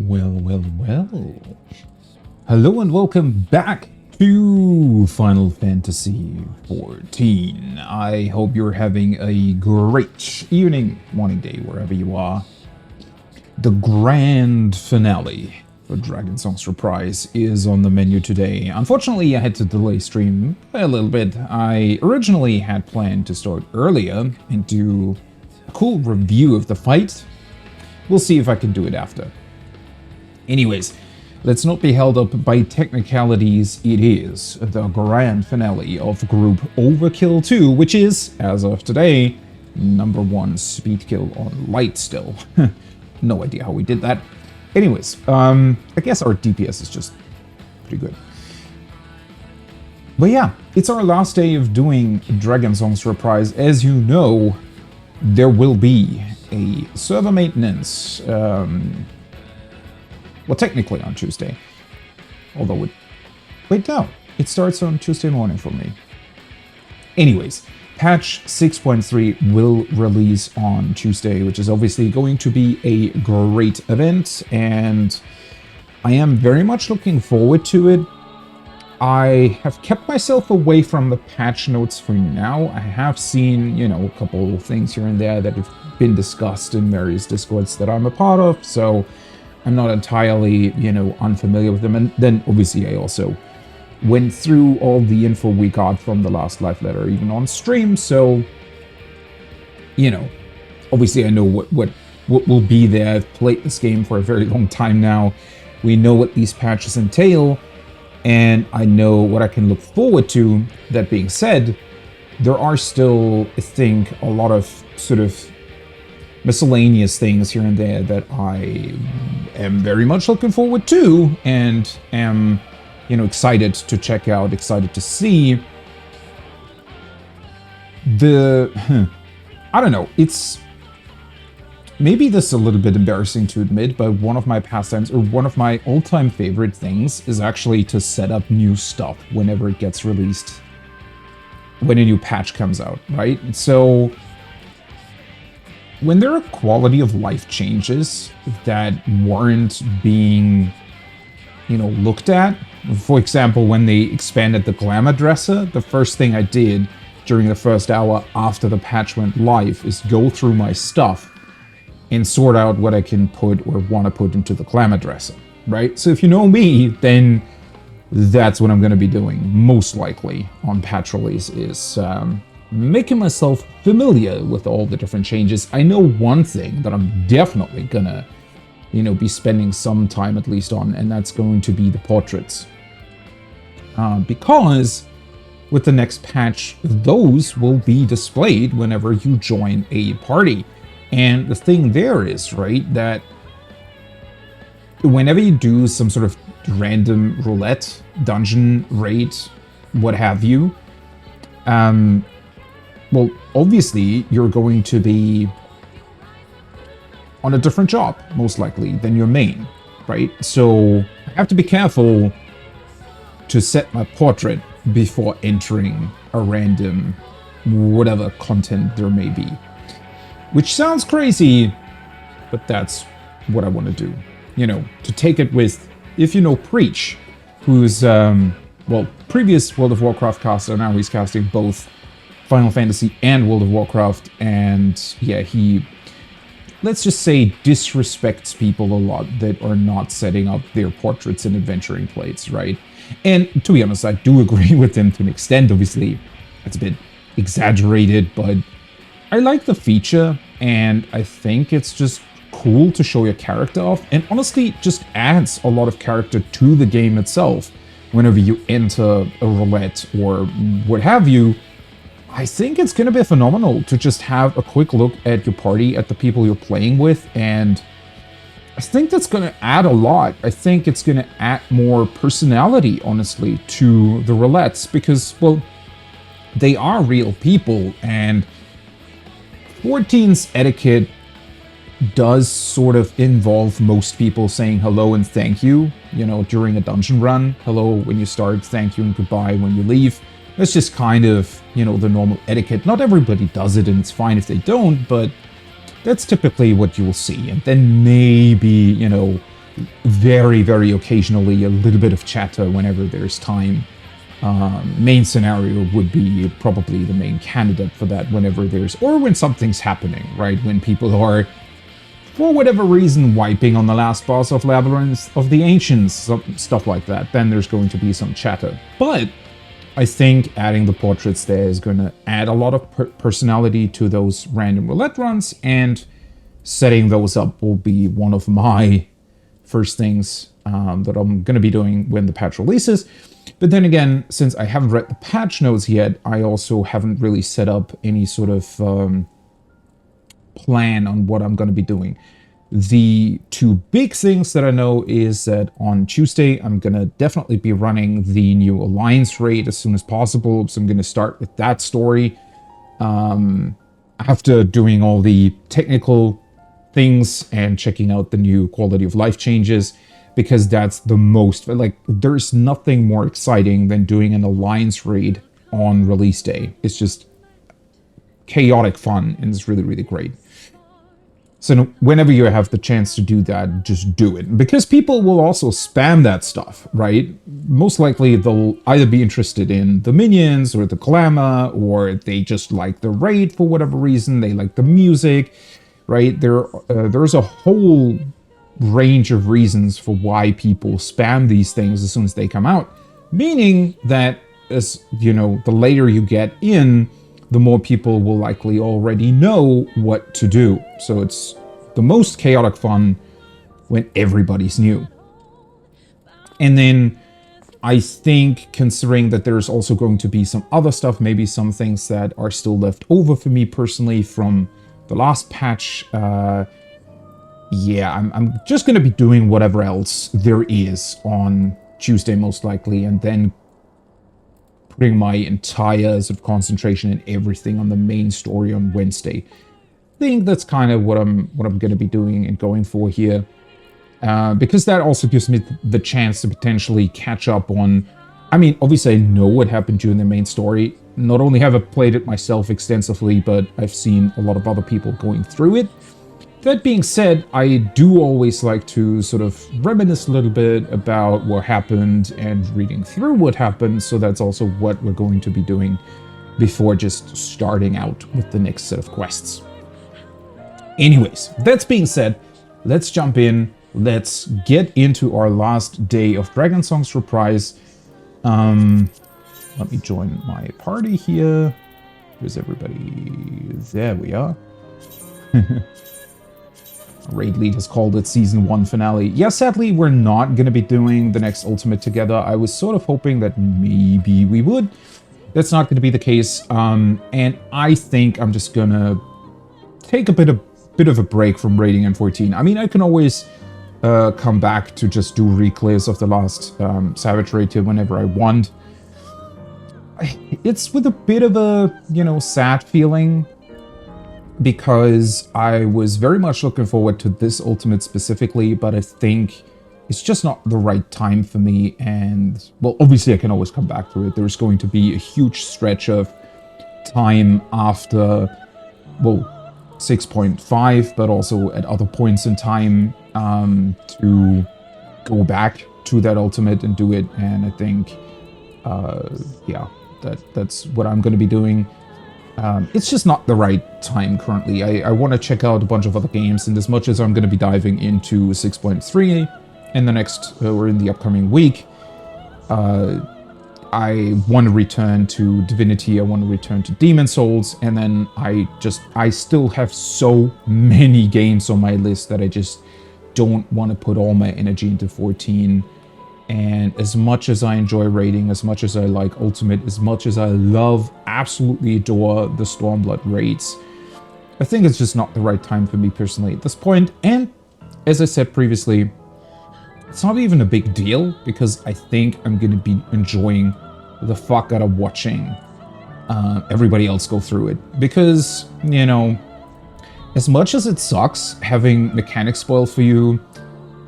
Well. Hello and welcome back to Final Fantasy XIV. I hope you're having a great evening, morning, day, wherever you are. The grand finale for Dragonsong's Reprise is on the menu today. Unfortunately, I had to delay stream a little bit. I originally had planned to start earlier and do a cool review of the fight. We'll see if I can do it after. Anyways, let's not be held up by technicalities. It is the grand finale of Group Overkill 2, which is, as of today, #1 speed kill on light still. No idea how we did that. Anyways, I guess our DPS is just pretty good. But yeah, it's our last day of doing Dragonsong's Reprise. As you know, there will be a server maintenance, well, technically on Tuesday. Although wait, no. It starts on Tuesday morning for me. Anyways, patch 6.3 will release on Tuesday, which is obviously going to be a great event, and I am very much looking forward to it. I have kept myself away from the patch notes for now. I have seen, a couple things here and there that have been discussed in various Discords that I'm a part of, so I'm not entirely, unfamiliar with them. And then, obviously, I also went through all the info we got from the last live letter, even on stream. So, obviously I know what will be there. I've played this game for a very long time now. We know what these patches entail, and I know what I can look forward to. That being said, there are still, I think, a lot of sort of miscellaneous things here and there that I am very much looking forward to and am, excited to check out, excited to see. I don't know, it's maybe this is a little bit embarrassing to admit, but one of my pastimes, or one of my all-time favorite things, is actually to set up new stuff whenever it gets released, when a new patch comes out, right? So when there are quality of life changes that weren't being, looked at, for example, when they expanded the glamour dresser, the first thing I did during the first hour after the patch went live is go through my stuff and sort out what I can put or want to put into the glamour dresser, right? So if you know me, then that's what I'm going to be doing most likely on patch release, is making myself familiar with all the different changes. I know one thing that I'm definitely gonna, be spending some time at least on, and that's going to be the portraits. Because with the next patch, those will be displayed whenever you join a party. And the thing there is, right, that whenever you do some sort of random roulette, dungeon, raid, what have you, well, obviously, you're going to be on a different job, most likely, than your main, right? So I have to be careful to set my portrait before entering a random whatever content there may be. Which sounds crazy, but that's what I want to do. To take it with, if you know Preach, who's, previous World of Warcraft caster, now he's casting both Final Fantasy and World of Warcraft, and yeah, he, let's just say, disrespects people a lot that are not setting up their portraits in adventuring plates, right? And to be honest, I do agree with him to an extent. Obviously, it's a bit exaggerated, but I like the feature, and I think it's just cool to show your character off, and honestly, it just adds a lot of character to the game itself. Whenever you enter a roulette or what have you, I think it's going to be phenomenal to just have a quick look at your party, at the people you're playing with, and I think that's going to add a lot. I think it's going to add more personality, honestly, to the roulettes, because, well, they are real people, and 14's etiquette does sort of involve most people saying hello and thank you, during a dungeon run. Hello when you start, thank you and goodbye when you leave. That's just kind of, the normal etiquette. Not everybody does it, and it's fine if they don't, but that's typically what you will see. And then maybe, very, very occasionally a little bit of chatter whenever there's time. Main scenario would be probably the main candidate for that whenever there's, or when something's happening, right? When people are, for whatever reason, wiping on the last boss of Labyrinth of the Ancients, stuff like that, then there's going to be some chatter. But I think adding the portraits there is going to add a lot of personality to those random roulette runs, and setting those up will be one of my first things that I'm going to be doing when the patch releases. But then again, since I haven't read the patch notes yet, I also haven't really set up any sort of plan on what I'm going to be doing. The two big things that I know is that on Tuesday, I'm going to definitely be running the new Alliance raid as soon as possible. So I'm going to start with that story. After doing all the technical things and checking out the new quality of life changes, because that's the most, like, there's nothing more exciting than doing an Alliance raid on release day. It's just chaotic fun, and it's really, really great. So whenever you have the chance to do that, just do it. Because people will also spam that stuff, right? Most likely they'll either be interested in the minions or the glamour, or they just like the raid for whatever reason. They like the music, right? There's a whole range of reasons for why people spam these things as soon as they come out. Meaning that, as you know, the later you get in, the more people will likely already know what to do. So it's the most chaotic fun when everybody's new. And then I think, considering that there's also going to be some other stuff, maybe some things that are still left over for me personally from the last patch, yeah, I'm just going to be doing whatever else there is on Tuesday most likely, and then putting my entire sort of concentration and everything on the main story on Wednesday. I think that's kind of what I'm going to be doing and going for here, because that also gives me the chance to potentially catch up on. I mean, obviously I know what happened during the main story. Not only have I played it myself extensively, but I've seen a lot of other people going through it. That being said, I do always like to sort of reminisce a little bit about what happened and reading through what happened, so that's also what we're going to be doing before just starting out with the next set of quests. Anyways, that being said, let's jump in. Let's get into our last day of Dragonsong's Reprise. Let me join my party here. Where's everybody? There we are. Raid Lead has called it Season 1 finale. Yeah, sadly, we're not going to be doing the next Ultimate together. I was sort of hoping that maybe we would. That's not going to be the case. And I think I'm just going to take a bit of a break from raiding M14. I mean, I can always come back to just do reclays of the last Savage Raid here whenever I want. It's with a bit of a, you know, sad feeling, because I was very much looking forward to this Ultimate specifically, but I think it's just not the right time for me. And, well, obviously I can always come back to it. There's going to be a huge stretch of time after, well, 6.5, but also at other points in time to go back to that Ultimate and do it. And I think, yeah, that's what I'm going to be doing. It's just not the right time currently. I want to check out a bunch of other games, and as much as I'm going to be diving into 6.3 in the next, or in the upcoming week, I want to return to Divinity, I want to return to Demon Souls, and then I still have so many games on my list that I just don't want to put all my energy into 14. And as much as I enjoy raiding, as much as I like Ultimate, as much as I love, absolutely adore the Stormblood raids, I think it's just not the right time for me personally at this point. And as I said previously, it's not even a big deal, because I think I'm going to be enjoying the fuck out of watching everybody else go through it. Because, you know, as much as it sucks having mechanics spoiled for you,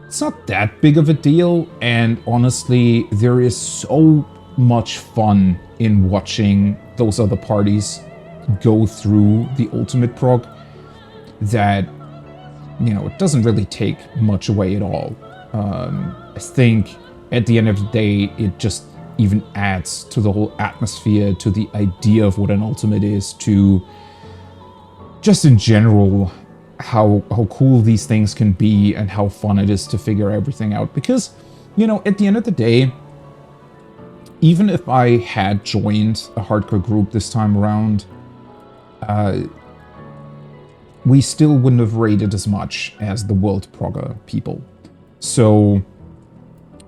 it's not that big of a deal, and honestly, there is so much fun in watching those other parties go through the Ultimate prog that, you know, it doesn't really take much away at all. I think at the end of the day, it just even adds to the whole atmosphere, to the idea of what an ultimate is, to just in general how cool these things can be and how fun it is to figure everything out. Because, you know, at the end of the day, even if I had joined a hardcore group this time around, we still wouldn't have rated as much as the World Progger people. So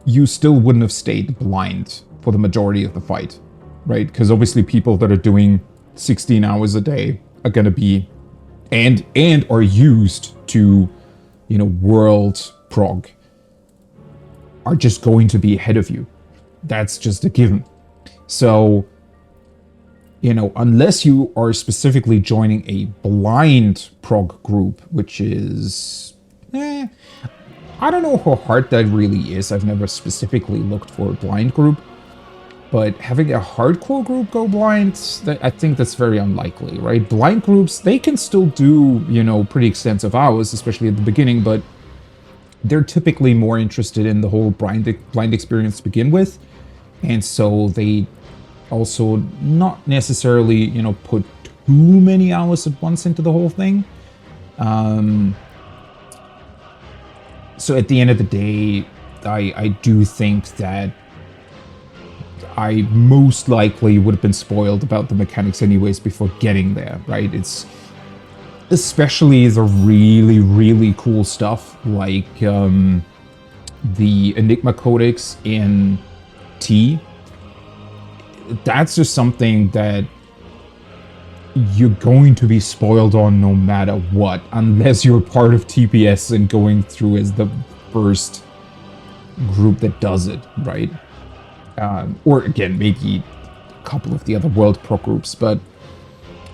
you still wouldn't have stayed blind for the majority of the fight, right? Because obviously people that are doing 16 hours a day are going to be, and are used to, you know, world prog, are just going to be ahead of you. That's just a given. So, you know, unless you are specifically joining a blind prog group, which is, I don't know how hard that really is. I've never specifically looked for a blind group. But having a hardcore group go blind, I think that's very unlikely, right? Blind groups, they can still do, you know, pretty extensive hours, especially at the beginning, but they're typically more interested in the whole blind experience to begin with. And so they also not necessarily, you know, put too many hours at once into the whole thing. So at the end of the day, I do think that I most likely would have been spoiled about the mechanics anyways before getting there, right? It's especially the really, really cool stuff like the Enigma Codex in T. That's just something that you're going to be spoiled on no matter what, unless you're part of TPS and going through as the first group that does it, right? Or again, maybe a couple of the other World Pro groups, but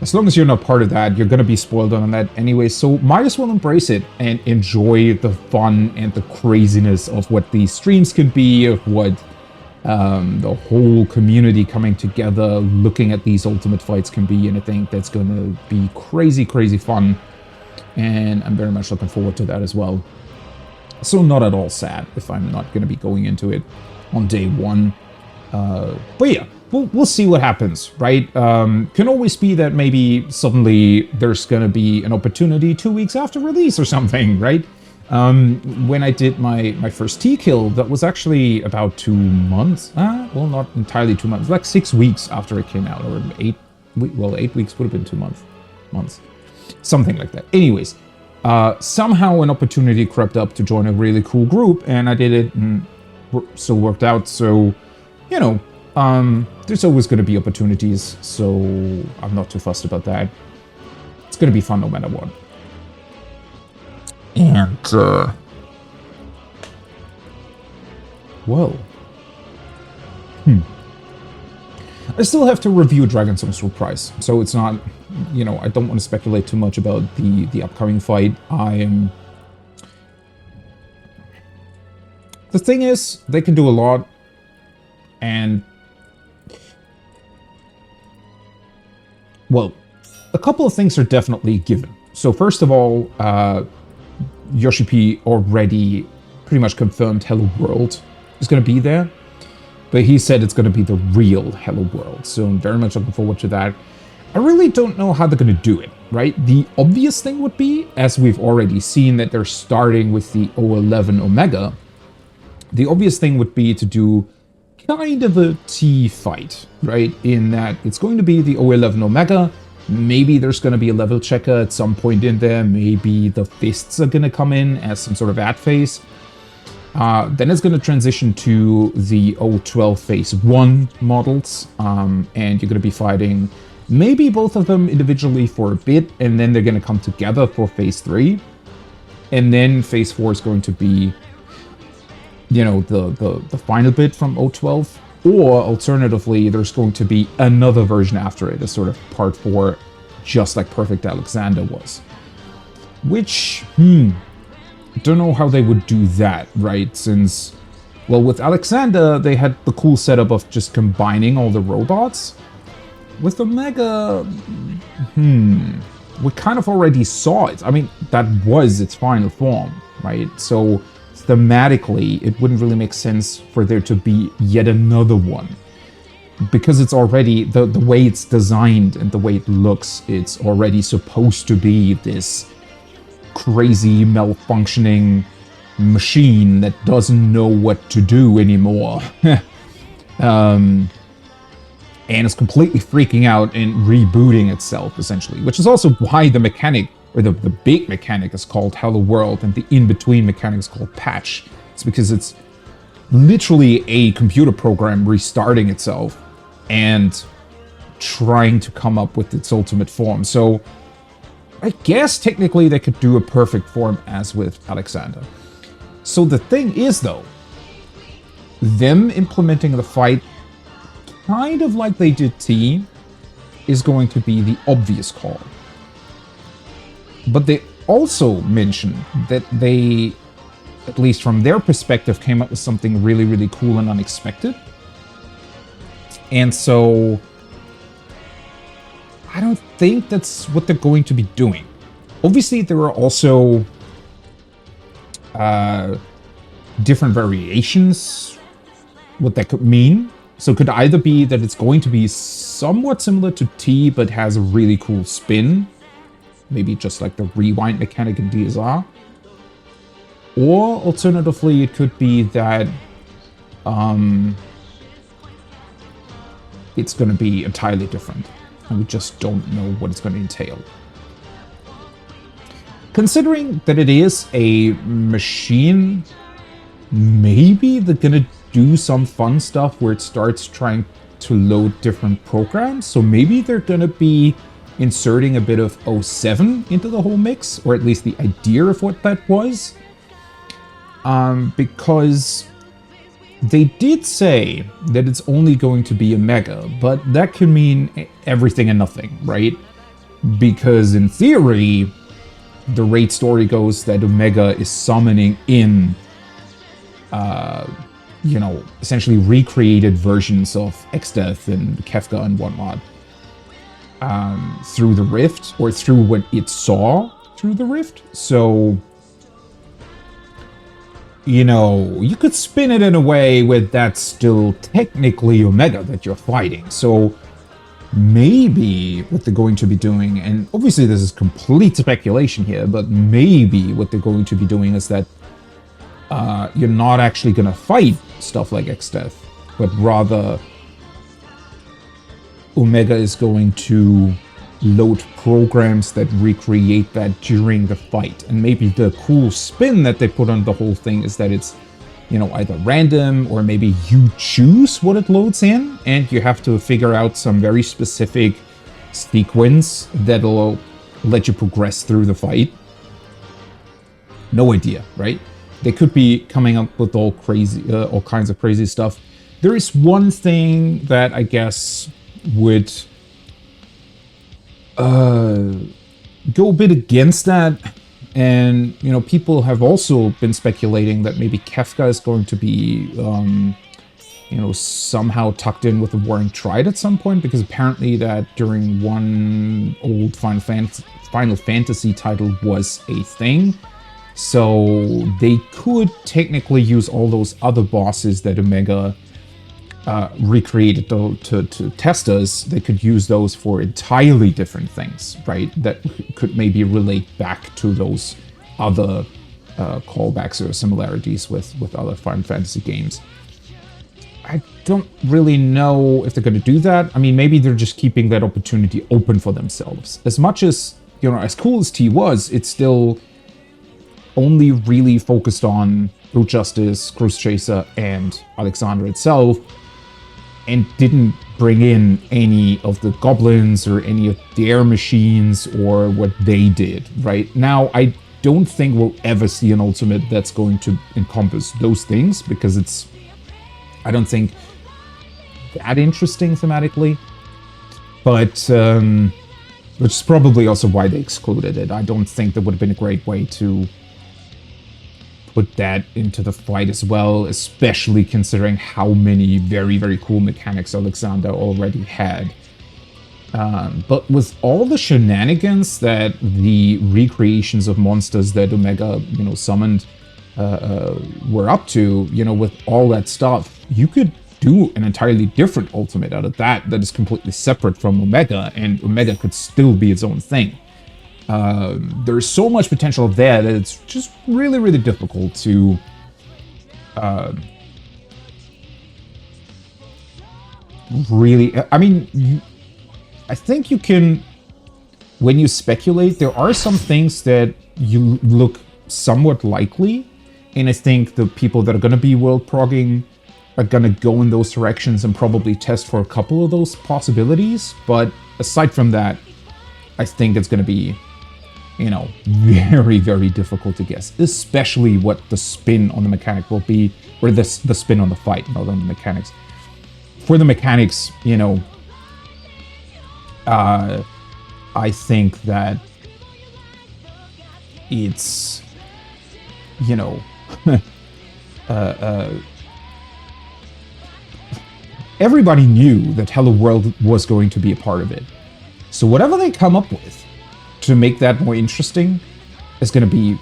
as long as you're not part of that, you're going to be spoiled on that anyway, so might as well embrace it and enjoy the fun and the craziness of what these streams can be, of what the whole community coming together, looking at these ultimate fights can be, and I think that's going to be crazy, crazy fun, and I'm very much looking forward to that as well. So not at all sad if I'm not going to be going into it on day one. But yeah, we'll see what happens, right? Can always be that maybe suddenly there's going to be an opportunity 2 weeks after release or something, right? When I did my first T-kill, that was actually about 2 months. Well, not entirely 2 months, like 6 weeks after it came out, or 8 weeks would have been 2 months. Something like that. Anyways, somehow an opportunity crept up to join a really cool group, and I did it, and still worked out, so, you know, there's always going to be opportunities, so I'm not too fussed about that. It's going to be fun no matter what. And, well, I still have to review Dragonsong's Reprise, so it's not, you know, I don't want to speculate too much about the upcoming fight. The thing is, they can do a lot, and, well, a couple of things are definitely given. So first of all, Yoshi P already pretty much confirmed Hello World is going to be there, but he said it's going to be the real Hello World, so I'm very much looking forward to that. I really don't know how they're going to do it, right? The obvious thing would be, as we've already seen that they're starting with the 011 Omega, the obvious thing would be to do kind of a T fight, right? In that it's going to be the 011 Omega, maybe there's going to be a level checker at some point in there, maybe the fists are going to come in as some sort of ad phase. Then it's going to transition to the 012 phase 1 models, and you're going to be fighting maybe both of them individually for a bit, and then they're going to come together for phase 3. And then phase 4 is going to be, you know, the final bit from 012. Or alternatively, there's going to be another version after it, a sort of part 4, just like Perfect Alexander was. Which, don't know how they would do that, right? Since, well, with Alexander, they had the cool setup of just combining all the robots. With Omega, we kind of already saw it. I mean, that was its final form, right? So thematically, it wouldn't really make sense for there to be yet another one. Because it's already, the way it's designed and the way it looks, it's already supposed to be this crazy, malfunctioning machine that doesn't know what to do anymore. And it's completely freaking out and rebooting itself, essentially. Which is also why the mechanic, or the big mechanic, is called Hello World, and the in-between mechanic is called Patch. It's because it's literally a computer program restarting itself and trying to come up with its ultimate form. So I guess technically they could do a perfect form as with Alexander. So the thing is, though, them implementing the fight kind of like they did T is going to be the obvious call. But they also mentioned that they, at least from their perspective, came up with something really, really cool and unexpected. And so I don't think that's what they're going to be doing. Obviously, there are also different variations, what that could mean. So it could either be that it's going to be somewhat similar to T, but has a really cool spin. Maybe just like the rewind mechanic in DSR. Or alternatively, it could be that it's going to be entirely different. And we just don't know what it's going to entail. Considering that it is a machine, maybe they're going to do some fun stuff where it starts trying to load different programs. So maybe they're going to be inserting a bit of 07 into the whole mix, or at least the idea of what that was. Because they did say that it's only going to be Omega, but that can mean everything and nothing, right? Because in theory, the raid story goes that Omega is summoning in, you know, essentially recreated versions of Exdeath and Kefka and whatnot through the Rift, or through what it saw through the Rift. So, you know, you could spin it in a way where that's still technically Omega that you're fighting. So maybe what they're going to be doing, and obviously this is complete speculation here, but maybe what they're going to be doing is that you're not actually going to fight stuff like Exdeath, but rather Omega is going to load programs that recreate that during the fight. And maybe the cool spin that they put on the whole thing is that it's, you know, either random, or maybe you choose what it loads in, and you have to figure out some very specific sequence that'll let you progress through the fight. No idea, right? They could be coming up with all kinds of crazy stuff. There is one thing that I guess would go a bit against that, and you know, people have also been speculating that maybe Kefka is going to be you know, somehow tucked in with the Warring Triad at some point, because apparently that during one old Final Fantasy title was a thing. So they could technically use all those other bosses that Omega recreated to test us. They could use those for entirely different things, right? That could maybe relate back to those other callbacks or similarities with other Final Fantasy games. I don't really know if they're going to do that. I mean, maybe they're just keeping that opportunity open for themselves. As much as, you know, as cool as T was, it's still only really focused on Brute Justice, Cruise Chaser, and Alexander itself, and didn't bring in any of the goblins or any of their machines or what they did, right? Now, I don't think we'll ever see an ultimate that's going to encompass those things, because it's, I don't think, that interesting thematically. But, which is probably also why they excluded it. I don't think that would have been a great way to put that into the fight as well, especially considering how many very, very cool mechanics Alexander already had. But with all the shenanigans that the recreations of monsters that Omega, you know, summoned we're up to, you know, with all that stuff, you could do an entirely different ultimate out of that is completely separate from Omega, and Omega could still be its own thing. There's so much potential there that it's just really, really difficult to really... I mean, I think you can... When you speculate, there are some things that you look somewhat likely, and I think the people that are going to be world progging are going to go in those directions and probably test for a couple of those possibilities. But aside from that, I think it's going to be, you know, very, very difficult to guess, especially what the spin on the mechanic will be, or the spin on the fight, not on the mechanics. For the mechanics, you know, I think that it's, you know, everybody knew that Hello World was going to be a part of it. So whatever they come up with to make that more interesting is going to be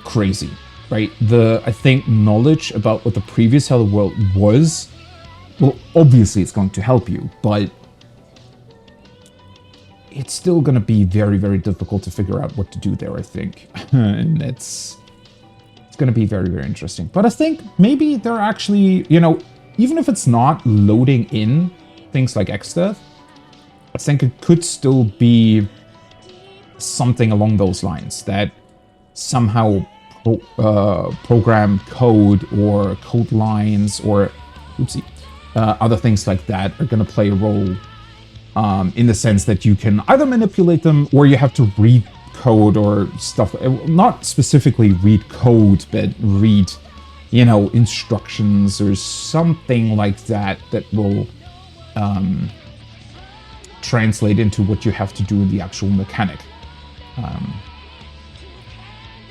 crazy, right? I think knowledge about what the previous Hello World was, well, obviously it's going to help you, but it's still going to be very, very difficult to figure out what to do there, I think. And it's going to be very, very interesting. But I think maybe they're actually, you know, even if it's not loading in things like Xdeath, I think it could still be something along those lines, that somehow program code or code lines or other things like that are going to play a role, in the sense that you can either manipulate them or you have to read code or stuff. Not specifically read code, but read, you know, instructions or something like that that will translate into what you have to do in the actual mechanic.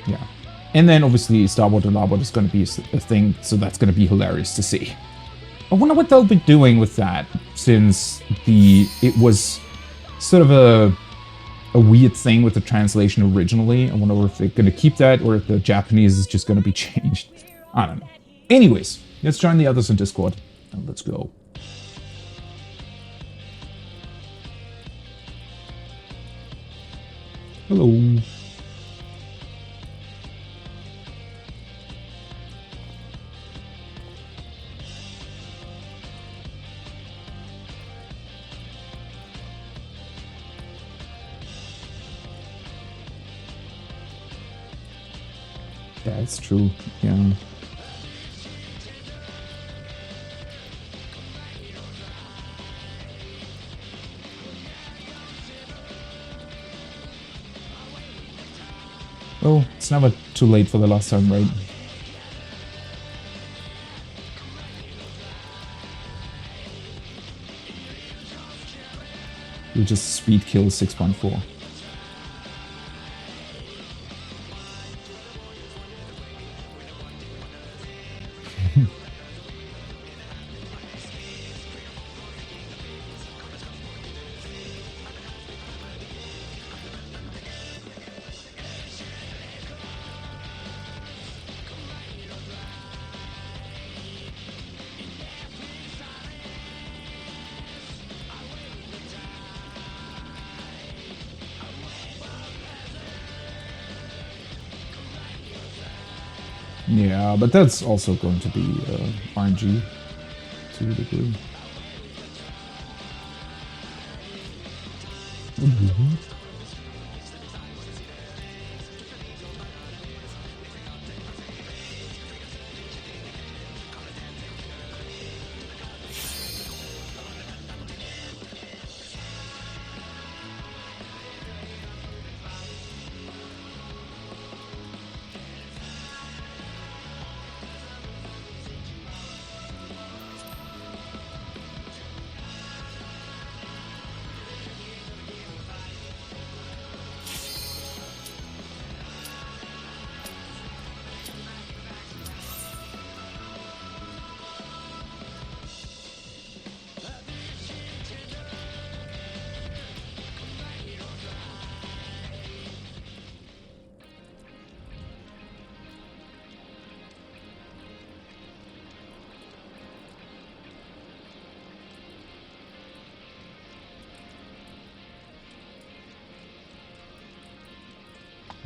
Yeah. And then obviously Starboard and Larboard is going to be a thing, so that's going to be hilarious to see. I wonder what they'll be doing with that, since it was sort of a weird thing with the translation originally. I wonder if they're going to keep that, or if the Japanese is just going to be changed. I don't know. Anyways, let's join the others in Discord, and let's go. Hello. Yeah, it's true. Yeah. Oh, it's never too late for the last time, right? We'll just speed kill 6.4. Yeah, but that's also going to be RNG to a degree. Mm-hmm.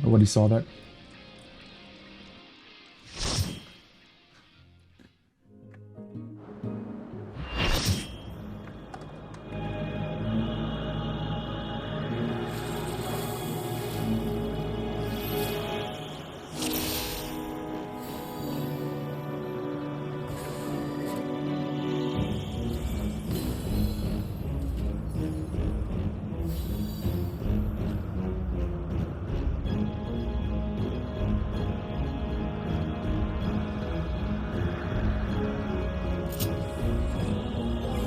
Nobody saw that.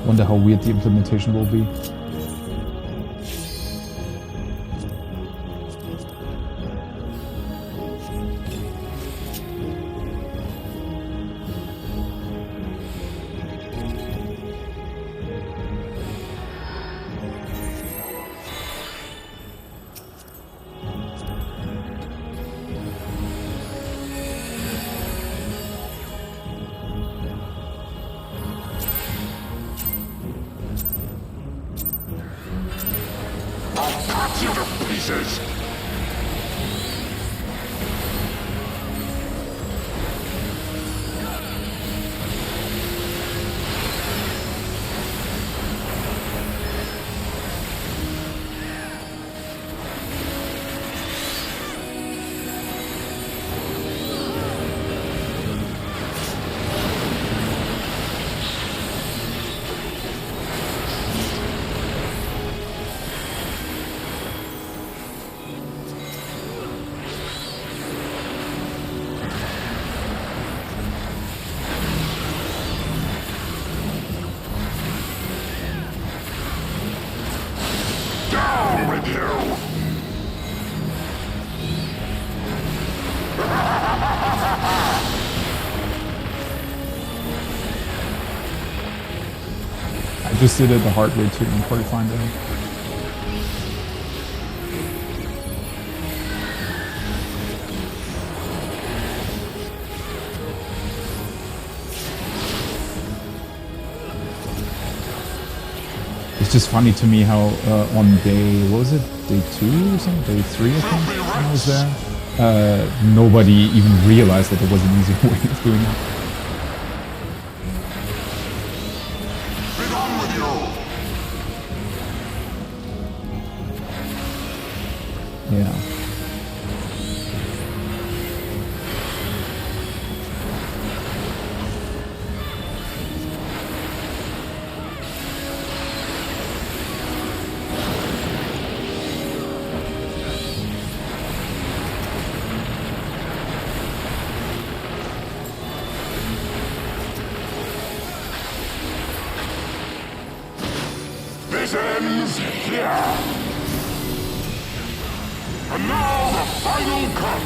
Wonder how weird the implementation will be. I just did it the hard way too, I'm pretty fine there. It's just funny to me how on day, what was it, day 2 or something? Day 3 I think, when I was there, nobody even realized that there was an easier way of doing it. Yeah. This ends here. And now the final cut!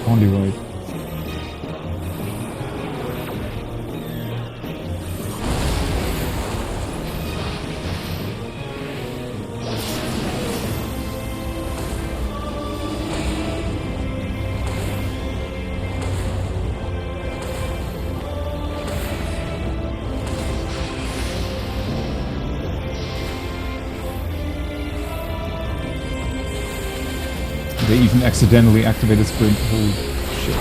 Only right. They even accidentally activated sprint. Holy shit.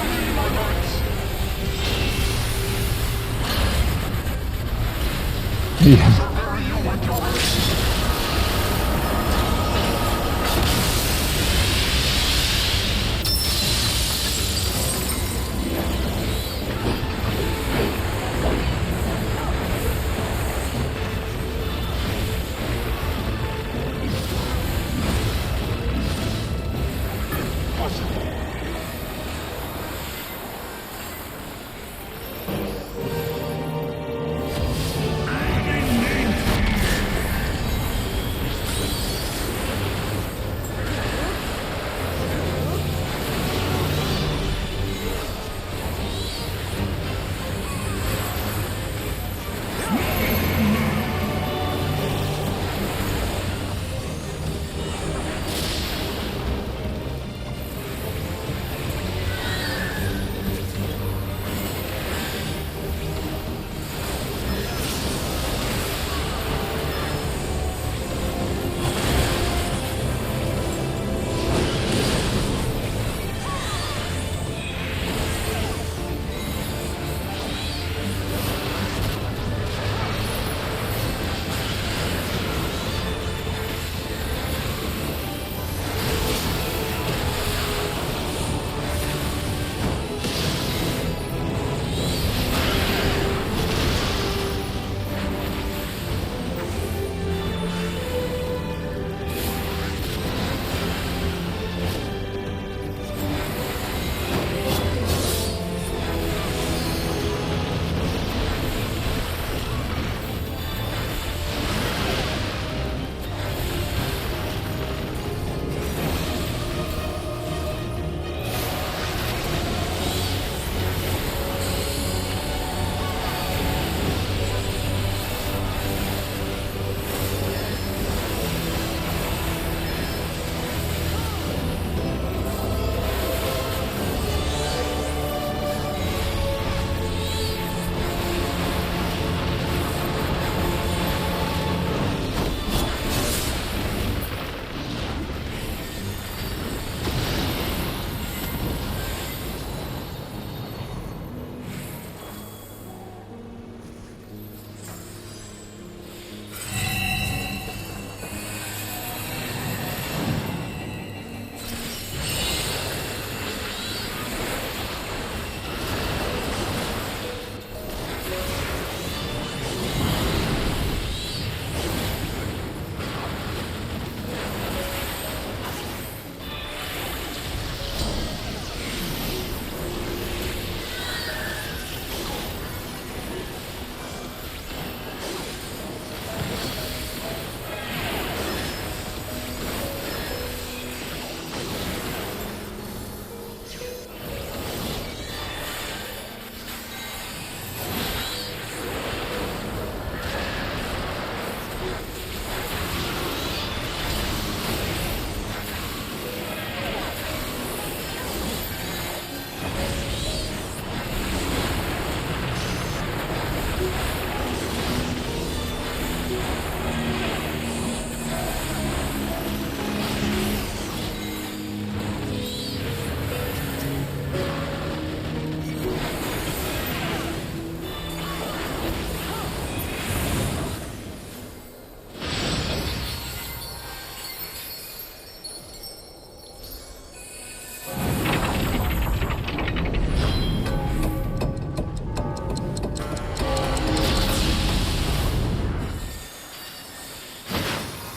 Yeah.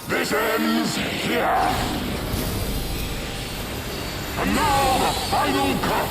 This ends here. And now the final cut.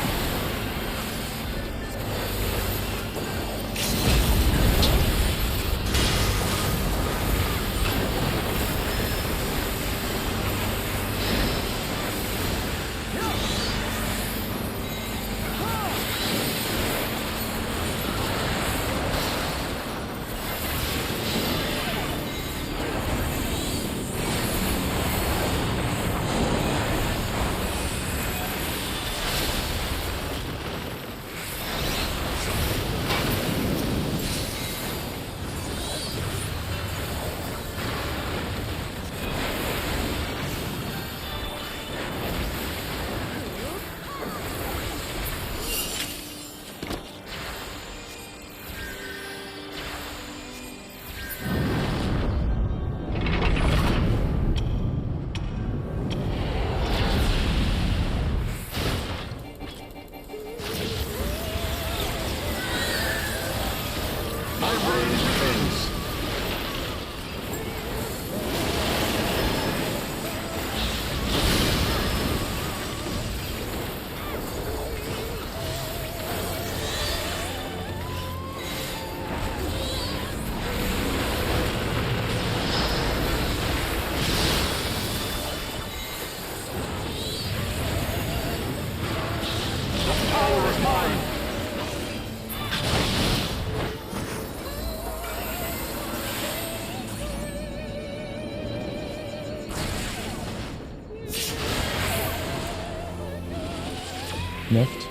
left.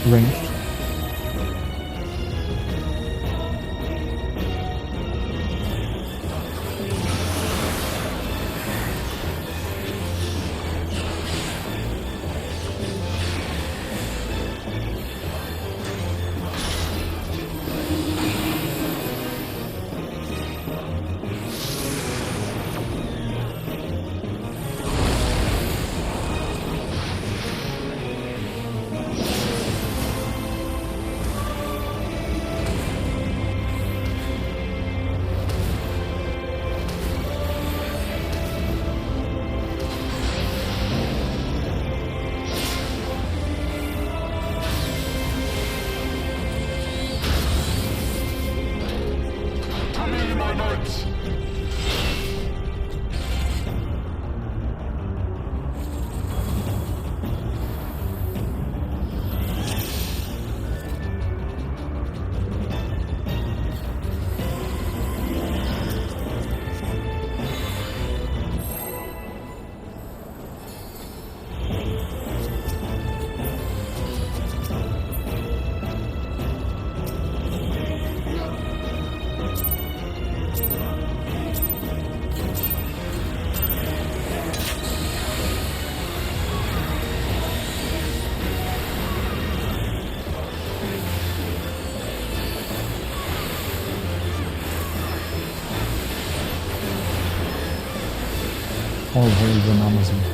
ranged. All hail the Amazon.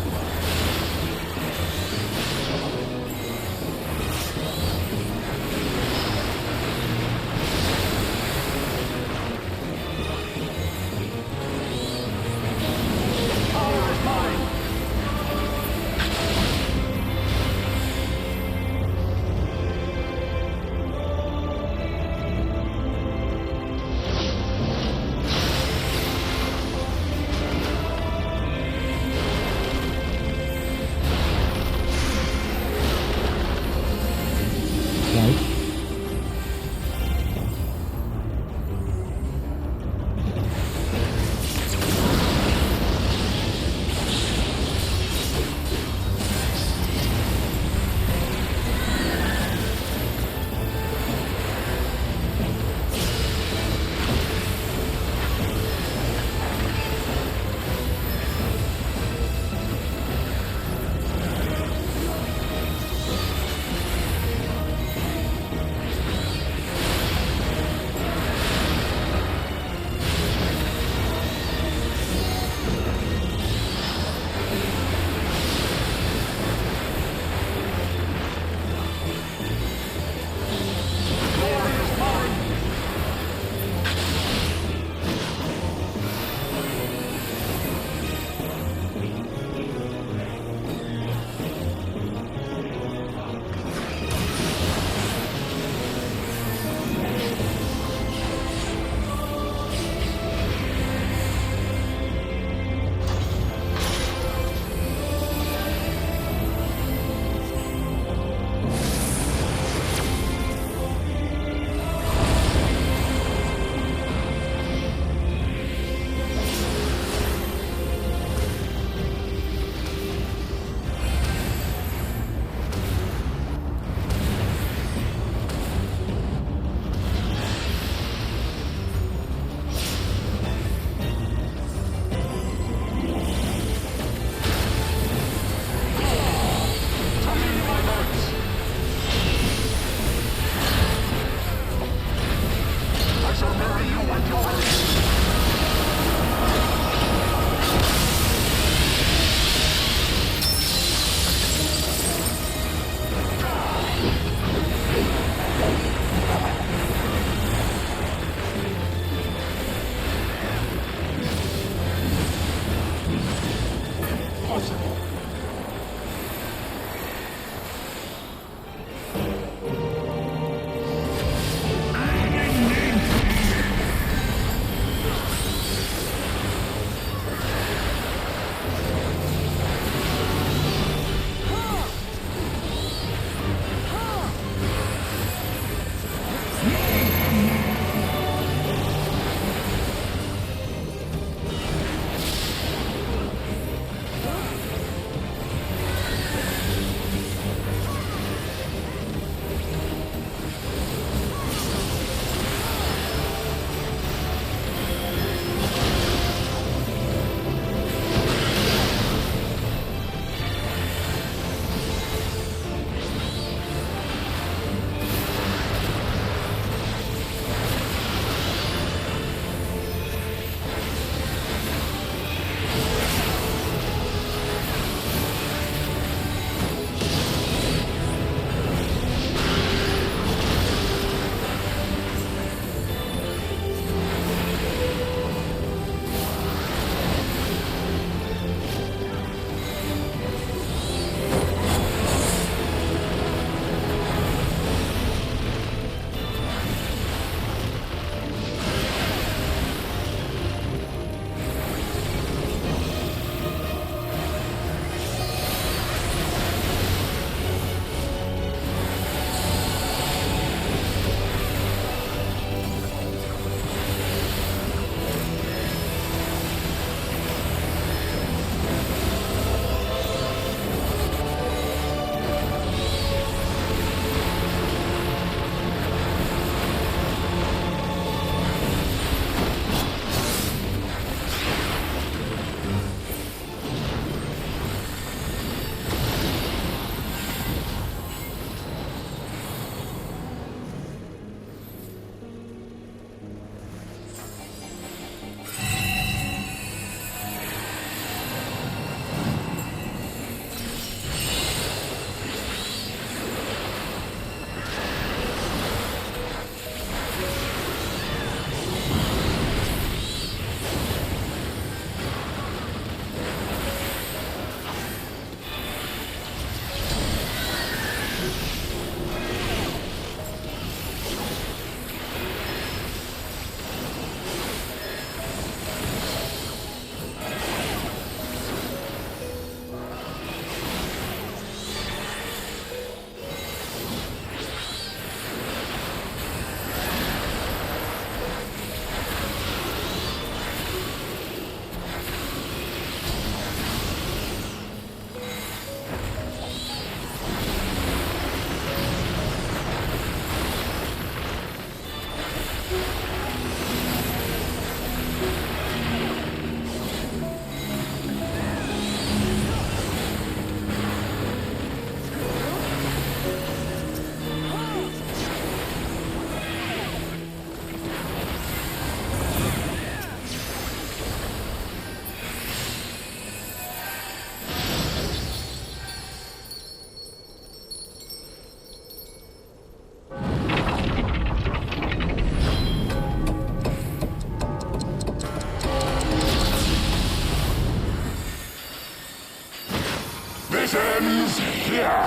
This ends here.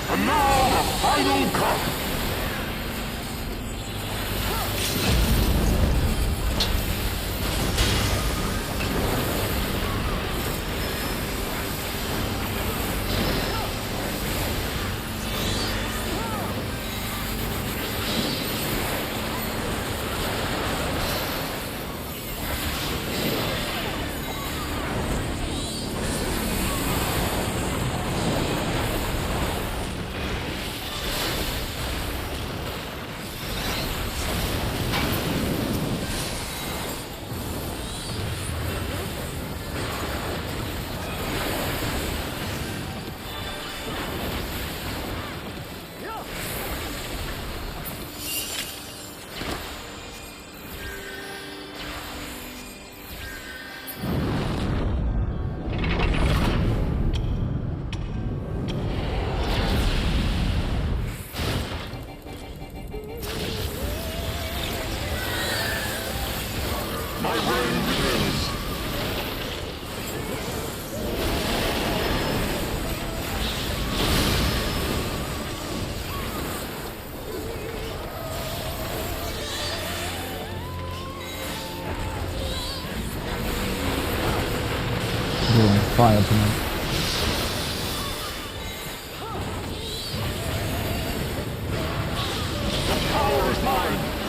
And now the final cut. Fire tonight. Power is mine.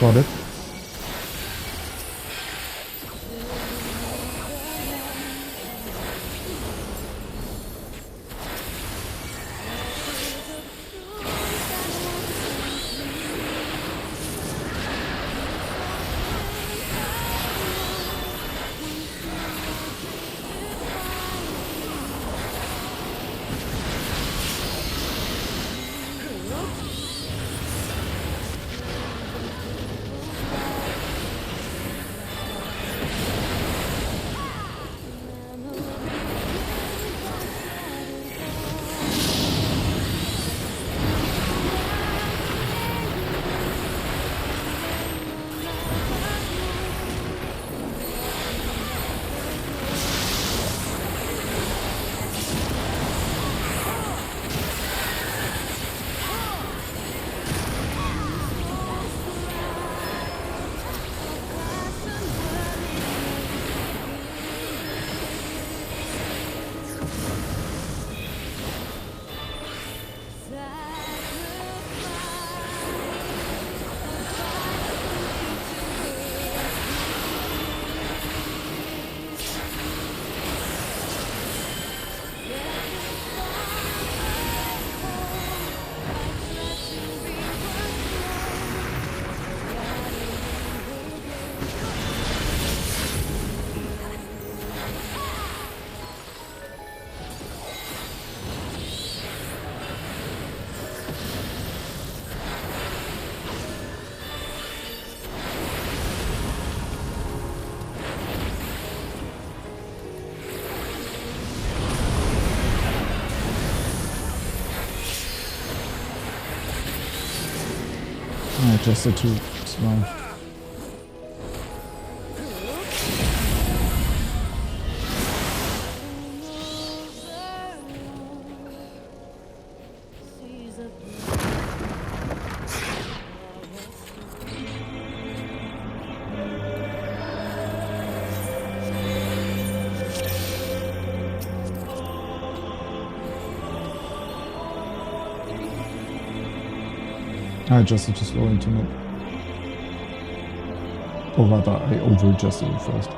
Got it. adjusted to small. I adjusted to slow internet. Or rather, I over-adjusted it first.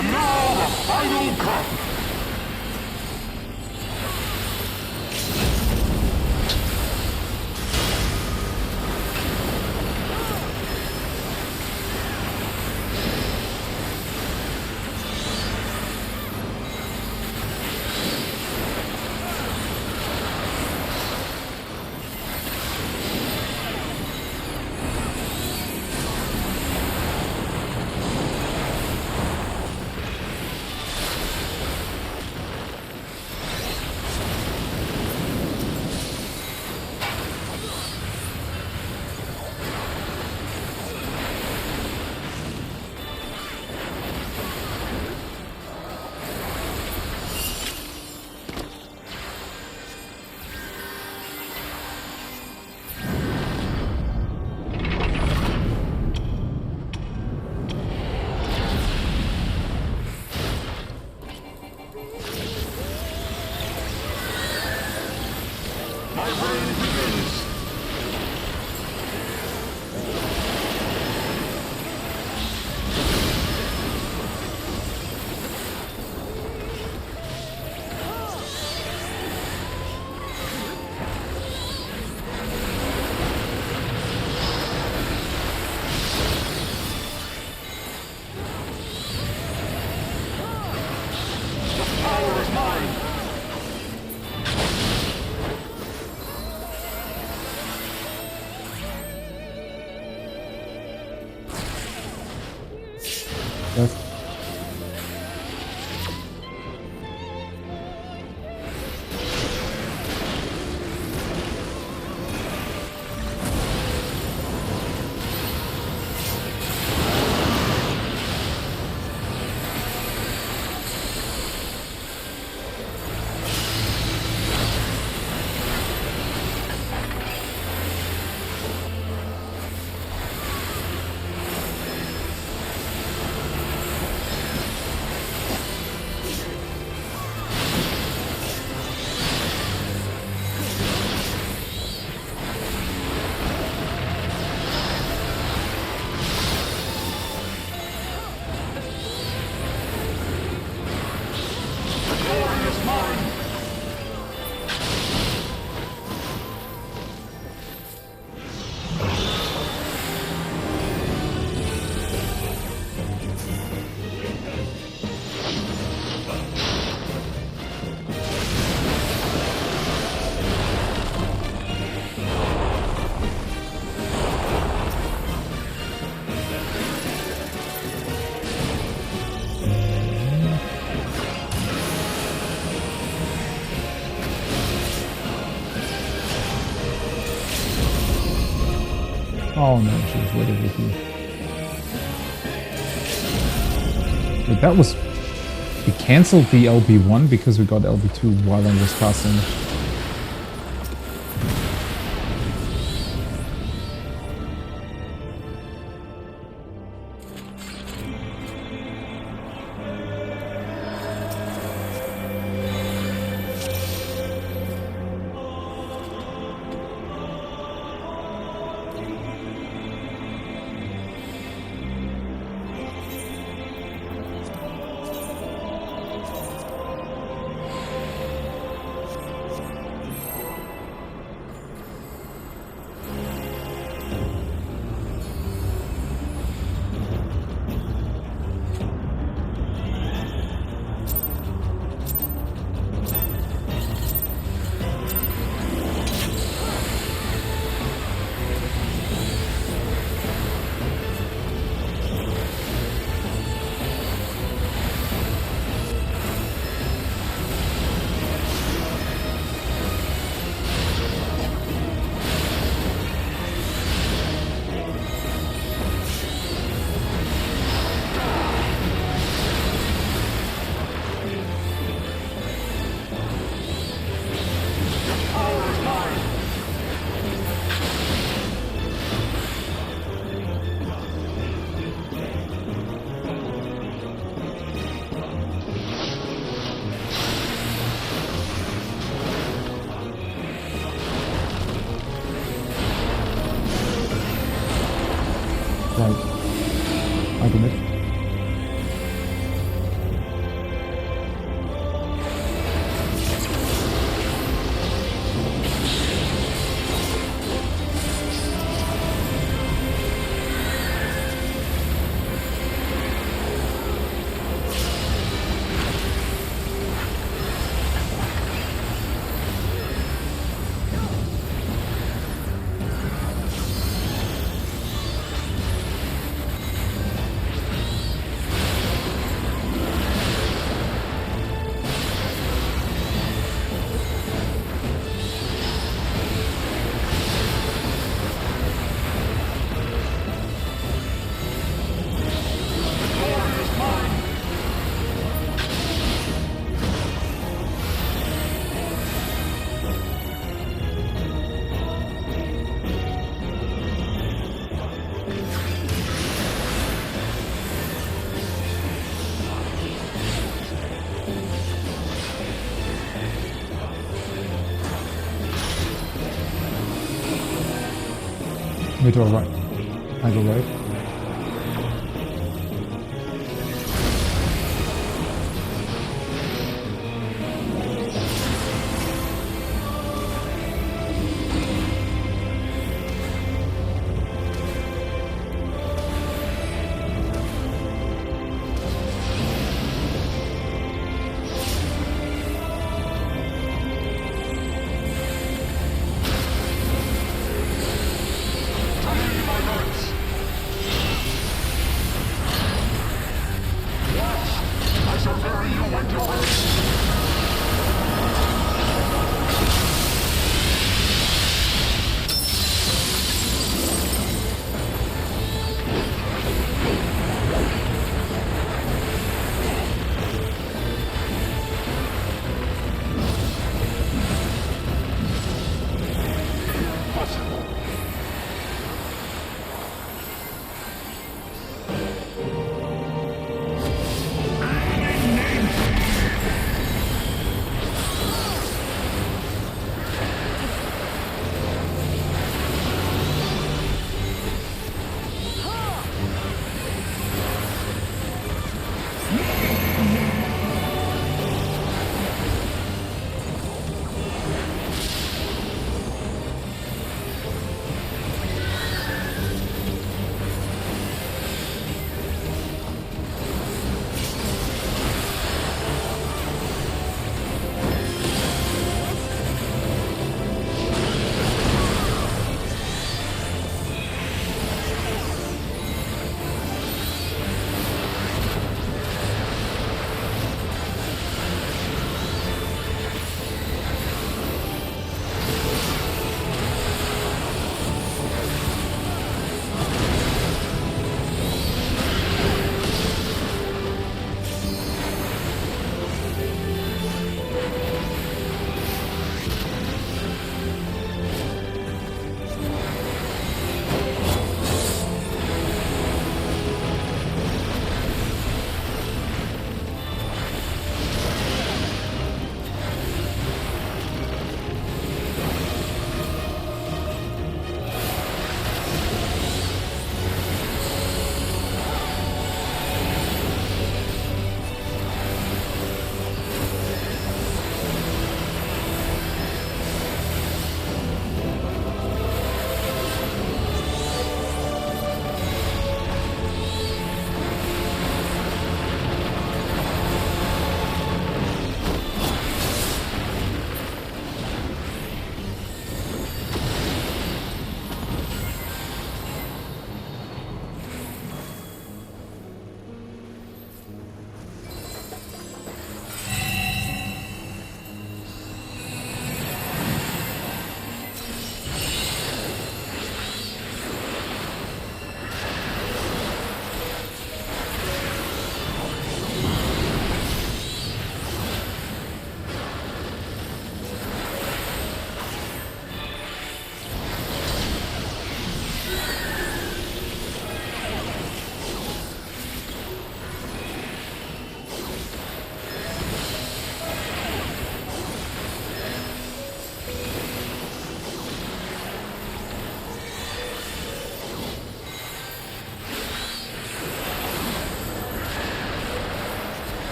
And now the final cut! Oh no, she was waiting with you. Wait, that was... We cancelled the LB1 because we got LB2 while I was passing. Right. Argument. Wait or right? I go right.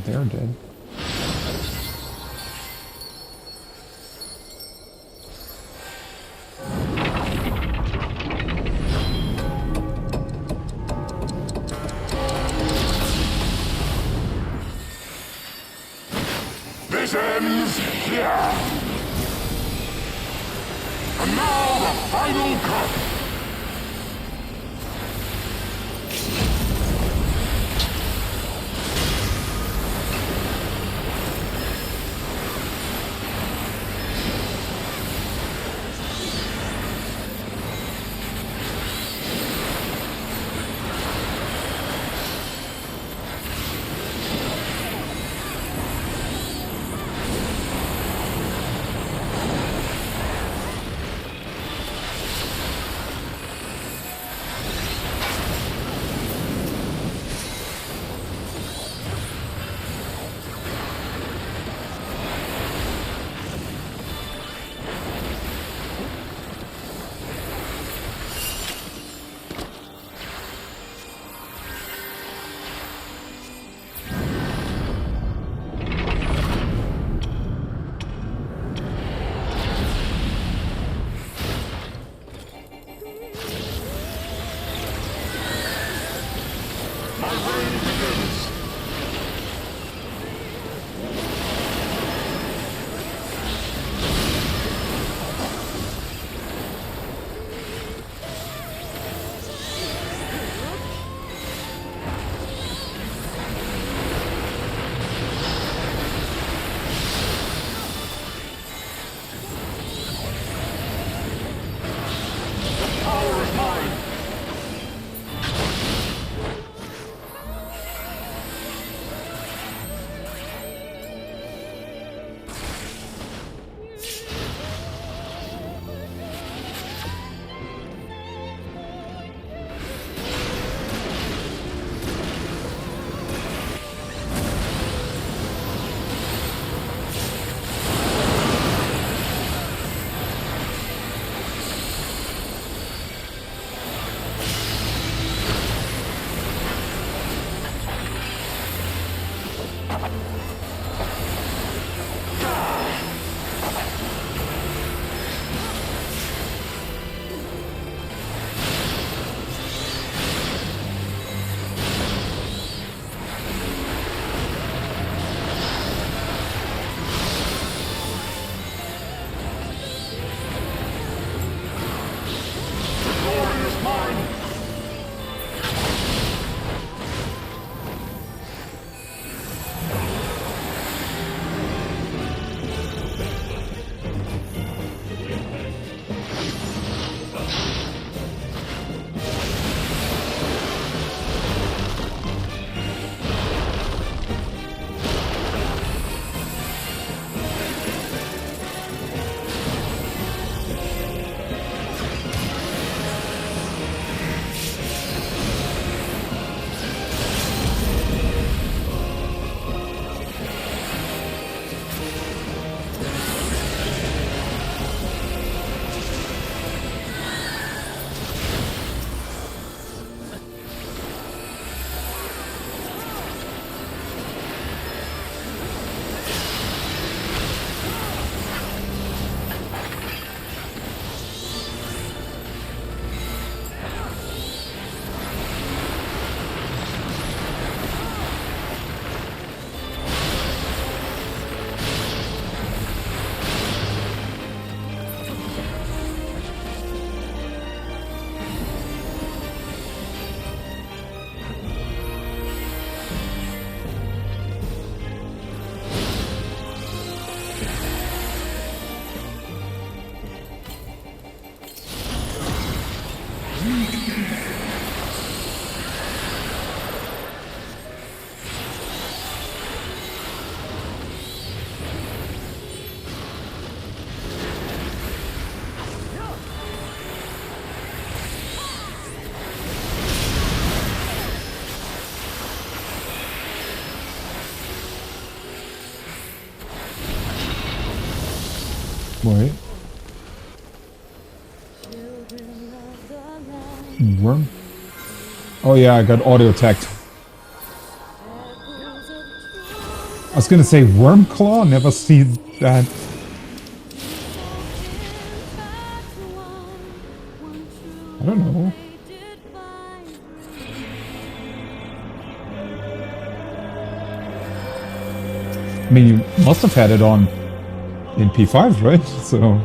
They're dead. This ends here. And now the final cut. My reign begins. Power is mine. Glory is mine. Wait. Worm? Oh yeah, I got audio tagged. I was gonna say worm claw, never see that. I don't know. I mean, you must have had it on in P5, right? So,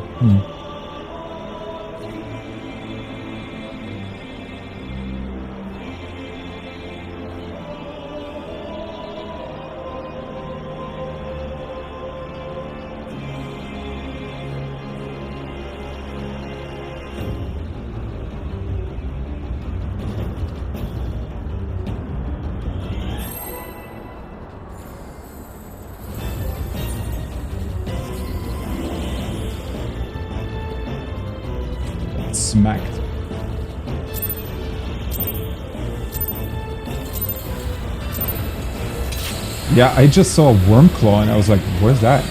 smacked. Yeah, I just saw a worm claw and I was like, where's that?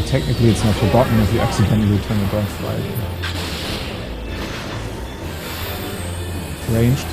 technically it's not forgotten if you accidentally turn it off, right? Ranged.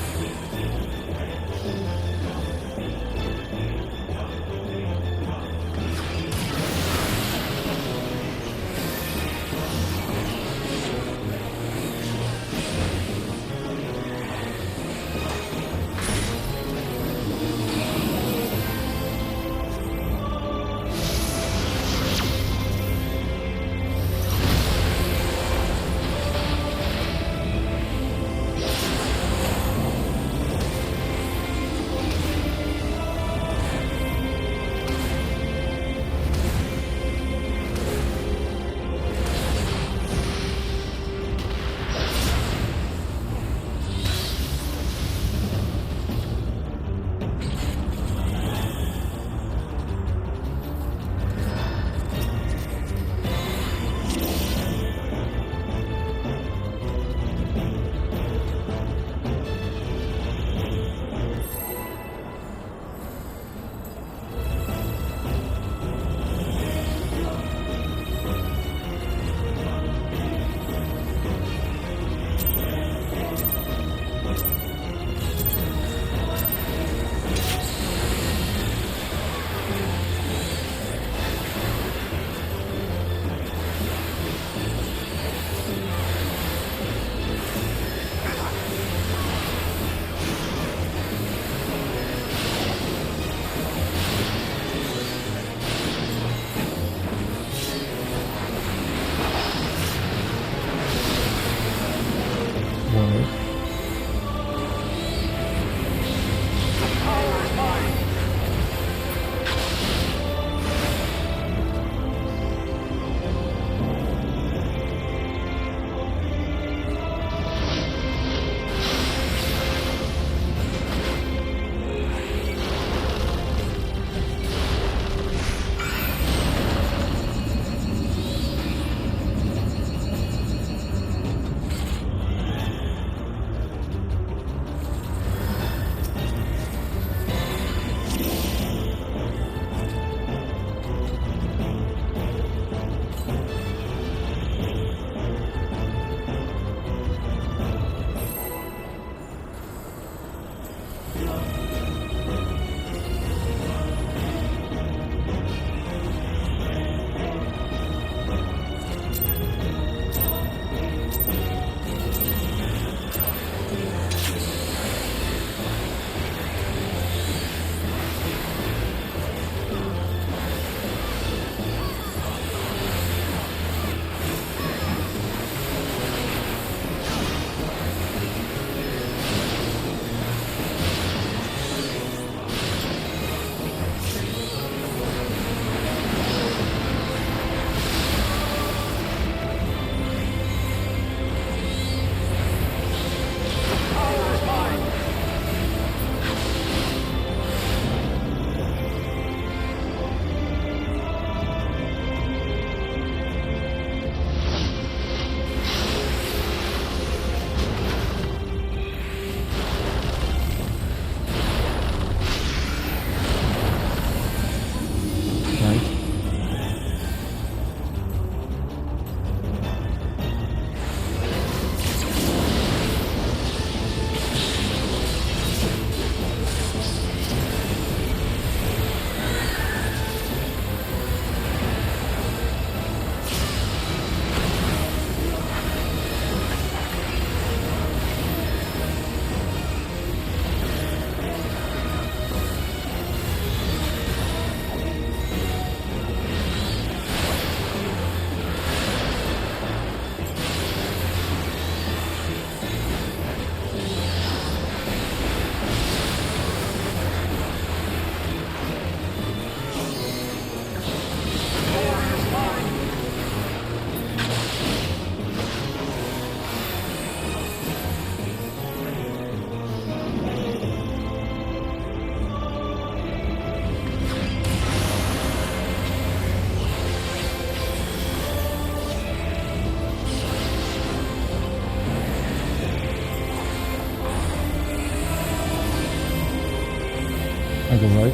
I go right.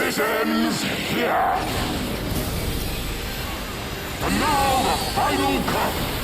This ends here. And now the final cut.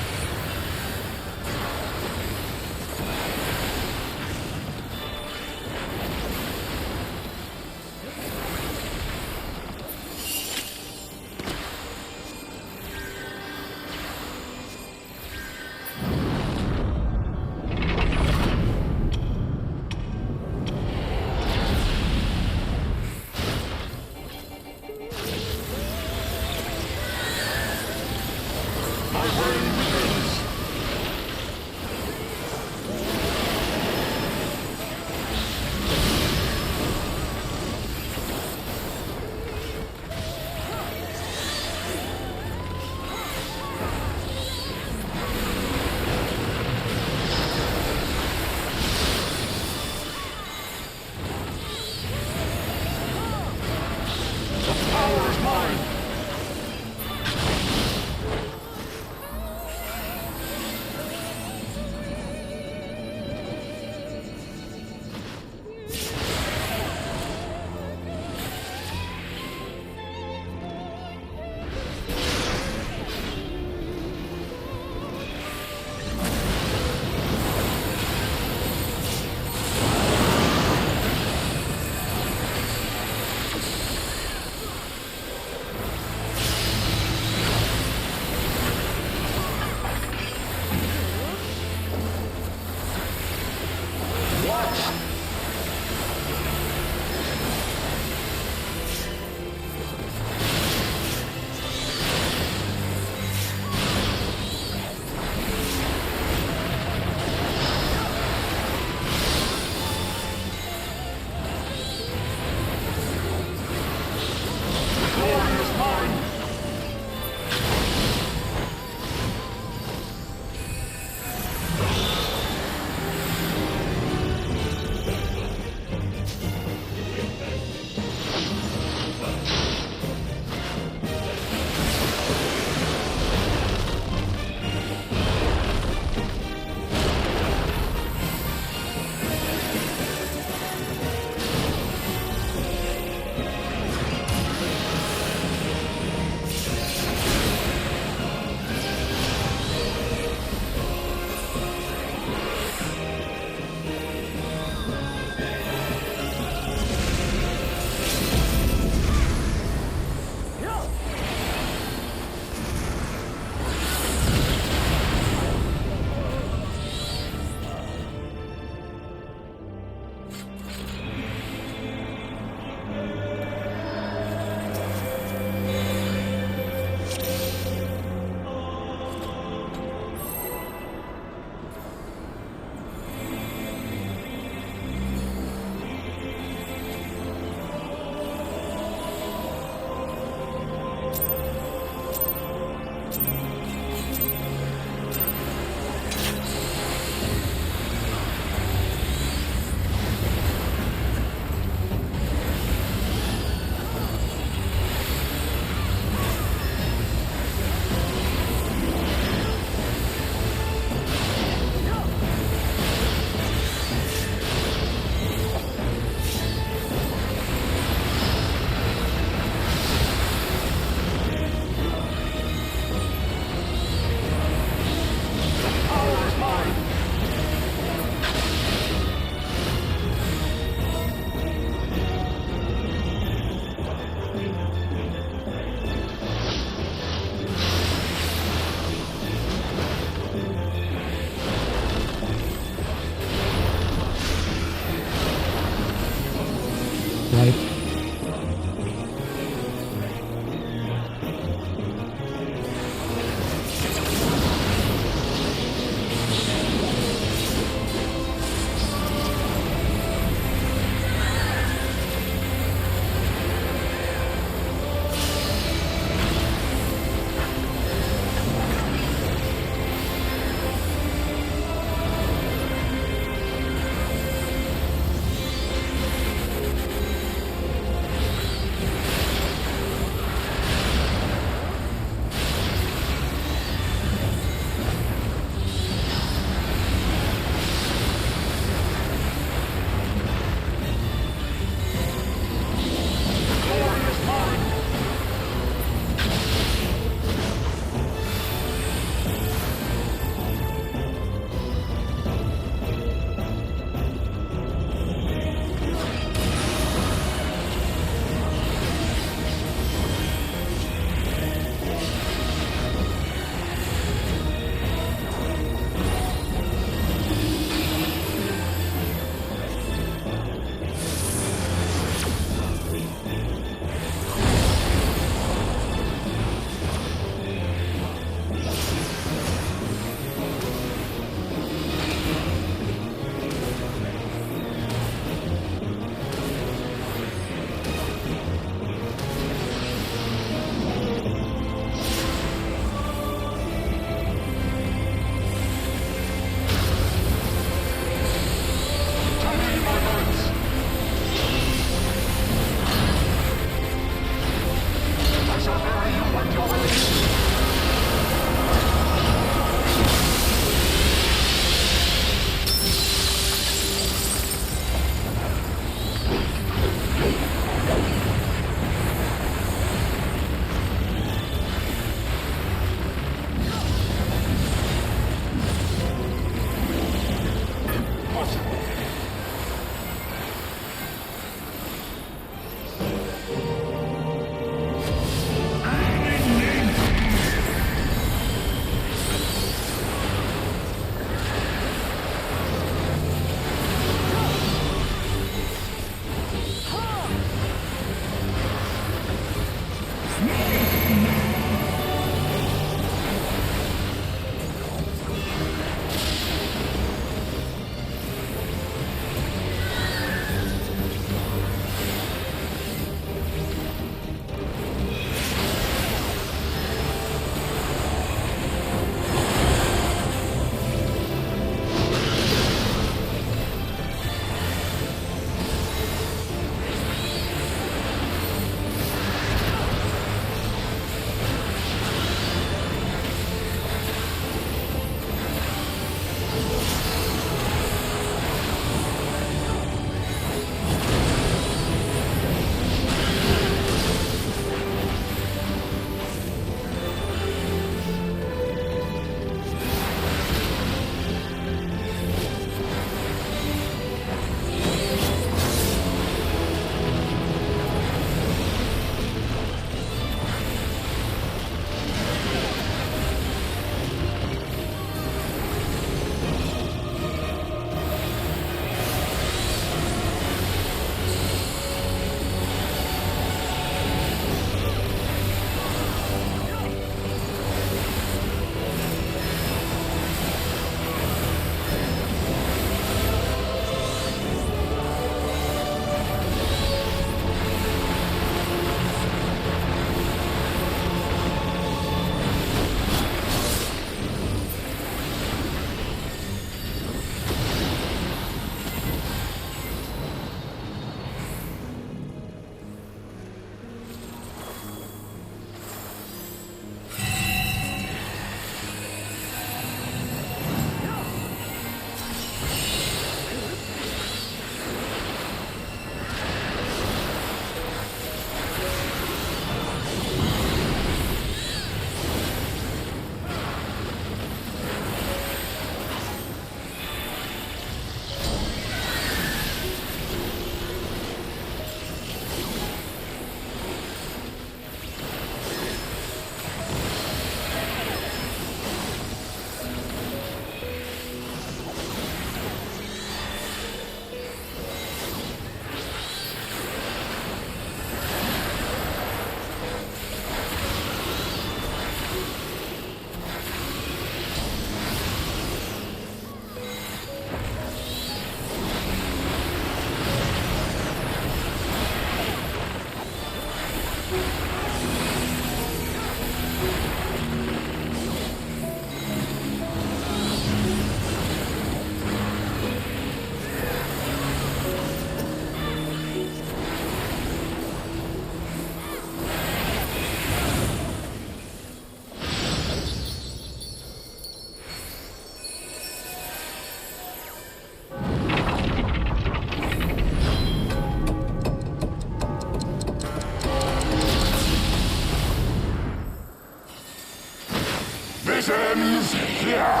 here!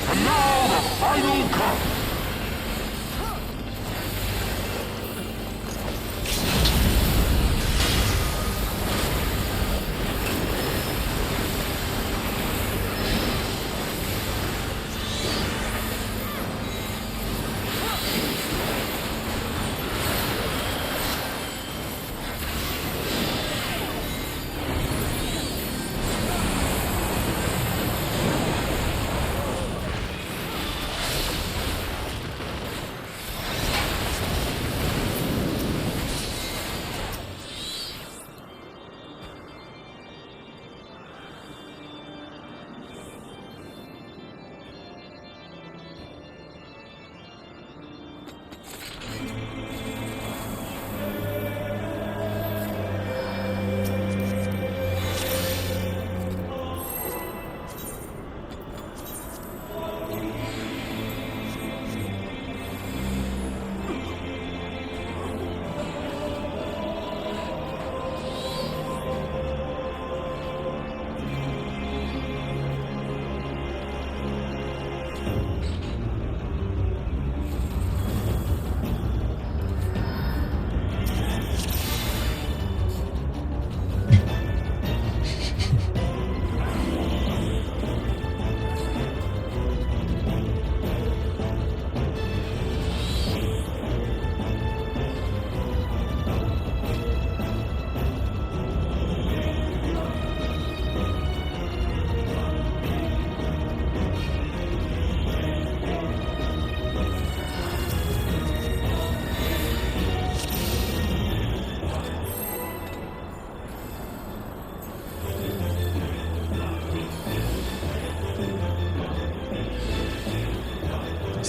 And now the final cut!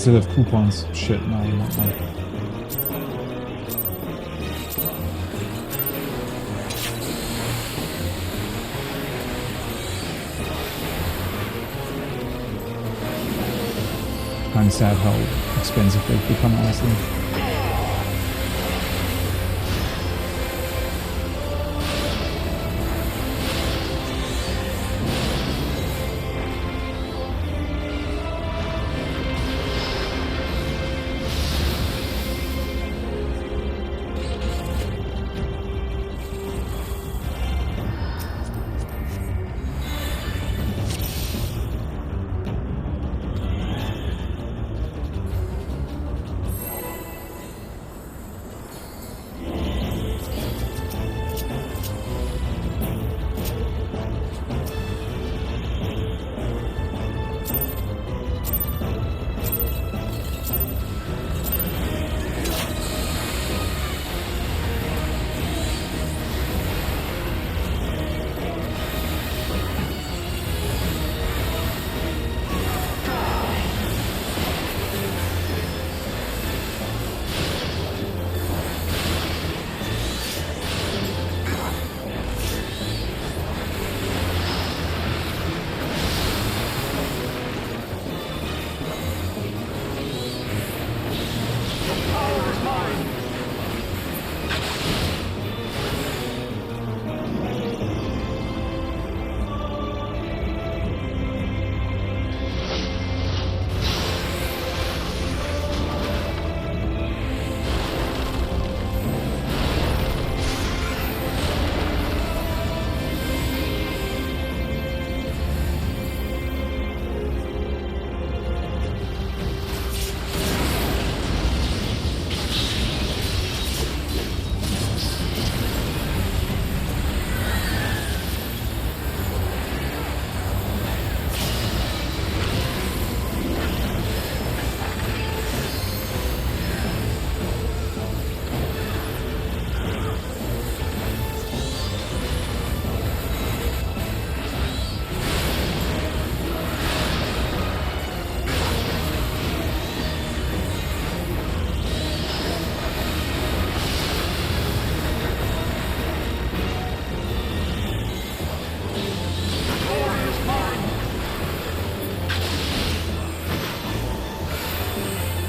Still have coupons. Shit, no, not one. Kinda sad how expensive they've become, honestly.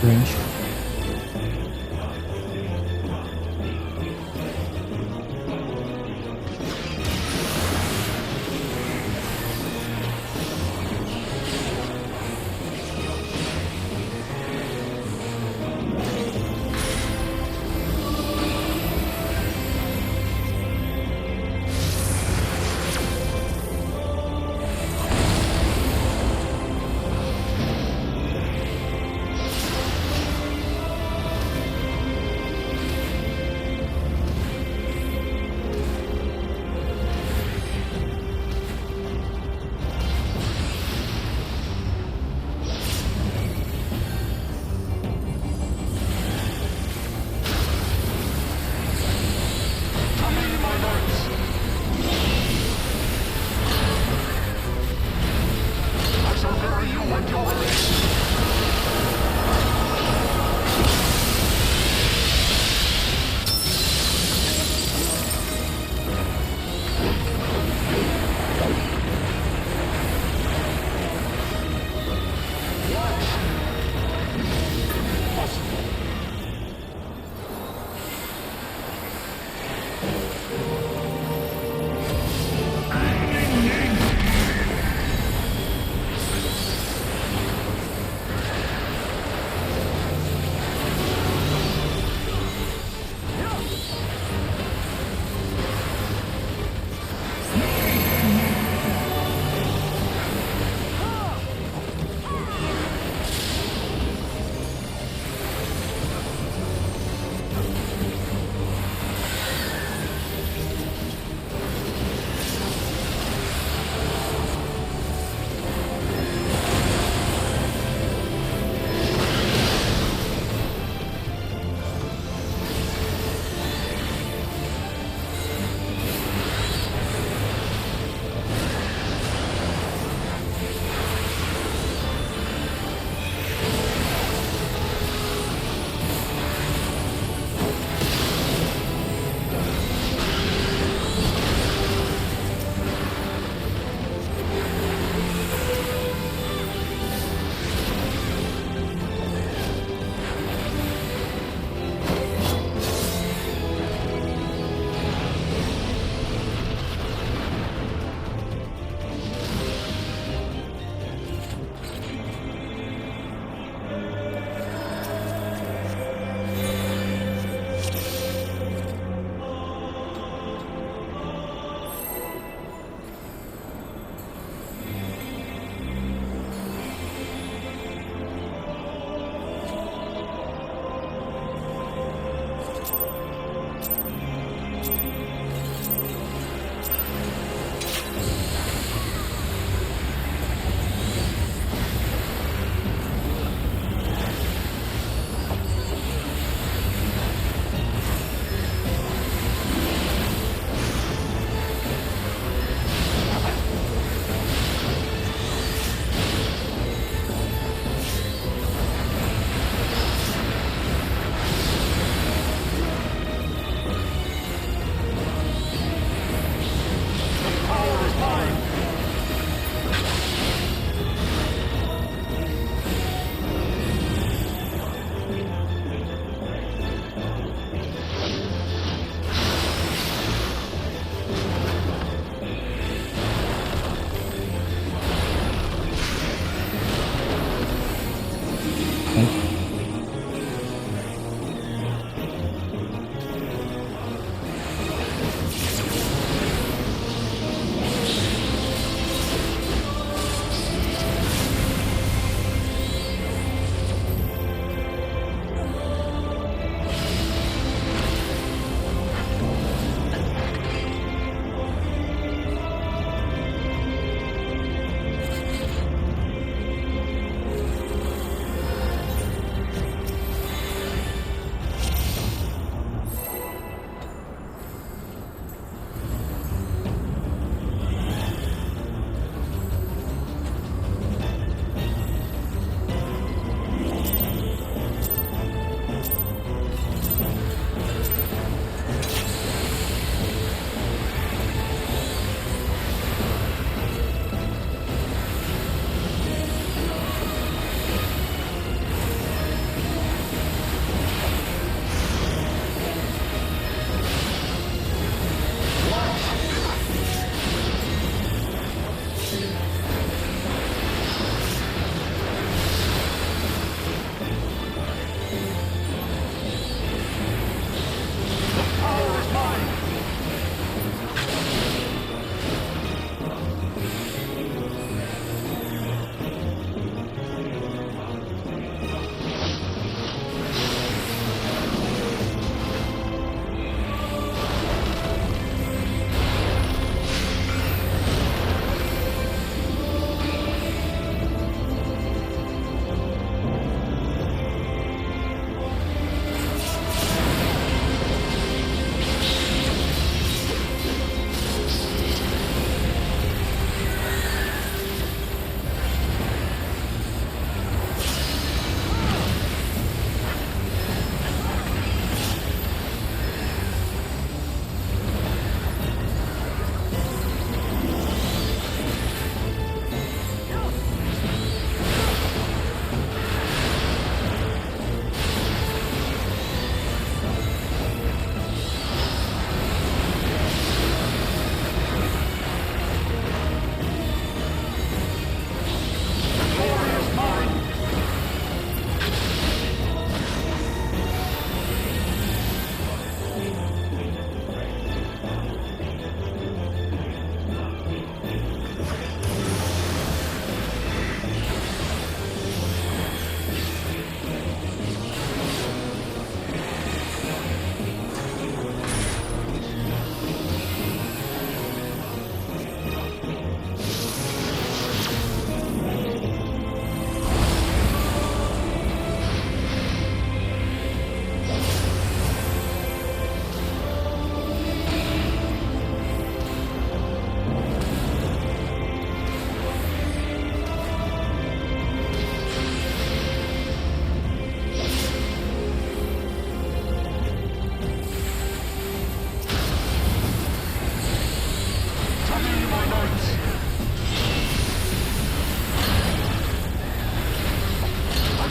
range.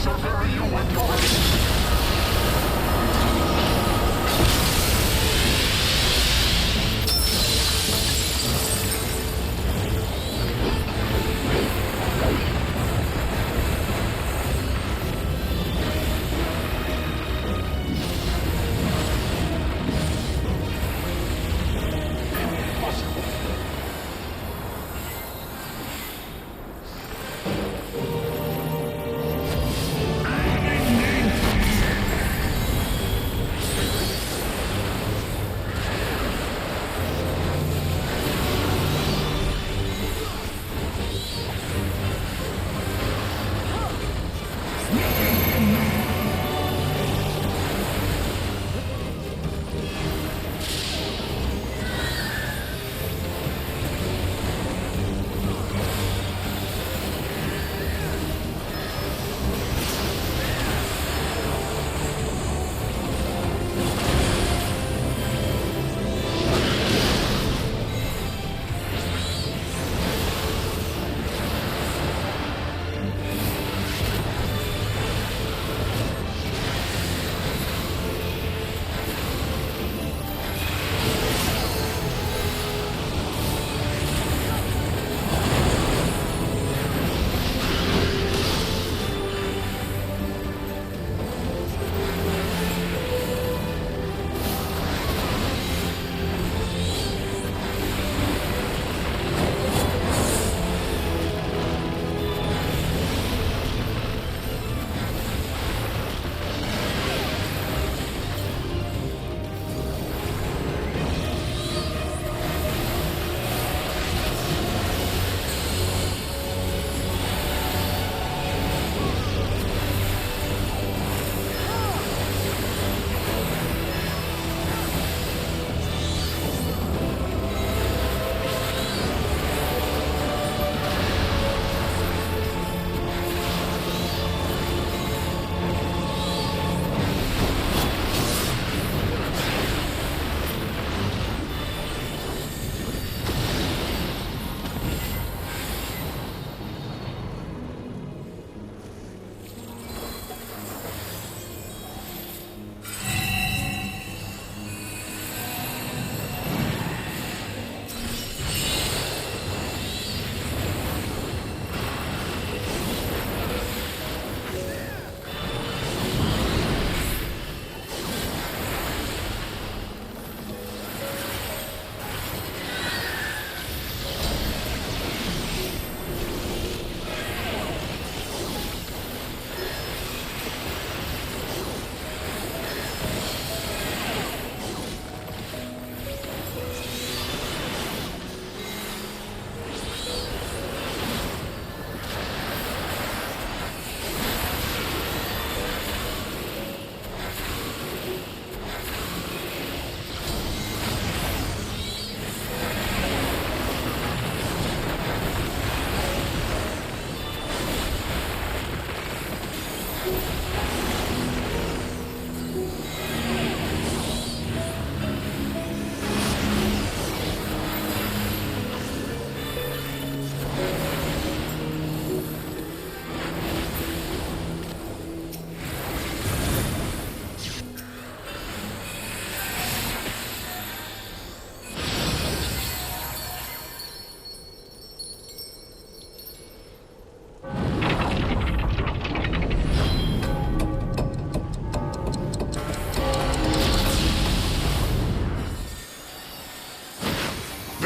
shall bury you with your...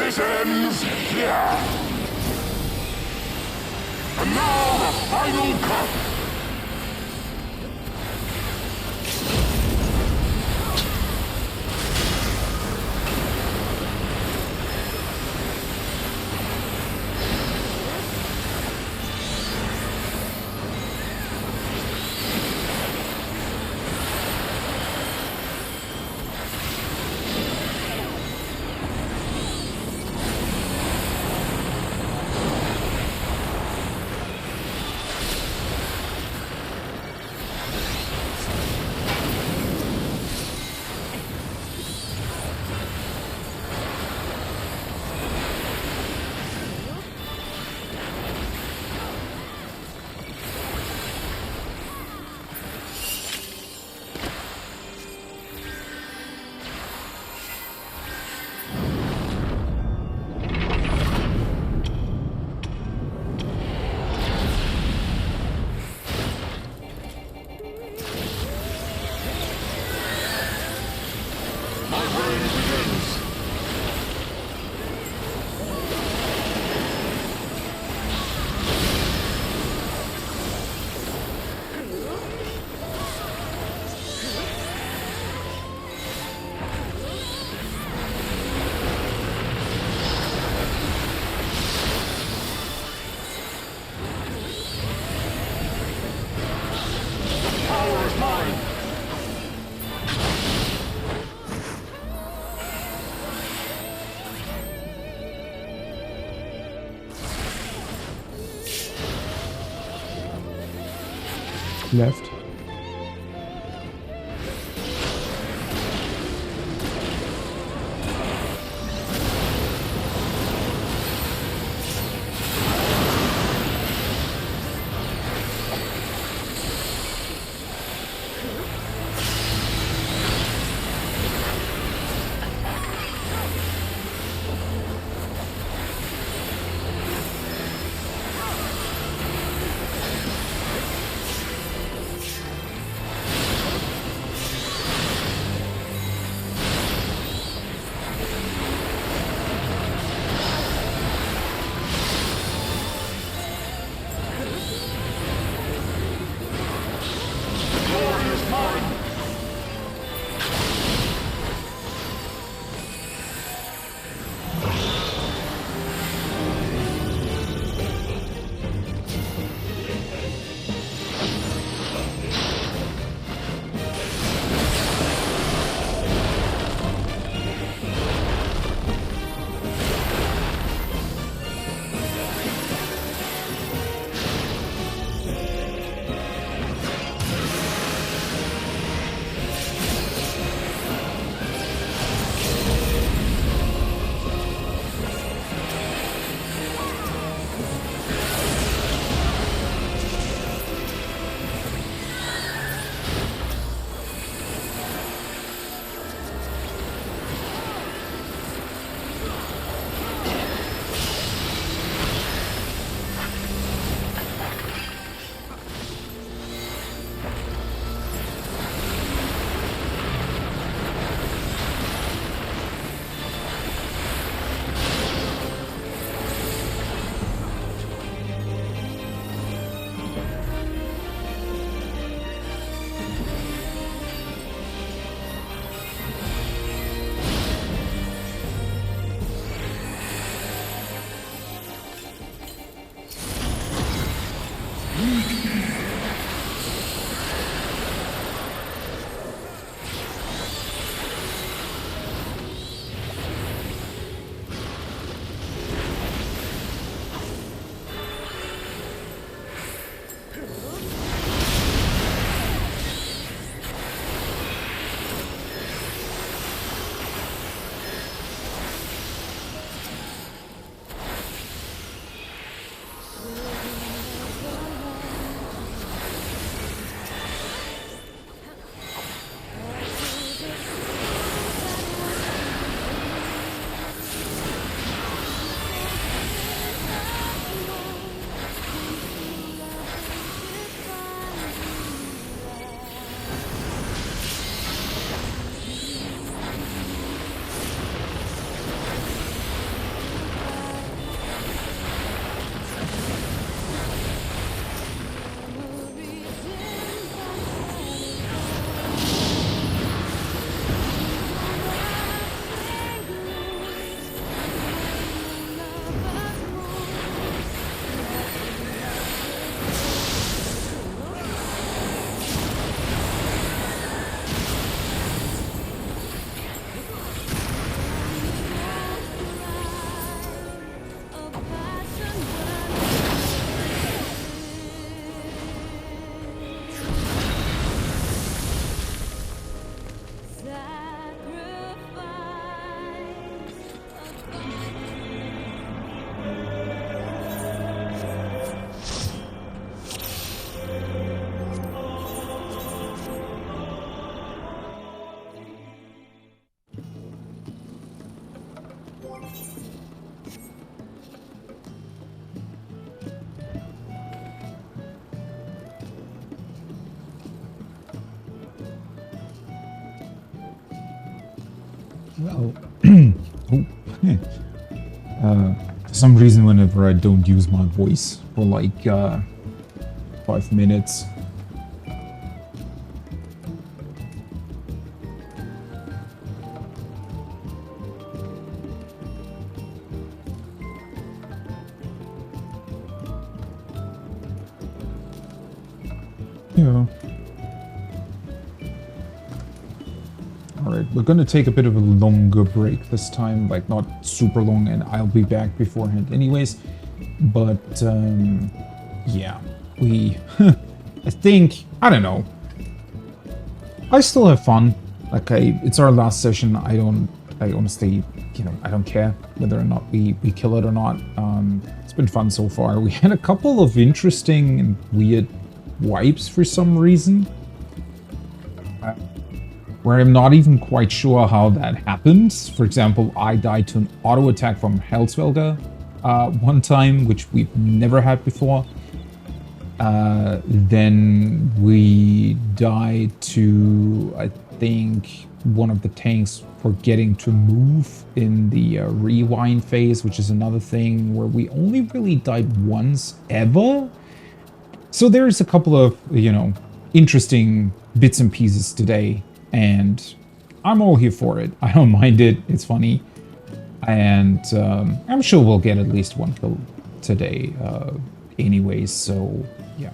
This ends here. And now the final cut. left. Well, for some reason, whenever I don't use my voice for like 5 minutes, yeah. Alright, we're gonna take a bit of a longer break this time, like not super long, and I'll be back beforehand anyways. But, yeah, I think I don't know. I still have fun. Like, it's our last session. I honestly, I don't care whether or not we kill it or not. It's been fun so far. We had a couple of interesting and weird wipes for some reason. Where I'm not even quite sure how that happens. For example, I died to an auto attack from Hellsvelger one time, which we've never had before. Then we died to, I think, one of the tanks forgetting to move in the rewind phase, which is another thing where we only really died once ever. So there's a couple of, interesting bits and pieces today, and I'm all here for it. I don't mind it. It's funny. And I'm sure we'll get at least one kill today anyways, so yeah.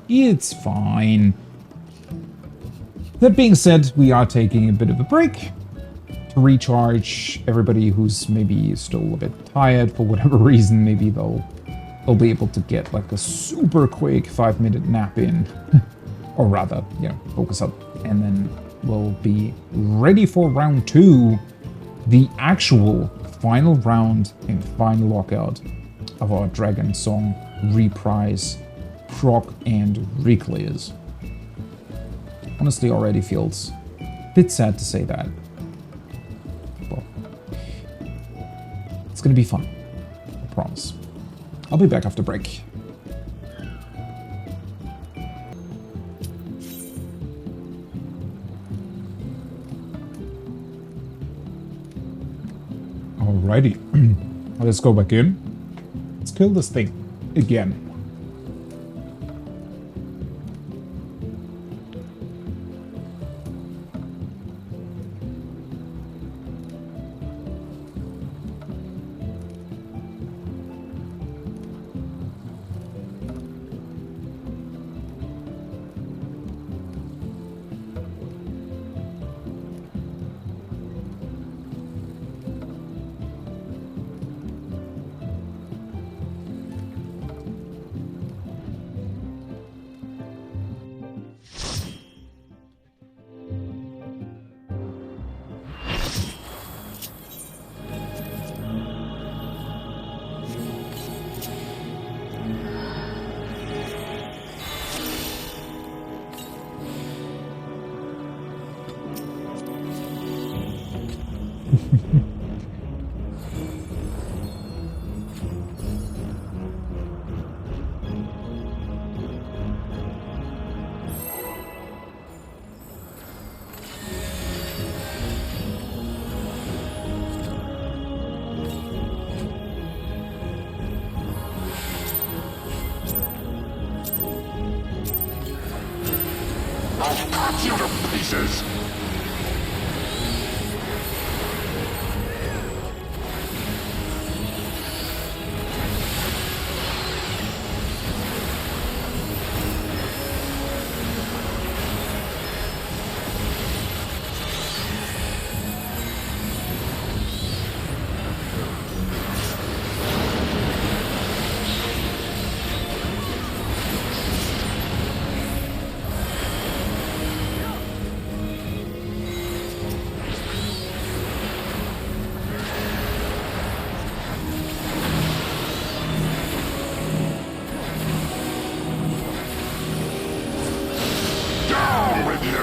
It's fine. That being said, we are taking a bit of a break to recharge. Everybody who's maybe still a bit tired for whatever reason, maybe they'll be able to get like a super quick 5-minute nap in. Or rather, focus up. And then we'll be ready for round 2. The actual final round and final lockout of our Dragonsong Reprise proc and reclears. Honestly, already feels a bit sad to say that. Well, it's gonna be fun, I promise. I'll be back after break. Alrighty, let's go back in. Let's kill this thing again. I'll cut you to pieces! Down with you!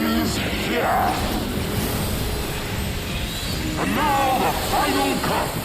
ends here. And now the final cup.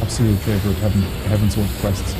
Absolute favorite Heavensward quests.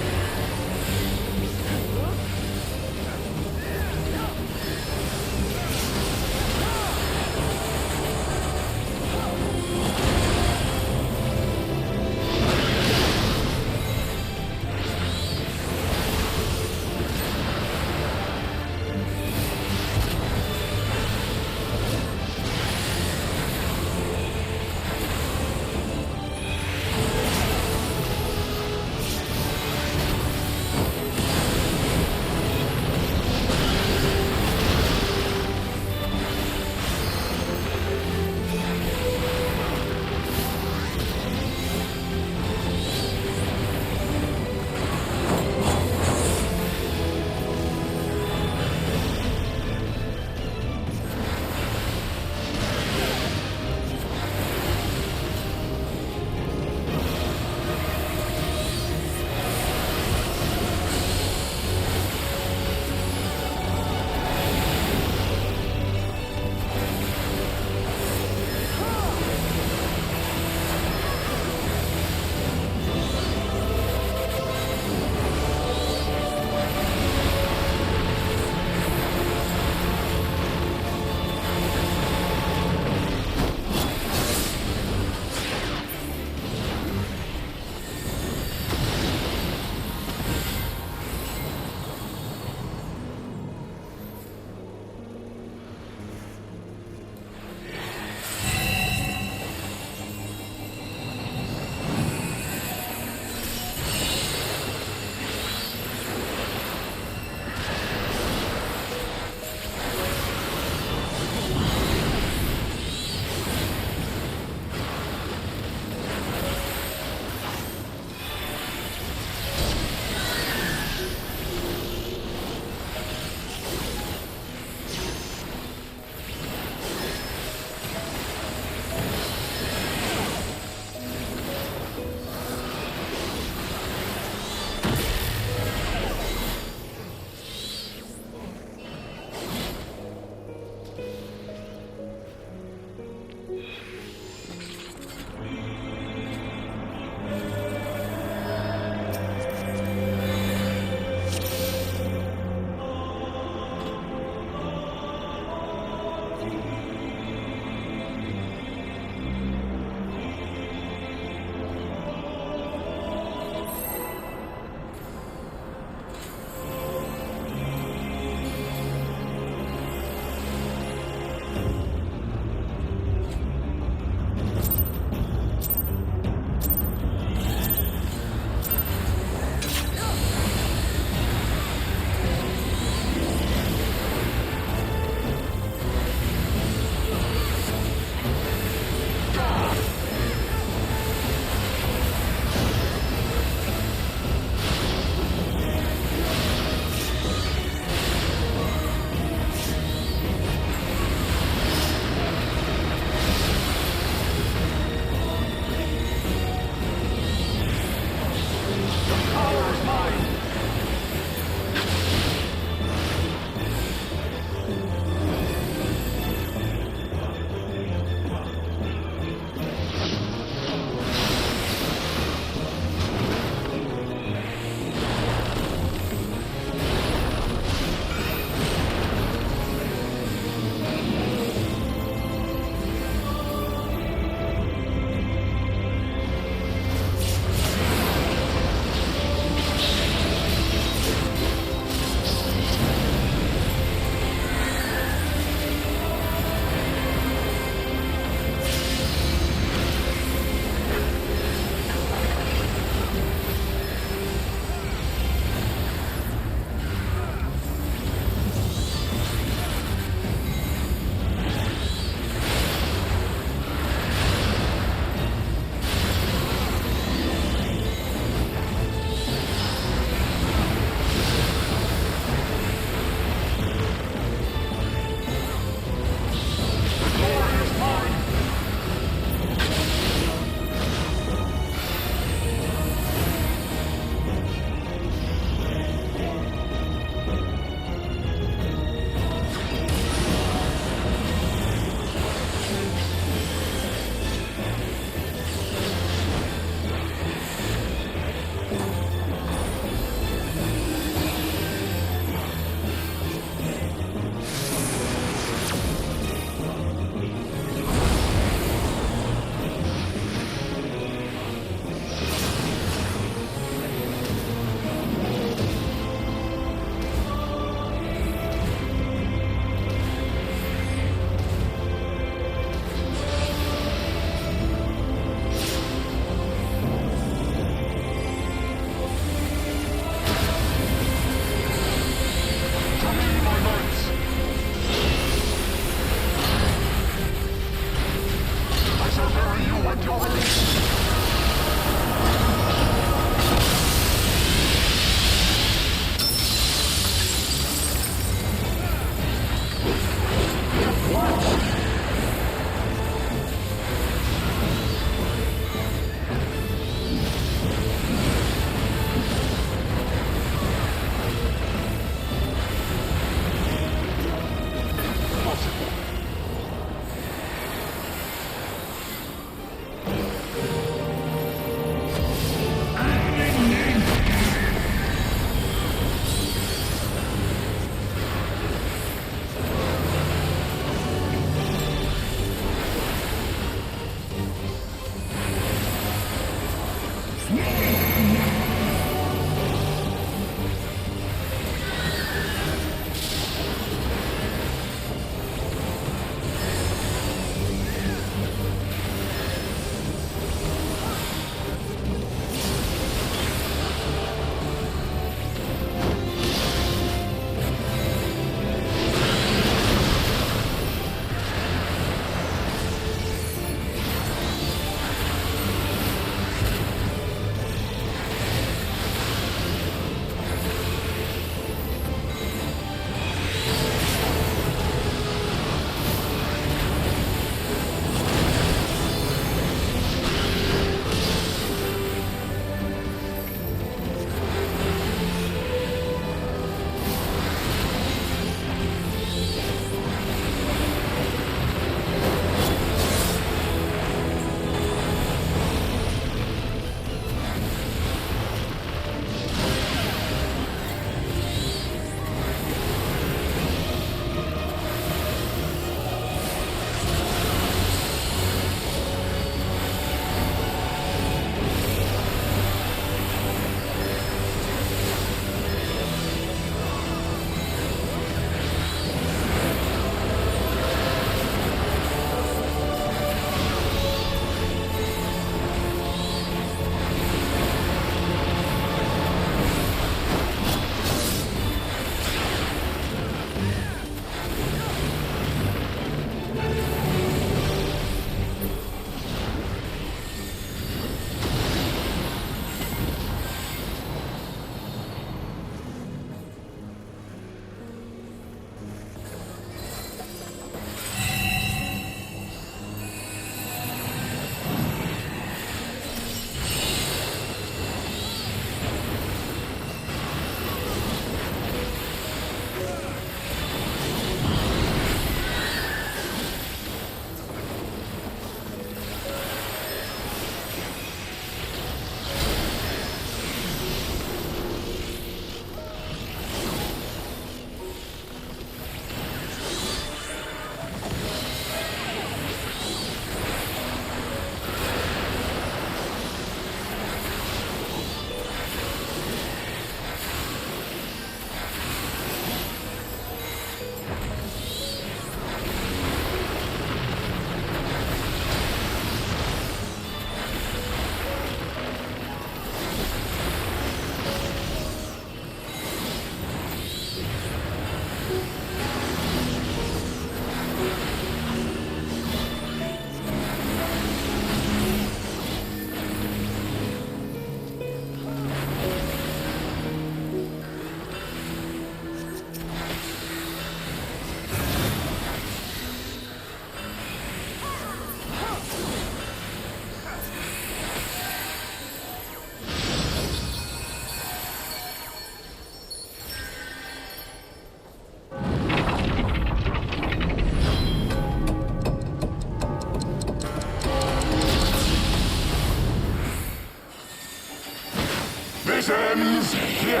This ends here.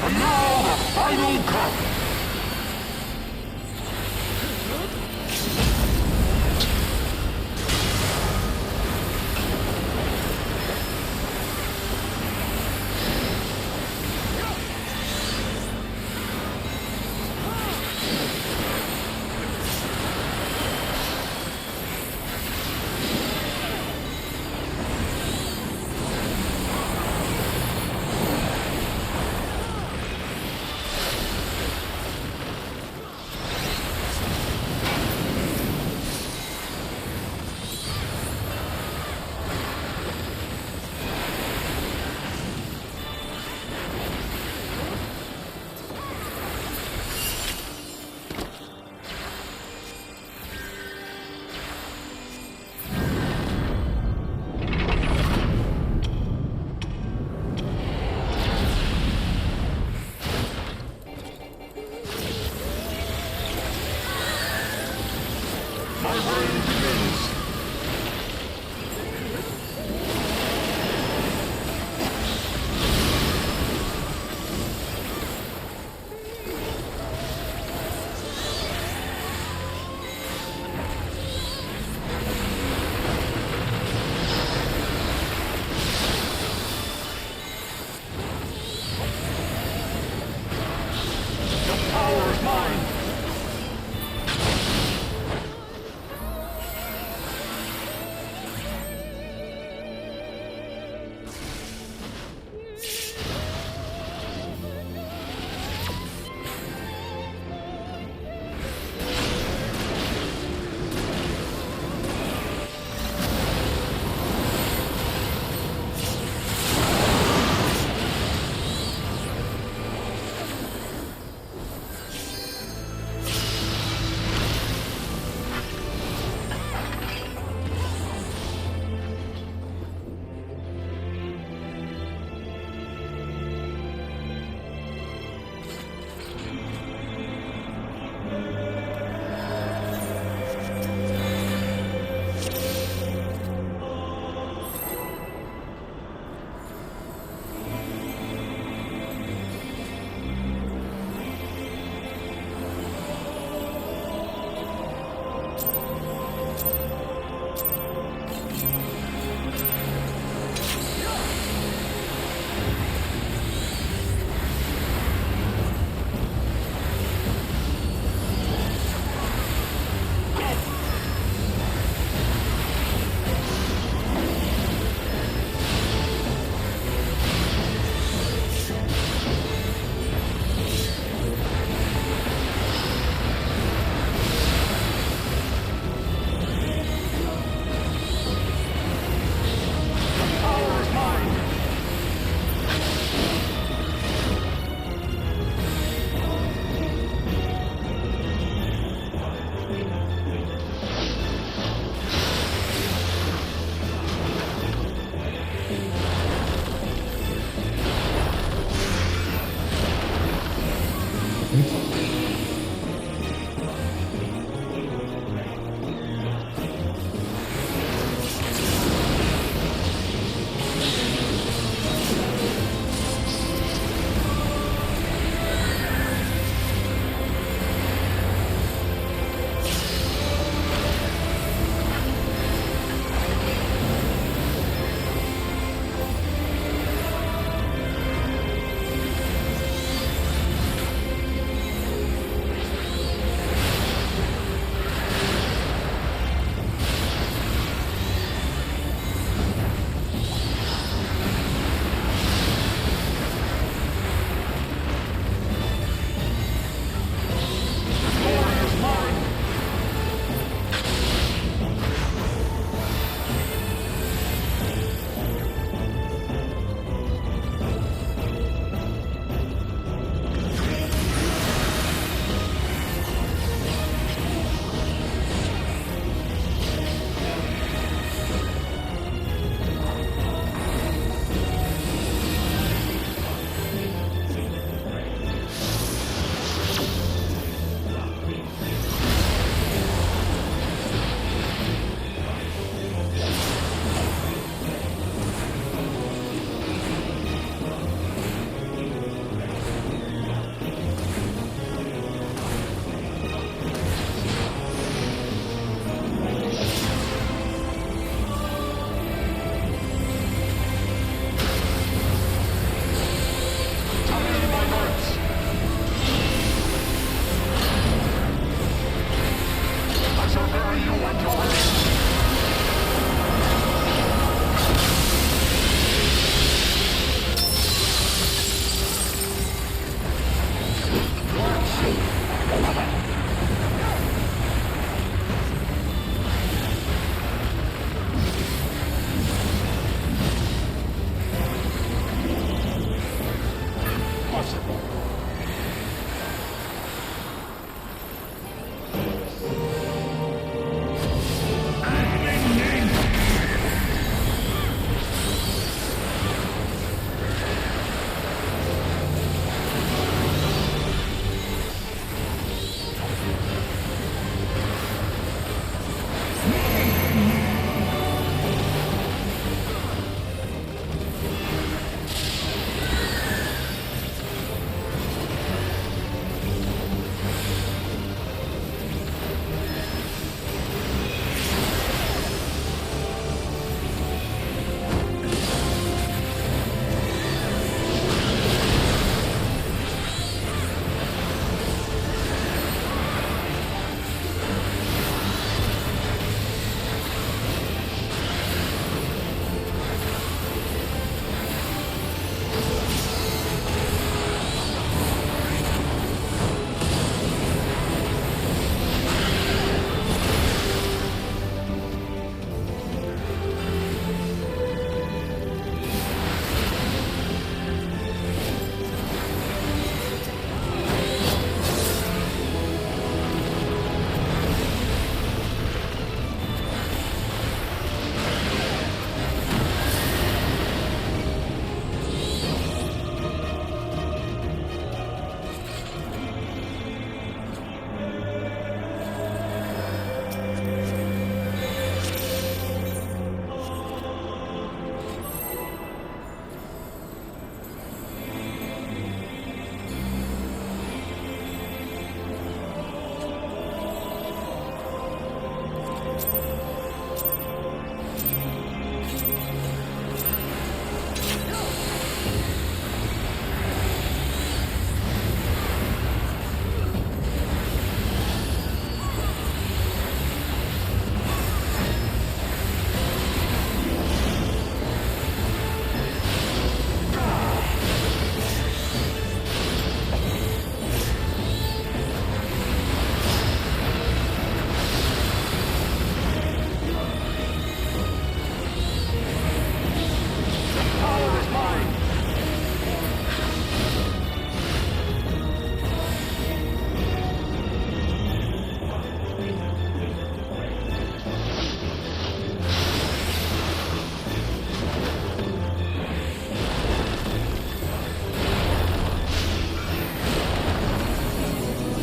And now the final cut.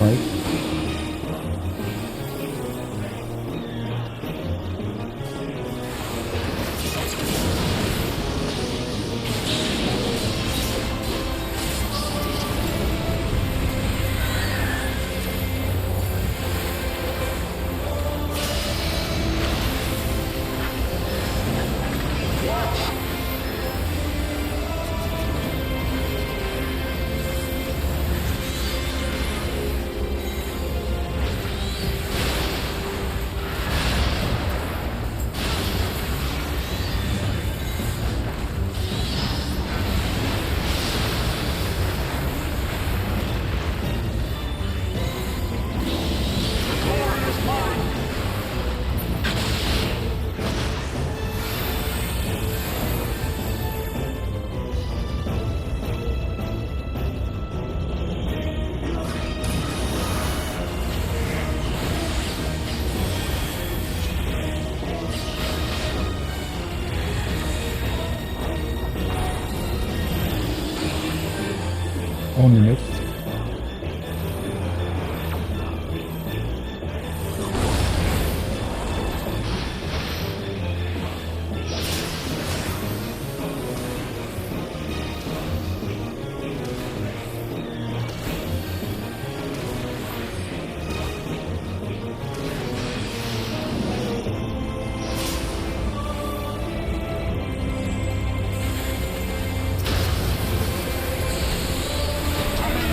Right? Owning it. Coming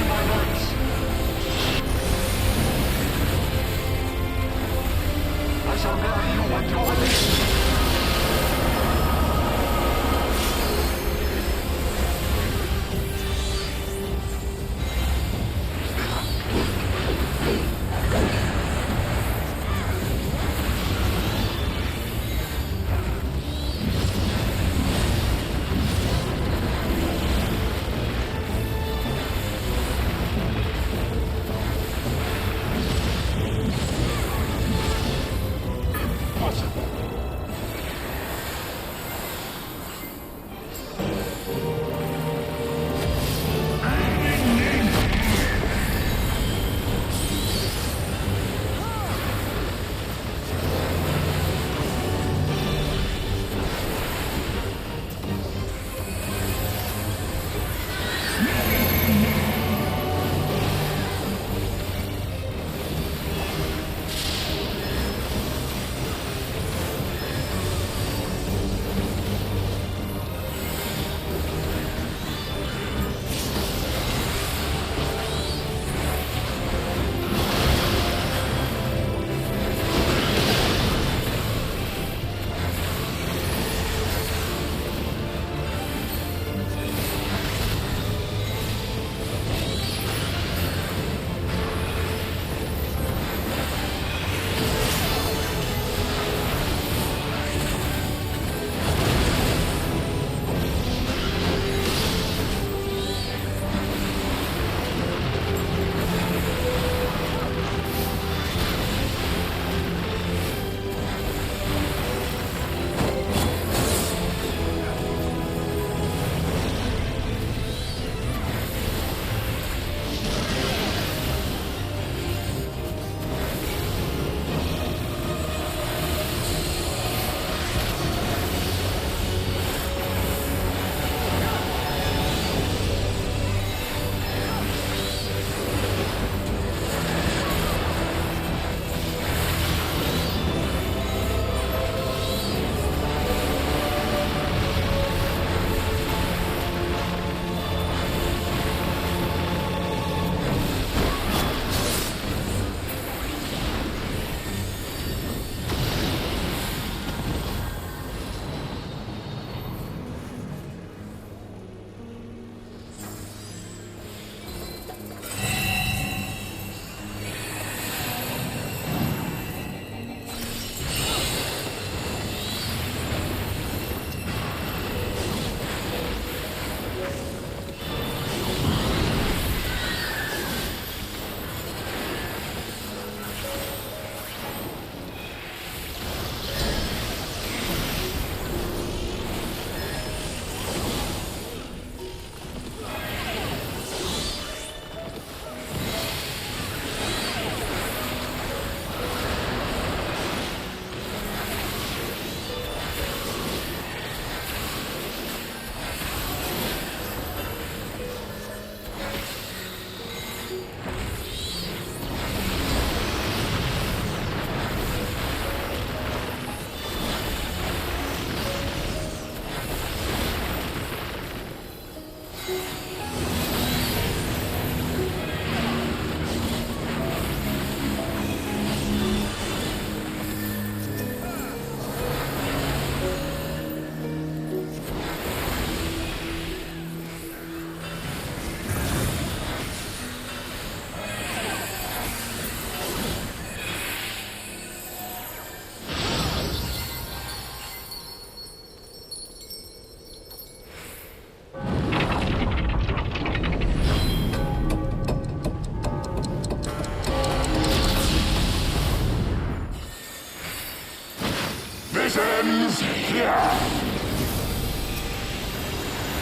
This ends here.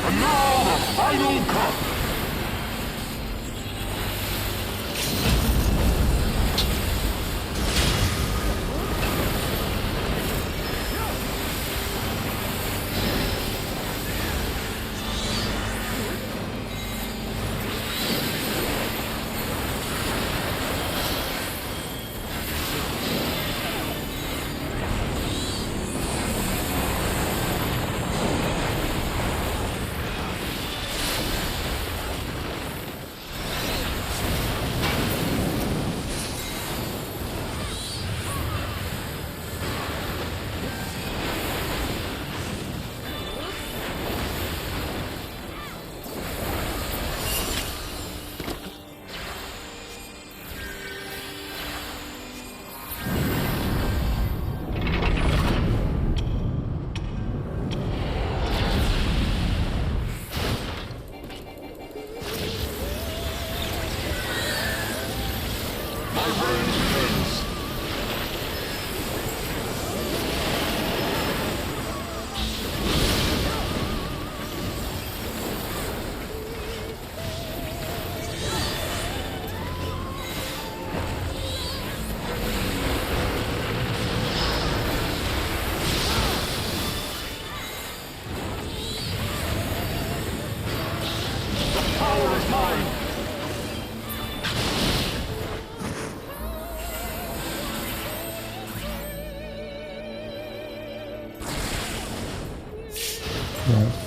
And now the final cut. Right.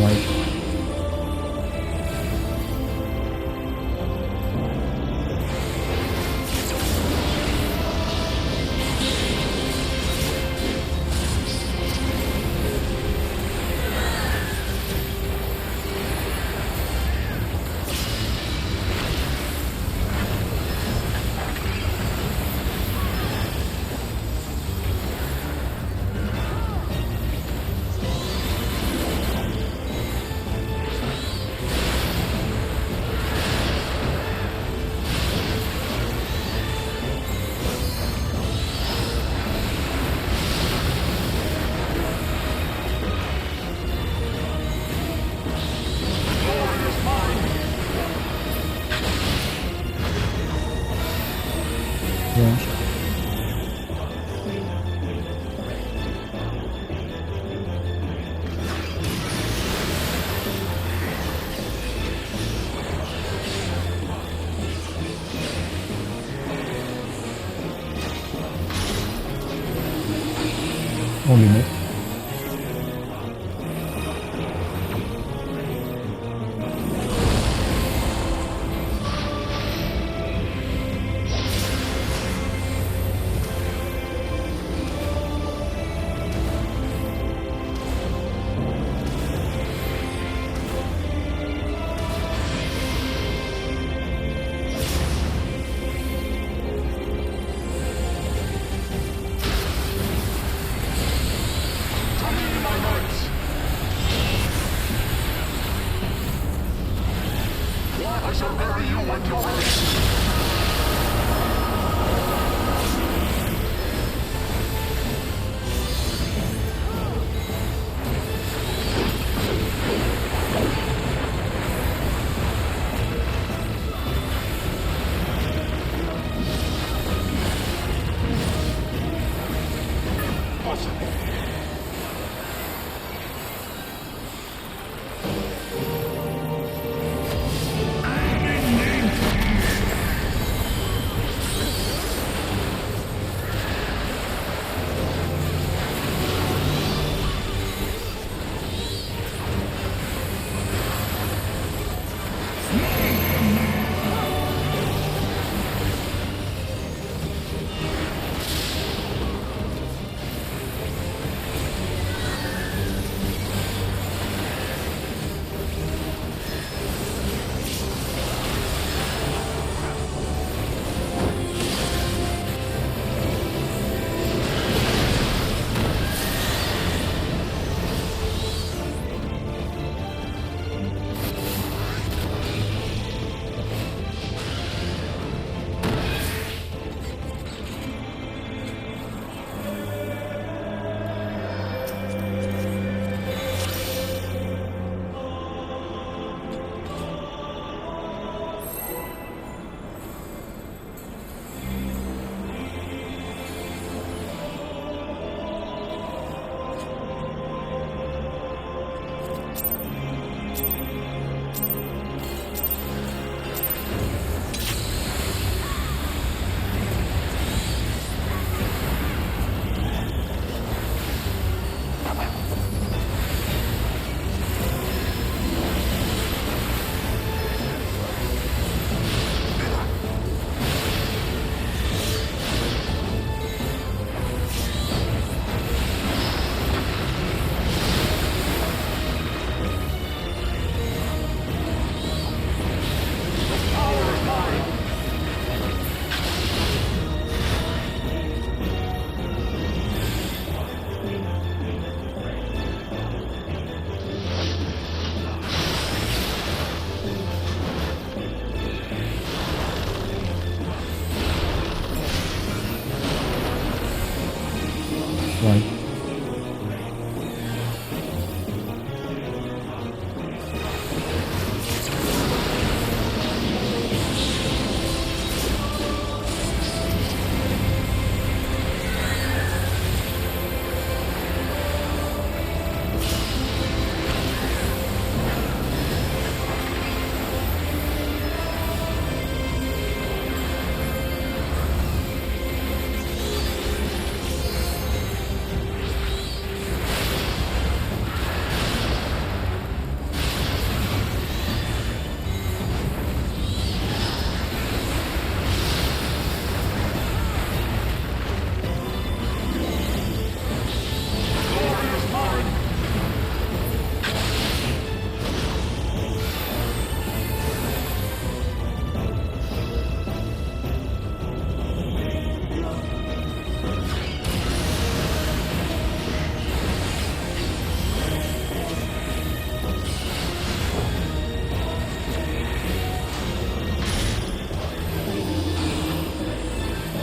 Right. Range. Only mid. I shall bury you at your feet.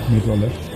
Mid or left?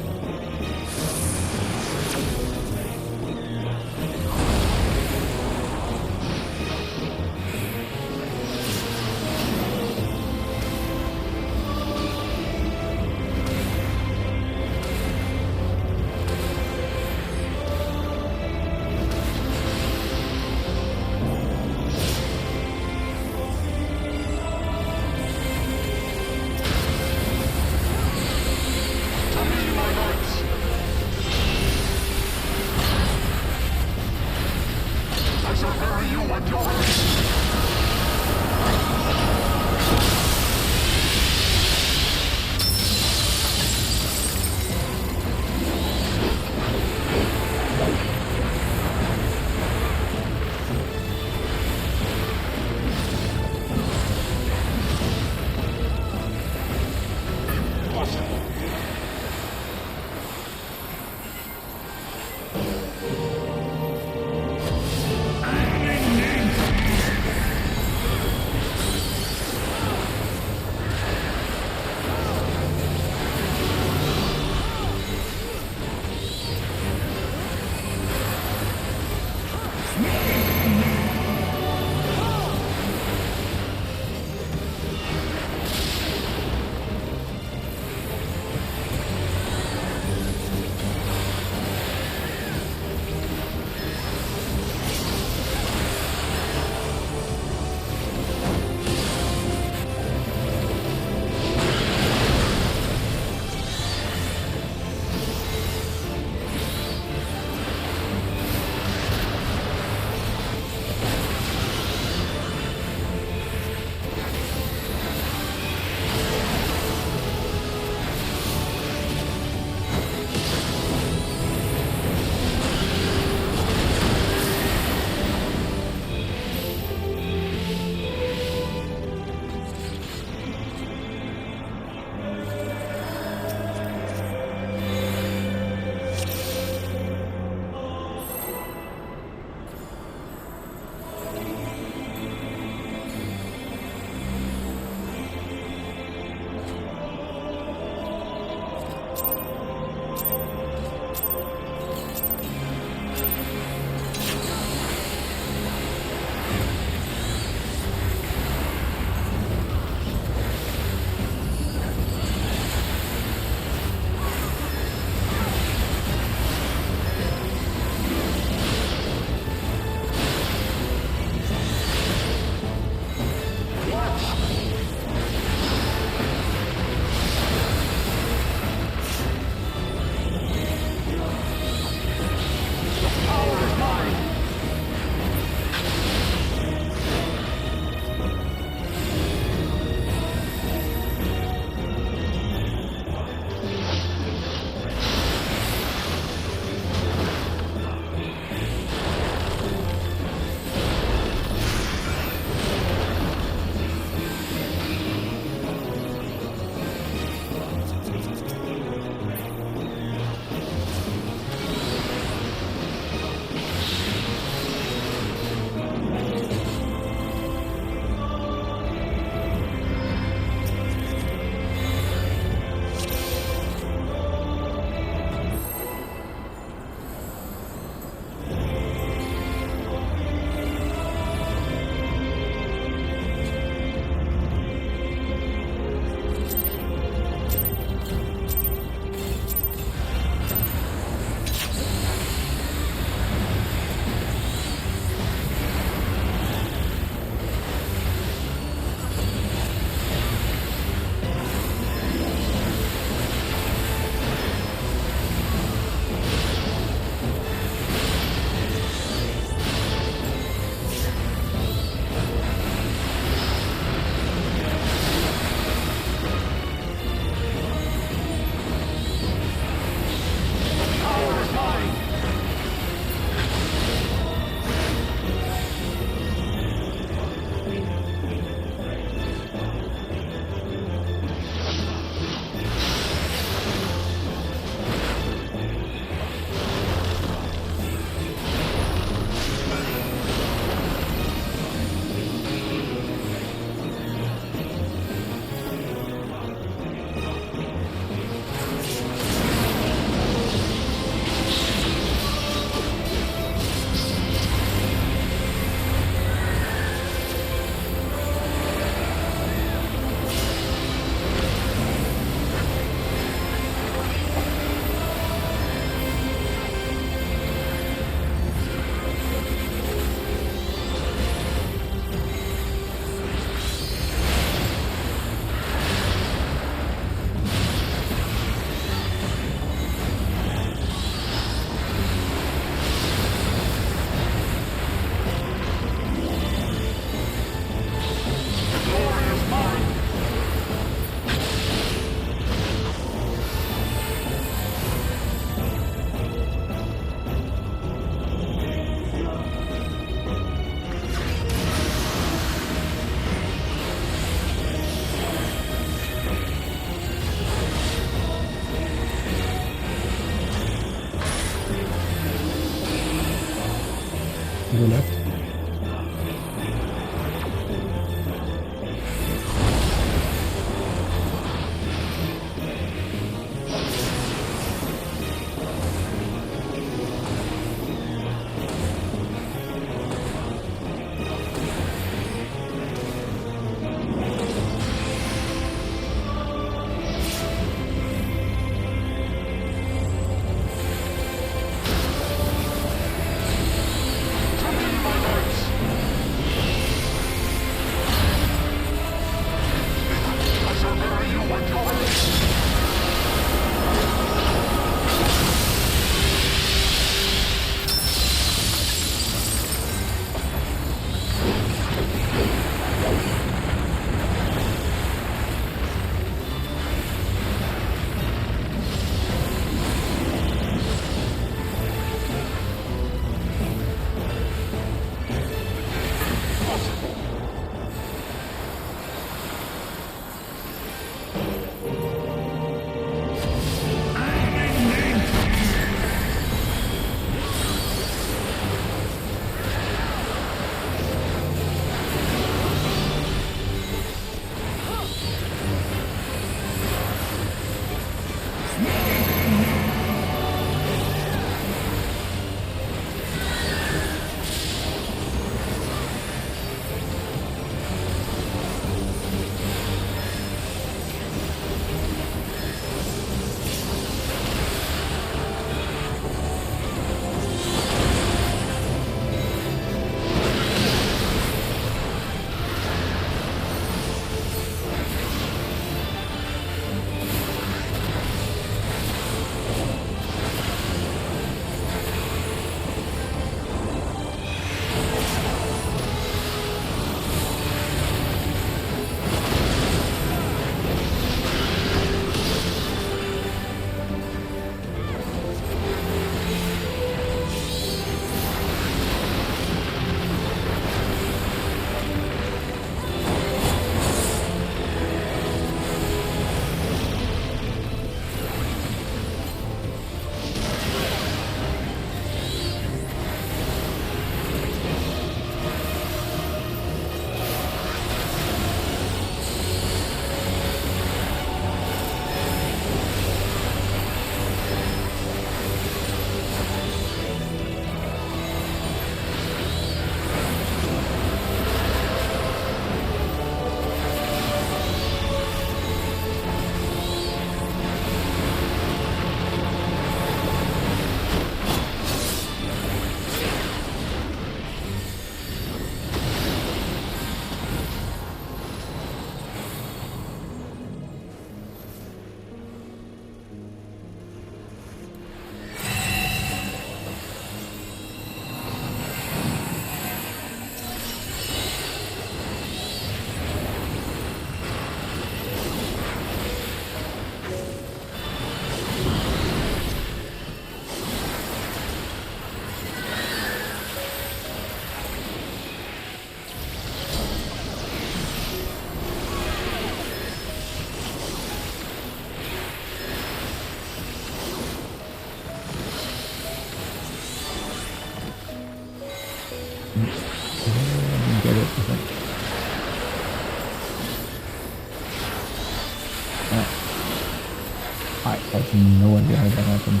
I have no idea how that happened.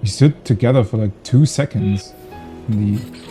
We stood together for like 2 seconds. In the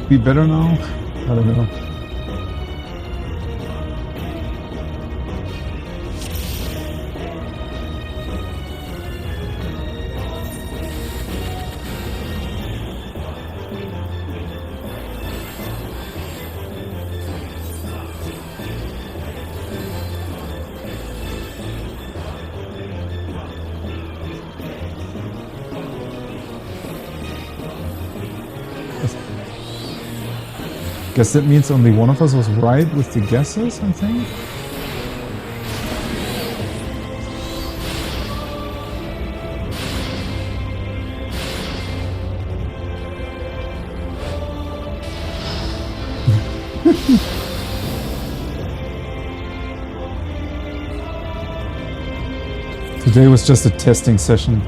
might be better now. I don't know. Guess that means only one of us was right with the guesses, I think. Today was just a testing session.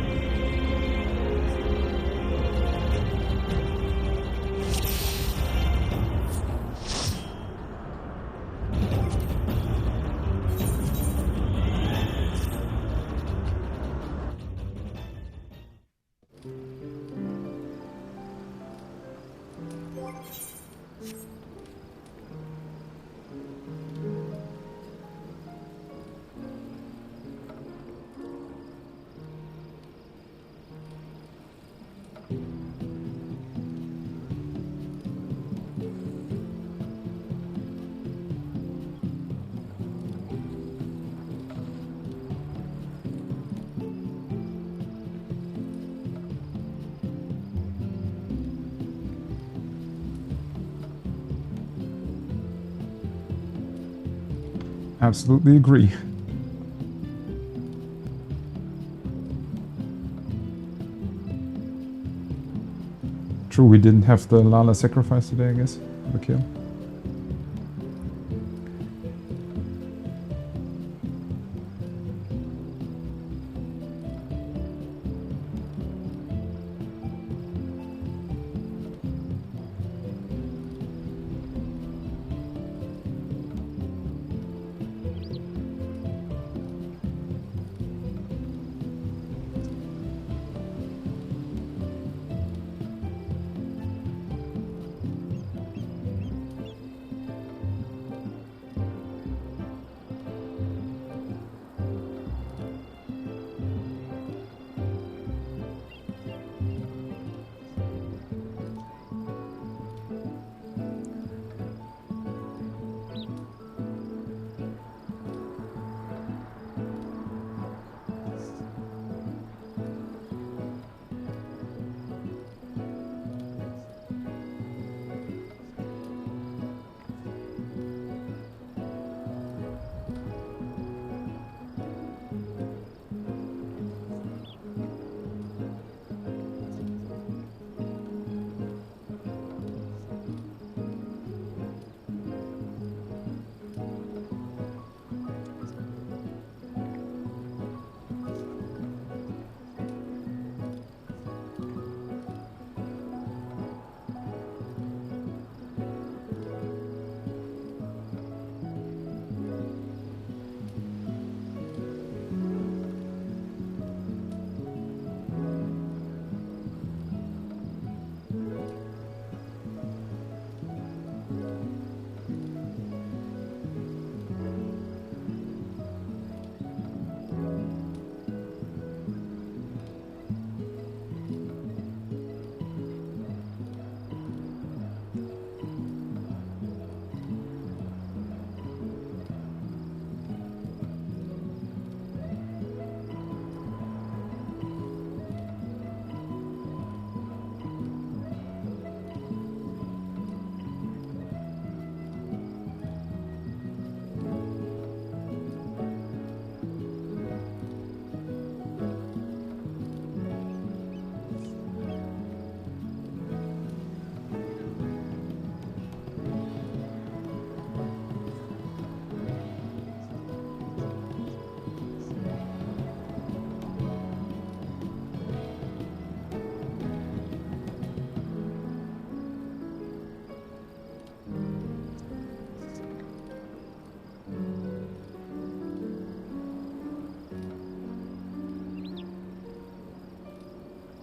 Absolutely agree. True, we didn't have the Lala sacrifice today, I guess. The kill.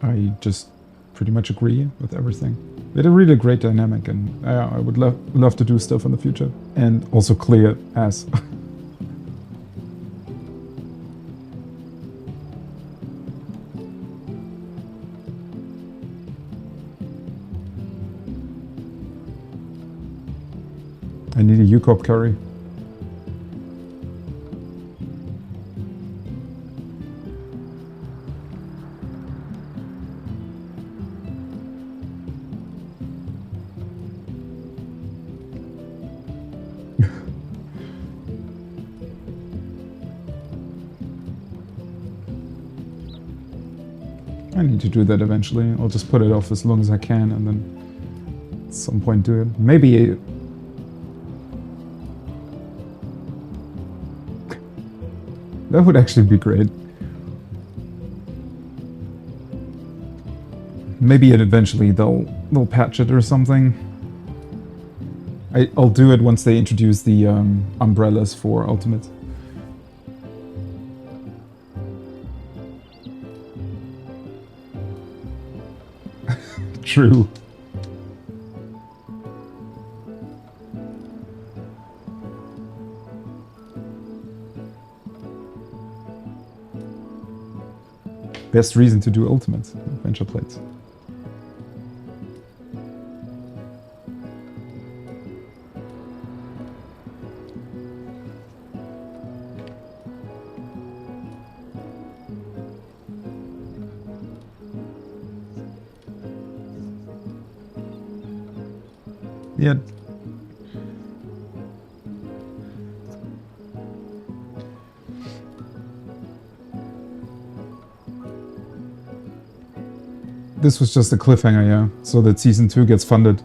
I just pretty much agree with everything. We had a really great dynamic, and I would love to do stuff in the future. And also clear as. I need a UCOP curry. I need to do that eventually. I'll just put it off as long as I can and then at some point do it. Maybe... that would actually be great. Maybe eventually they'll patch it or something. I'll do it once they introduce the umbrellas for Ultimate. True. Best reason to do Ultimate adventure plates. Yeah. This was just a cliffhanger, yeah, so that season 2 gets funded.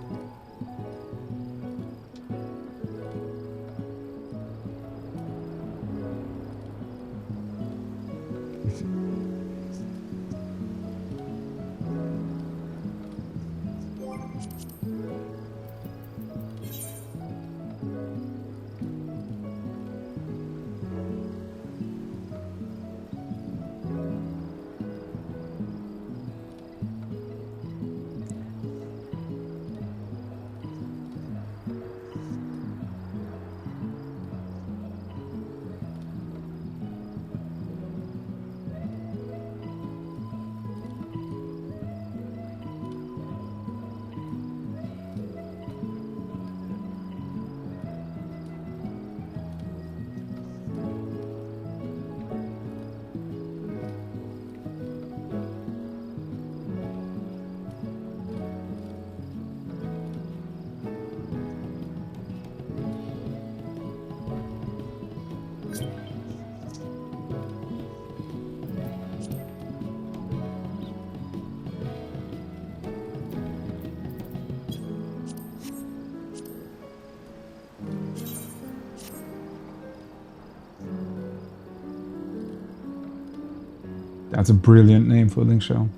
That's a brilliant name for a Link Shell.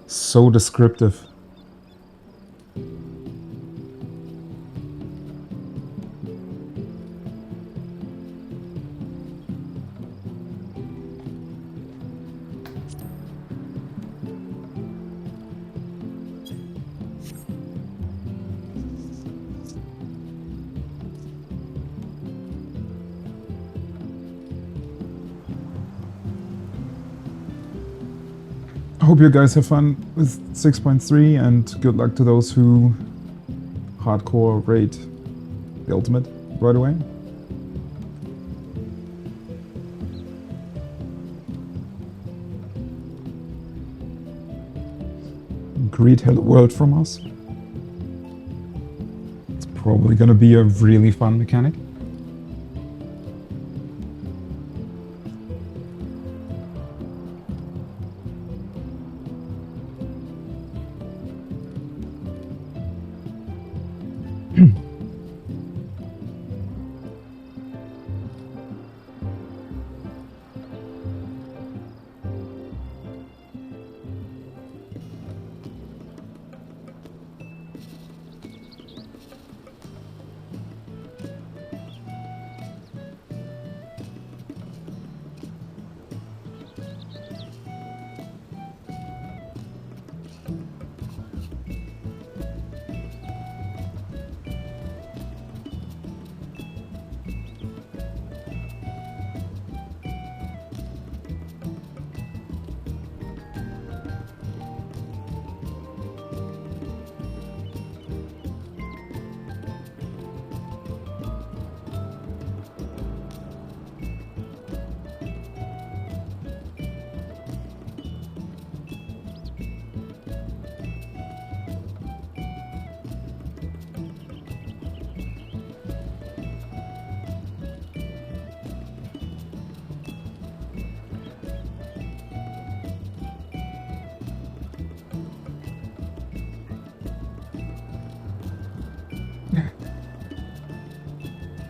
So descriptive. Hope you guys have fun with 6.3 and good luck to those who hardcore raid the Ultimate right away. Greet hello world from us. It's probably gonna be a really fun mechanic.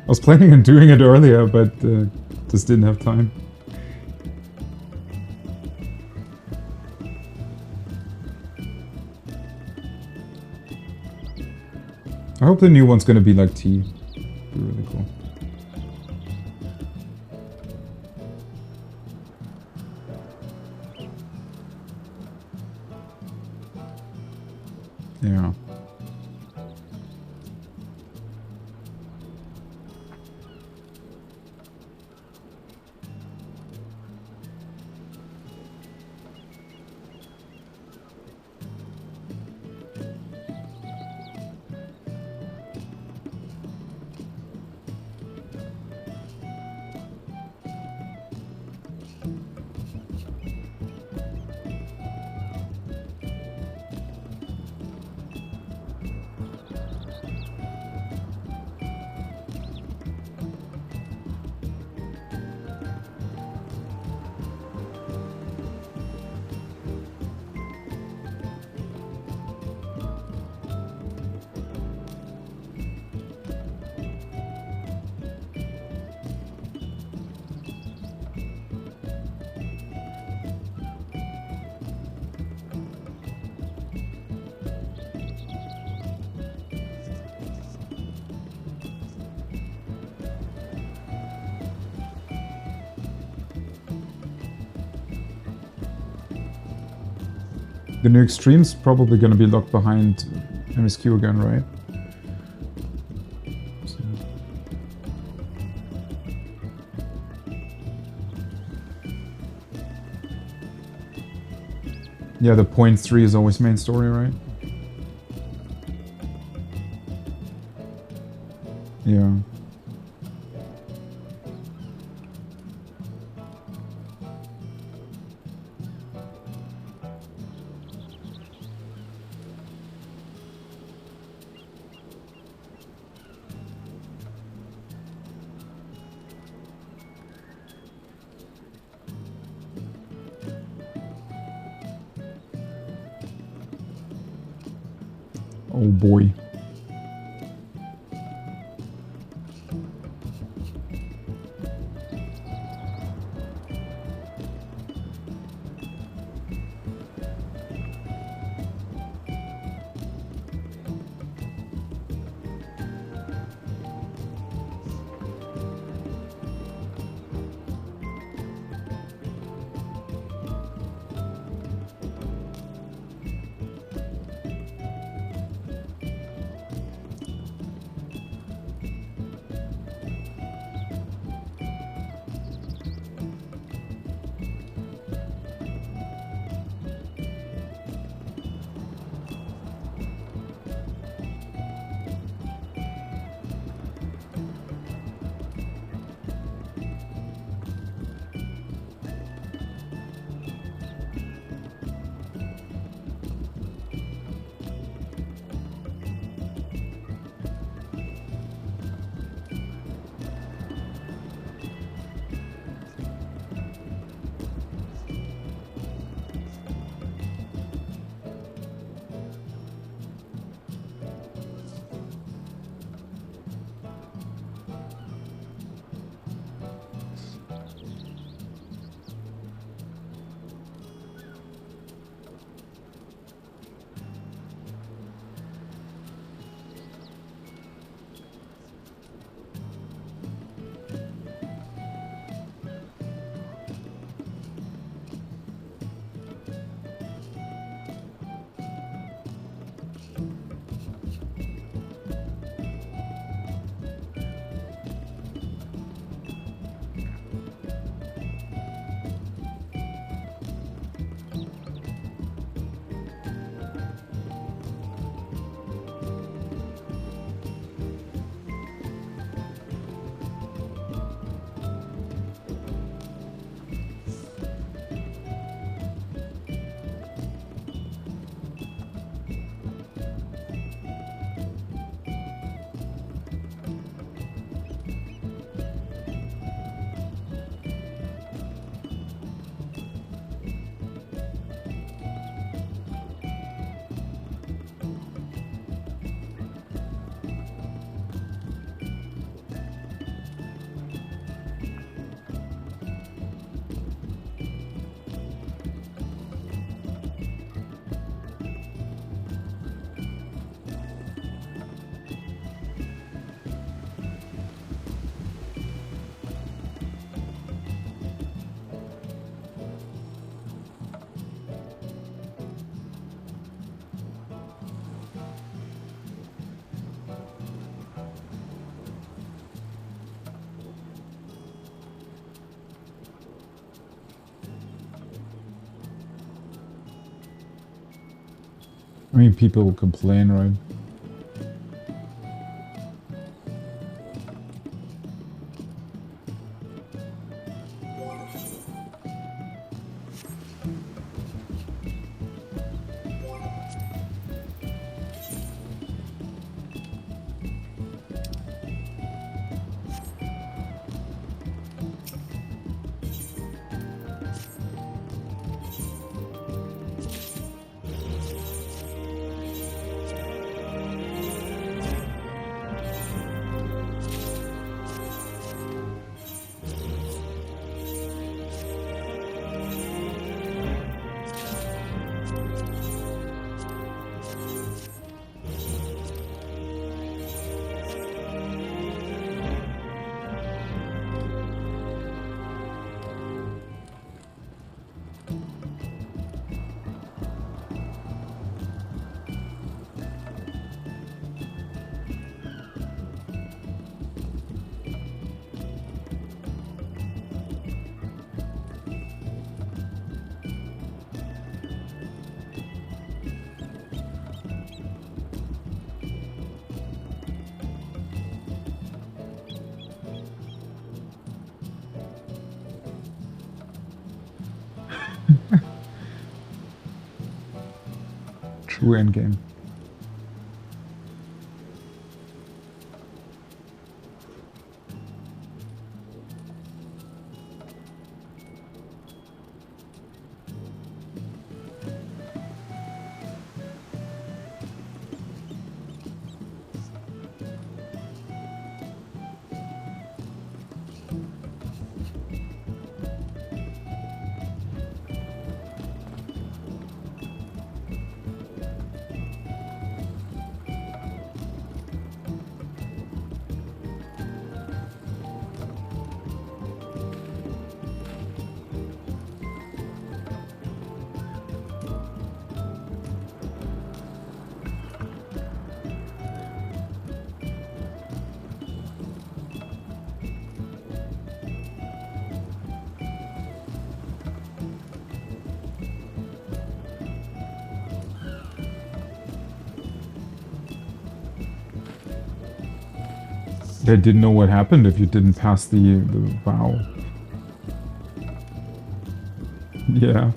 was planning on doing it earlier, but just didn't have time. I hope the new one's gonna be like tea. Be really cool. Yeah. The new Extreme's probably gonna be locked behind MSQ again, right? So. Yeah, the point 3 is always main story, right? Yeah. Oh boy. I mean, people will complain, right? True endgame. They didn't know what happened if you didn't pass the vow. Yeah.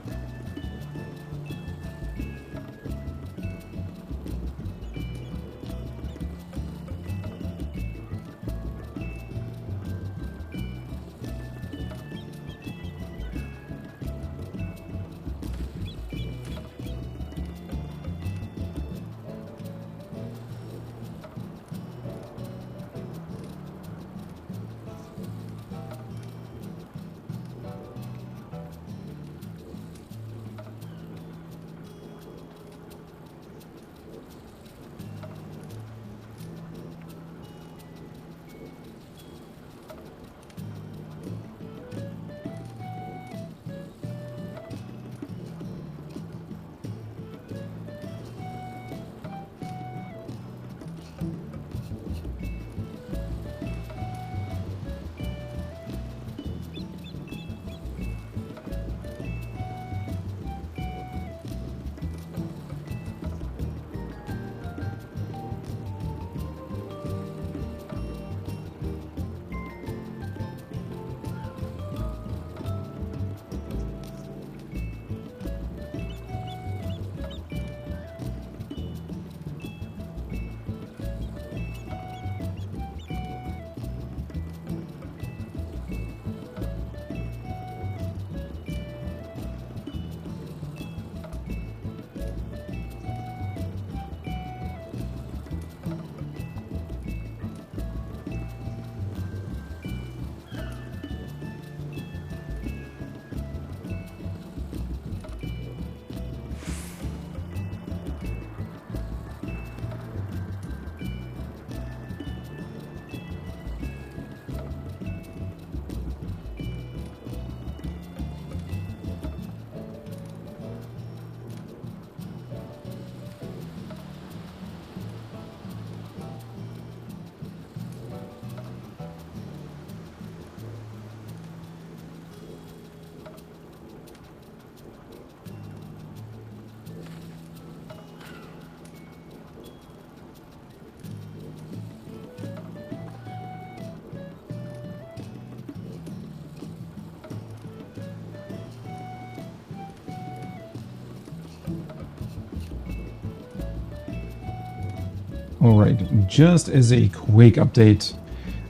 All right, just as a quick update,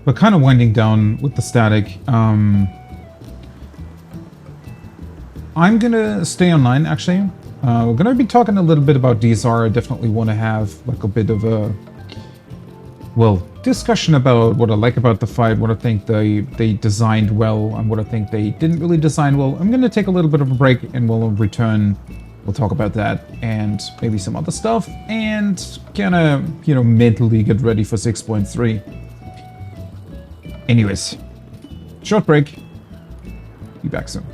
we're kind of winding down with the static. I'm gonna stay online, actually. We're gonna be talking a little bit about DSR. I definitely want to have like a bit of a, well, discussion about what I like about the fight, what I think they designed well, and what I think they didn't really design well. I'm gonna take a little bit of a break, and we'll return. We'll talk about that and maybe some other stuff, and kind of, you know, mentally get ready for 6.3. Anyways, short break. Be back soon.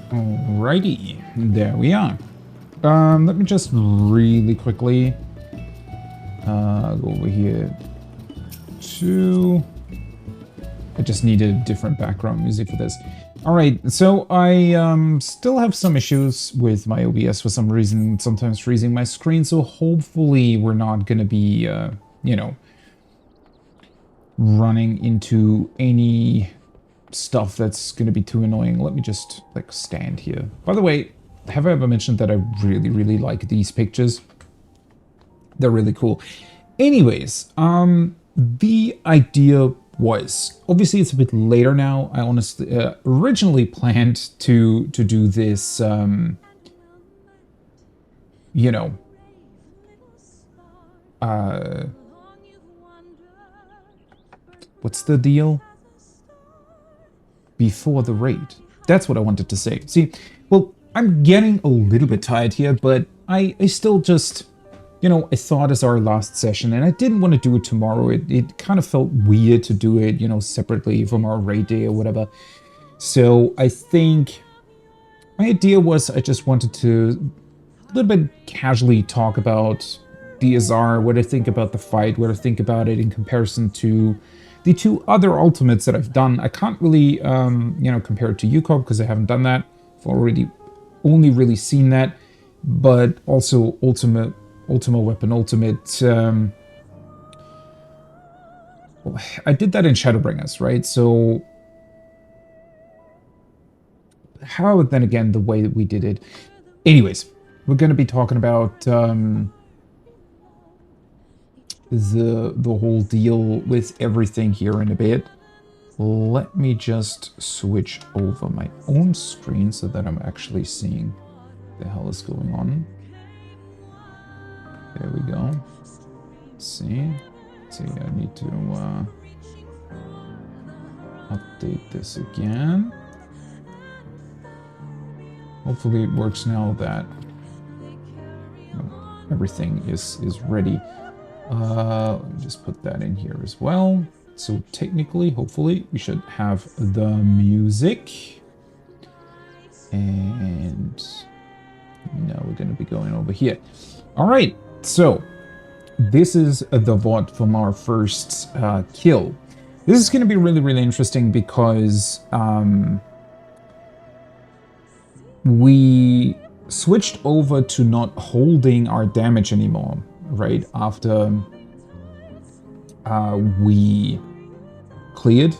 Alrighty, there we are. Let me just really quickly go over here to... I just needed different background music for this. Alright, so I still have some issues with my OBS for some reason, sometimes freezing my screen, so hopefully we're not gonna be, you know, running into any stuff that's going to be too annoying. Let me just like stand here. By the way, have I ever mentioned that I really like these pictures? They're really cool. Anyways, the idea was, obviously it's a bit later now. I honestly originally planned to do this, you know, what's the deal? Before the raid. That's what I wanted to say. See, well, I'm getting a little bit tired here, but I still just, you know, I thought it's our last session, and I didn't want to do it tomorrow. It kind of felt weird to do it, you know, separately from our raid day or whatever. So I think my idea was I just wanted to a little bit casually talk about DSR, what I think about the fight, what I think about it in comparison to the two other ultimates that I've done. I can't really, you know, compare it to UCOP because I haven't done that. I've only really seen that, but also Ultima Weapon Ultimate. Well, I did that in Shadowbringers, right? So, how then again the way that we did it? Anyways, we're going to be talking about the whole deal with everything here in a bit. Let me just switch over my own screen so that I'm actually seeing what the hell is going on. There we go. Let's see, I need to update this again. Hopefully it works now that, you know, everything is ready. Let me just put that in here as well. So technically, hopefully, we should have the music. And now we're going to be going over here. All right, so this is the VOD from our first kill. This is going to be really interesting because we switched over to not holding our damage anymore. Right after we cleared,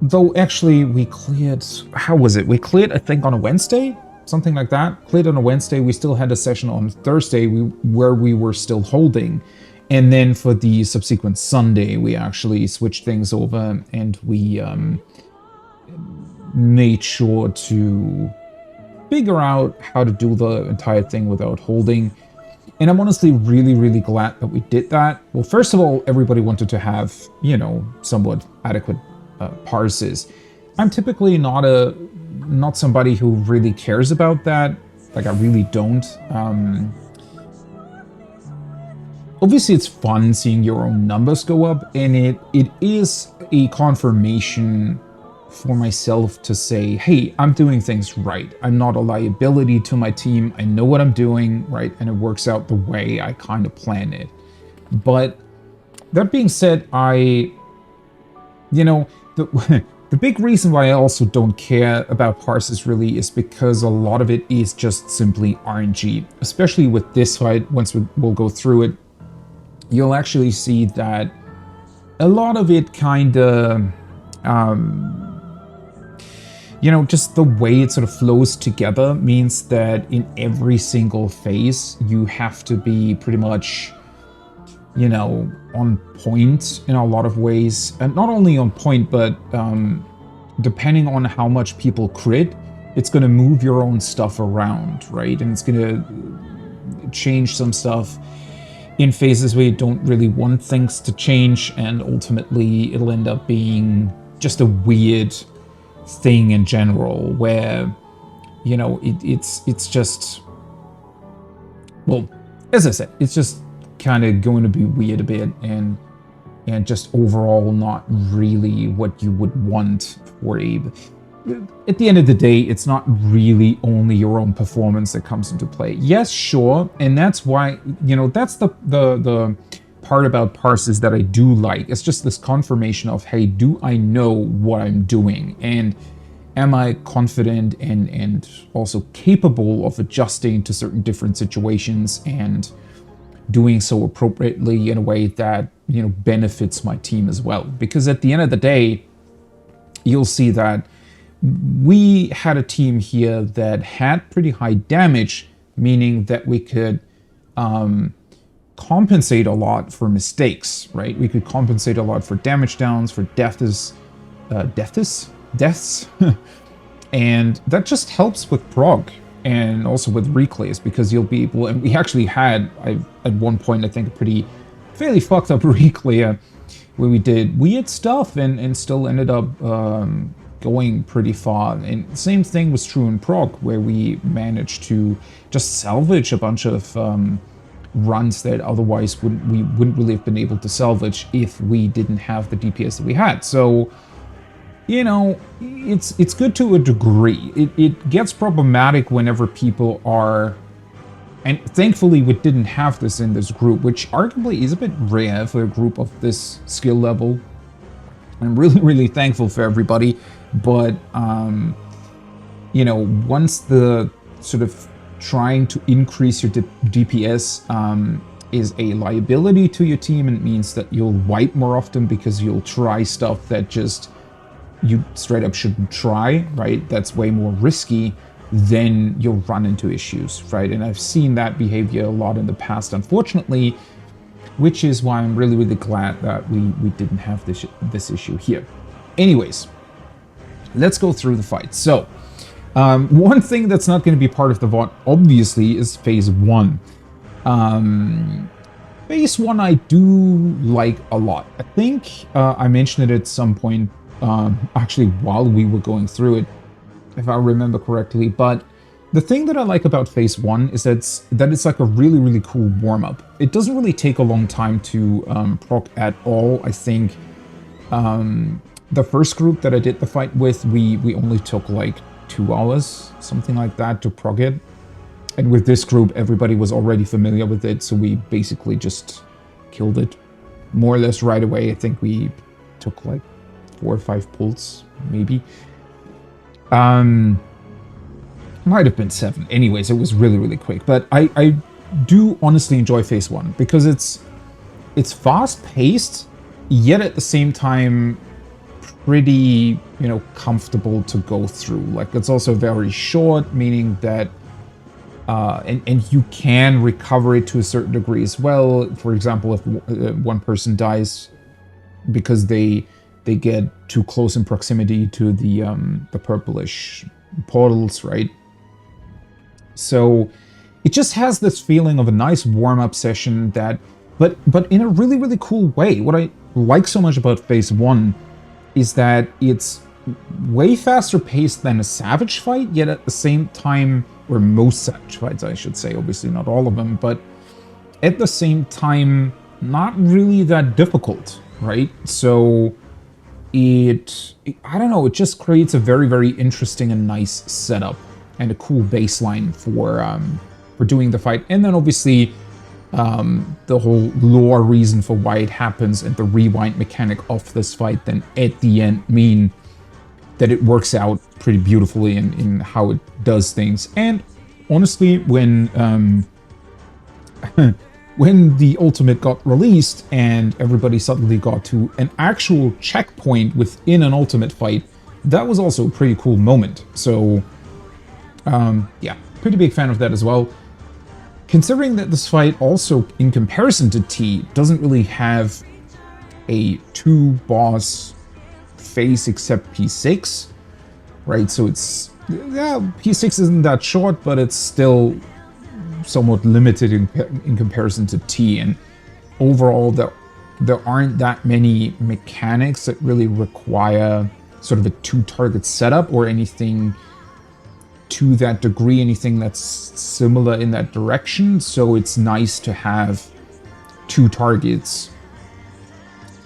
though actually we cleared, how was it? We cleared, I think, on a Wednesday, something like that. Cleared on a Wednesday. We still had a session on Thursday where we were still holding, and then for the subsequent Sunday we actually switched things over, and we made sure to figure out how to do the entire thing without holding. And I'm honestly really glad that we did that. Well, first of all, everybody wanted to have, you know, somewhat adequate parses. I'm typically not somebody who really cares about that. Like, I really don't. Obviously, it's fun seeing your own numbers go up, and it is a confirmation for myself to say, hey, I'm doing things right. I'm not a liability to my team. I know what I'm doing, right? And it works out the way I kind of planned it. But that being said, you know, the big reason why I also don't care about parses really is because a lot of it is just simply RNG, especially with this fight. Once we'll go through it, you'll actually see that a lot of it kind of, you know, just the way it sort of flows together means that in every single phase, you have to be pretty much, you know, on point in a lot of ways. And not only on point, but depending on how much people crit, it's going to move your own stuff around, right? And it's going to change some stuff in phases where you don't really want things to change, and ultimately it'll end up being just a weird thing in general, where, you know, it's just, well, as I said, it's just kind of going to be weird a bit, and just overall not really what you would want for a... At the end of the day, it's not really only your own performance that comes into play. Yes, sure, and that's why, you know, that's the part about parses that I do like. It's just this confirmation of, hey, do I know what I'm doing? And am I confident and also capable of adjusting to certain different situations and doing so appropriately in a way that, you know, benefits my team as well? Because at the end of the day, you'll see that we had a team here that had pretty high damage, meaning that we could compensate a lot for mistakes, right? We could compensate a lot for damage downs, for deaths, and that just helps with prog and also with reclays, because you'll be able, and we actually had, at one point, I think, a fairly fucked up reclay where we did weird stuff and still ended up going pretty far. And same thing was true in prog, where we managed to just salvage a bunch of runs that otherwise we wouldn't really have been able to salvage if we didn't have the DPS that we had. So, you know, it's good to a degree. It gets problematic whenever people are, and thankfully we didn't have this in this group, which arguably is a bit rare for a group of this skill level. I'm really, really thankful for everybody. But, you know, once the sort of trying to increase your DPS is a liability to your team, and it means that you'll wipe more often because you'll try stuff that just you straight up shouldn't try, right? That's way more risky, then you'll run into issues, right? And I've seen that behavior a lot in the past, unfortunately, which is why I'm really, really glad that we didn't have this issue here. Anyways, let's go through the fight. So, one thing that's not going to be part of the VOD, obviously, is Phase 1. Phase 1 I do like a lot. I think I mentioned it at some point, actually while we were going through it, if I remember correctly. But the thing that I like about Phase 1 is that it's like a really, really cool warm-up. It doesn't really take a long time to proc at all. I think the first group that I did the fight with, we only took like 2 hours, something like that, to prog it. And with this group, everybody was already familiar with it, so we basically just killed it more or less right away. I think we took like 4 or 5 pulls, maybe. Might have been 7. Anyways, it was really, really quick. But I do honestly enjoy Phase 1 because it's fast-paced, yet at the same time pretty, you know, comfortable to go through. Like, it's also very short, meaning that and you can recover it to a certain degree as well. For example, if one person dies because they get too close in proximity to the purplish portals, right? So it just has this feeling of a nice warm-up session that, but in a really, really cool way. What I like so much about Phase 1 is that it's way faster paced than a Savage fight, yet at the same time, or most Savage fights, I should say, obviously not all of them, but at the same time, not really that difficult, right? So I don't know, it just creates a very, very interesting and nice setup and a cool baseline for doing the fight. And then obviously the whole lore reason for why it happens and the rewind mechanic of this fight then at the end mean that it works out pretty beautifully in how it does things. And honestly, when when the ultimate got released and everybody suddenly got to an actual checkpoint within an ultimate fight, that was also a pretty cool moment. So, yeah, pretty big fan of that as well. Considering that this fight also, in comparison to T, doesn't really have a 2-boss phase except P6, right? So it's, yeah, P6 isn't that short, but it's still somewhat limited in comparison to T. And overall, there aren't that many mechanics that really require sort of a 2-target setup or anything to that degree, anything that's similar in that direction. So it's nice to have 2 targets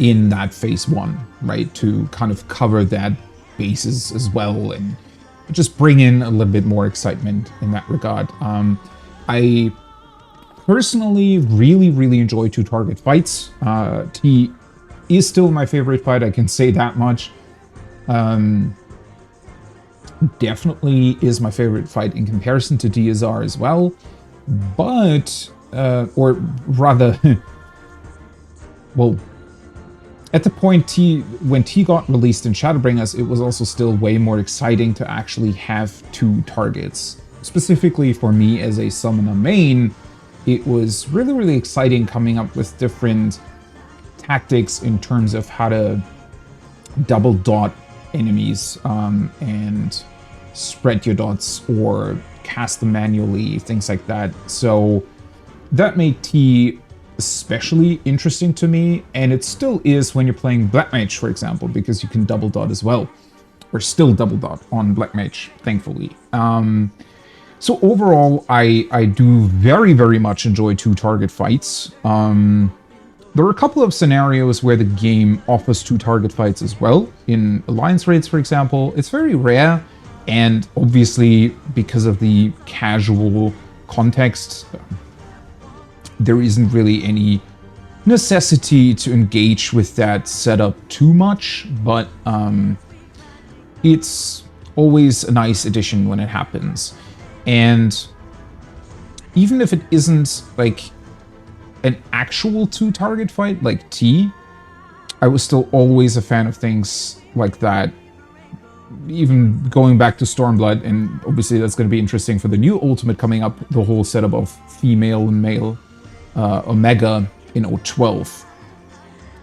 in that phase 1, right? To kind of cover that bases as well and just bring in a little bit more excitement in that regard. I personally really enjoy 2-target fights. T is still my favorite fight, I can say that much. Definitely is my favorite fight in comparison to DSR as well, but, or rather, well, at the point when T got released in Shadowbringers, it was also still way more exciting to actually have 2 targets. Specifically for me as a summoner main, it was really exciting coming up with different tactics in terms of how to double dot enemies and spread your dots or cast them manually, things like that. So that made T especially interesting to me, and it still is when you're playing Black Mage, for example, because you can double dot as well, or still double dot on Black Mage, thankfully. So overall, I do very much enjoy 2-target fights. There are a couple of scenarios where the game offers 2-target fights as well. In Alliance raids, for example, it's very rare, and obviously because of the casual context, there isn't really any necessity to engage with that setup too much, but it's always a nice addition when it happens. And even if it isn't like an actual 2-target fight like T, I was still always a fan of things like that. Even going back to Stormblood, and obviously that's going to be interesting for the new Ultimate coming up, the whole setup of female and male Omega in 012.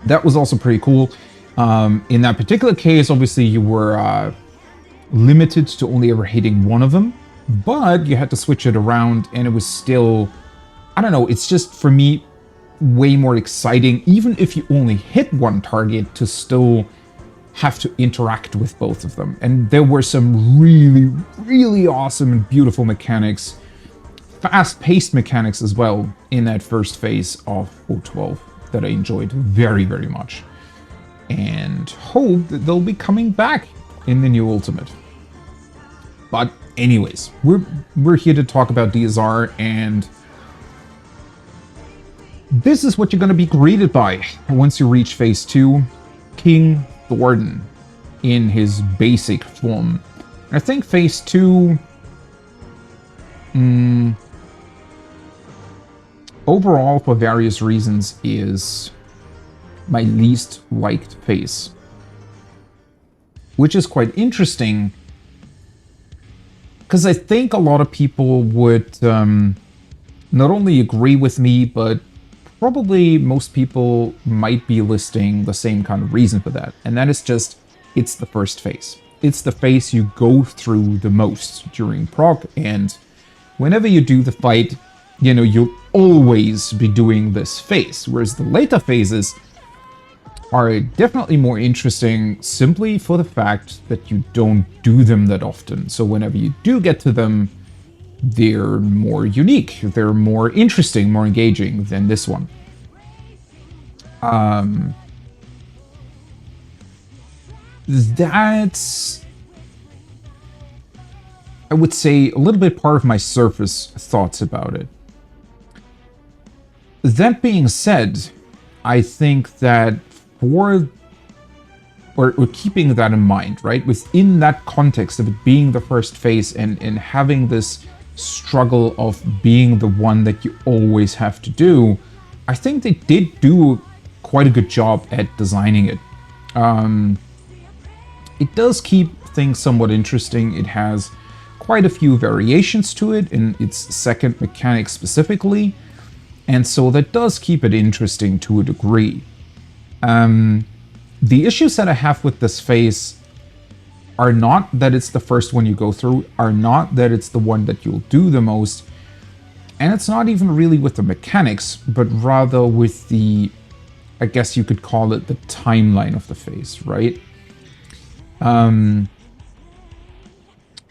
That was also pretty cool. In that particular case, obviously you were limited to only ever hitting one of them, but you had to switch it around, and it was still, I don't know, it's just, for me, way more exciting, even if you only hit one target, to still have to interact with both of them. And there were some really awesome and beautiful mechanics, fast-paced mechanics as well, in that first phase of 012 that I enjoyed very much. And hope that they'll be coming back in the new Ultimate. But anyways, we're here to talk about DSR, and this is what you're going to be greeted by once you reach Phase 2, King Thornton in his basic form. I think Phase 2, overall, for various reasons, is my least liked phase. Which is quite interesting, because I think a lot of people would not only agree with me, but probably most people might be listing the same kind of reason for that. And that is just, it's the first phase. It's the phase you go through the most during proc, and whenever you do the fight, you know, you'll always be doing this phase. Whereas the later phases are definitely more interesting simply for the fact that you don't do them that often. So whenever you do get to them, they're more unique, they're more interesting, more engaging than this one. That's, I would say, a little bit part of my surface thoughts about it. That being said, I think that or keeping that in mind, right, within that context of it being the first phase and having this struggle of being the one that you always have to do, I think they did do quite a good job at designing it. It does keep things somewhat interesting, it has quite a few variations to it in its second mechanic specifically, and so that does keep it interesting to a degree. The issues that I have with this phase are not that it's the first one you go through, are not that it's the one that you'll do the most, and it's not even really with the mechanics, but rather with the, I guess you could call it the timeline of the phase, right? And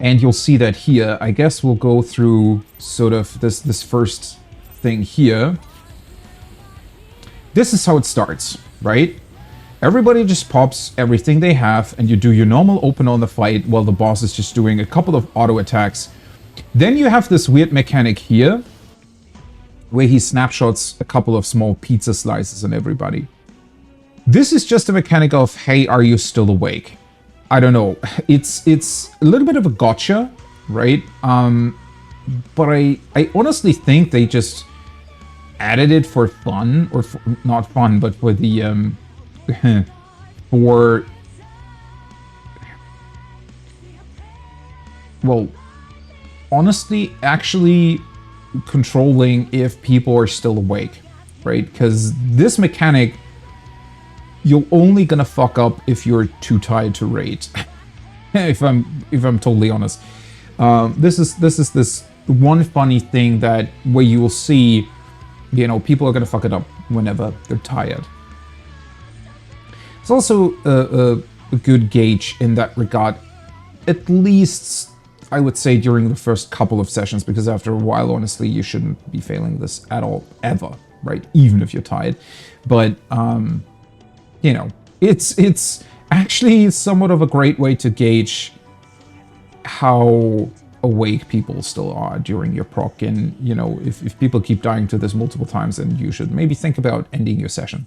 you'll see that here. I guess we'll go through sort of this first thing here. This is how it starts, right? Everybody just pops everything they have, and you do your normal open on the fight while the boss is just doing a couple of auto attacks. Then you have this weird mechanic here, where he snapshots a couple of small pizza slices on everybody. This is just a mechanic of, hey, are you still awake? I don't know. It's a little bit of a gotcha, right? But I honestly think they just added it for fun, or for, not fun, but for the for, well, honestly, actually controlling if people are still awake, right? Because this mechanic, you're only gonna fuck up if you're too tired to raid. if I'm totally honest, this is this one funny thing that where you will see, you know, people are gonna fuck it up whenever they're tired. It's also a good gauge in that regard, at least I would say during the first couple of sessions, because after a while, honestly, you shouldn't be failing this at all, ever, right? Even if you're tired. But, you know, it's actually somewhat of a great way to gauge how awake people still are during your proc. And, you know, if people keep dying to this multiple times, then you should maybe think about ending your session.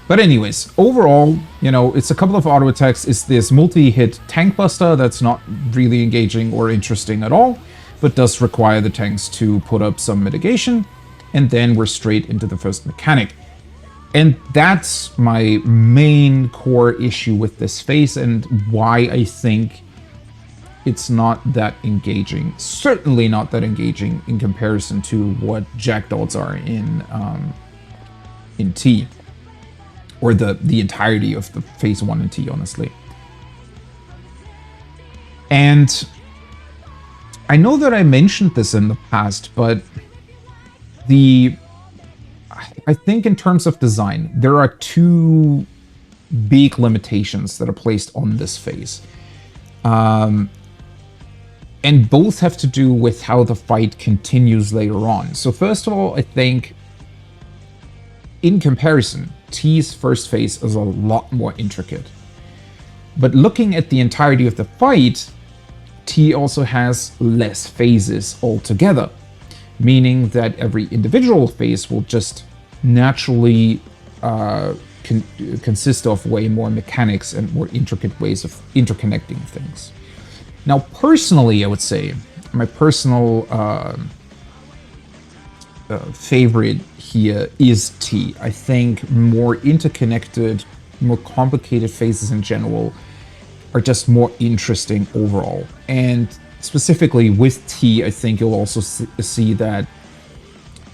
But anyways, overall, you know, it's a couple of auto attacks. It's this multi-hit tank buster that's not really engaging or interesting at all, but does require the tanks to put up some mitigation. And then we're straight into the first mechanic. And that's my main core issue with this phase and why I think it's not that engaging. Certainly not that engaging in comparison to what jackdaws are in T. Or the entirety of the phase 1 in T, honestly. And I know that I mentioned this in the past, but I think in terms of design, there are two big limitations that are placed on this phase. And both have to do with how the fight continues later on. So first of all, I think in comparison, T's first phase is a lot more intricate. But looking at the entirety of the fight, T also has less phases altogether, meaning that every individual phase will just naturally consist of way more mechanics and more intricate ways of interconnecting things. Now, personally, I would say my personal favorite here is T. I think more interconnected, more complicated phases in general are just more interesting overall. And specifically with T, I think you'll also see that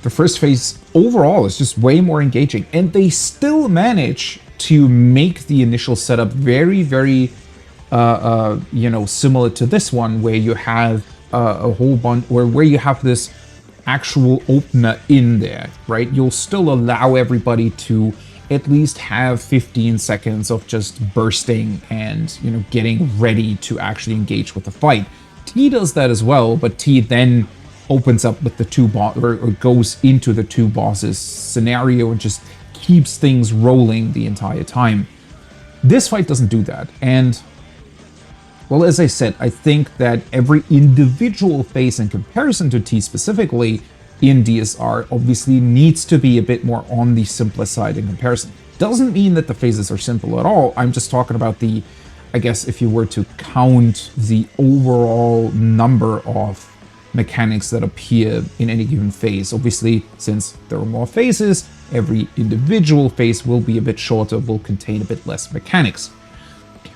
the first phase overall is just way more engaging. And they still manage to make the initial setup very, very, you know, similar to this one, where you have a whole bunch, or where you have this actual opener in there, right? You'll still allow everybody to at least have 15 seconds of just bursting and, you know, getting ready to actually engage with the fight. T does that as well, but T then opens up with the two or goes into the two bosses scenario and just keeps things rolling the entire time. This fight doesn't do that. And, well, as I said, I think that every individual phase in comparison to T specifically in DSR obviously needs to be a bit more on the simpler side in comparison. Doesn't mean that the phases are simple at all. I'm just talking about the, I guess if you were to count the overall number of mechanics that appear in any given phase. Obviously, since there are more phases, every individual phase will be a bit shorter, will contain a bit less mechanics.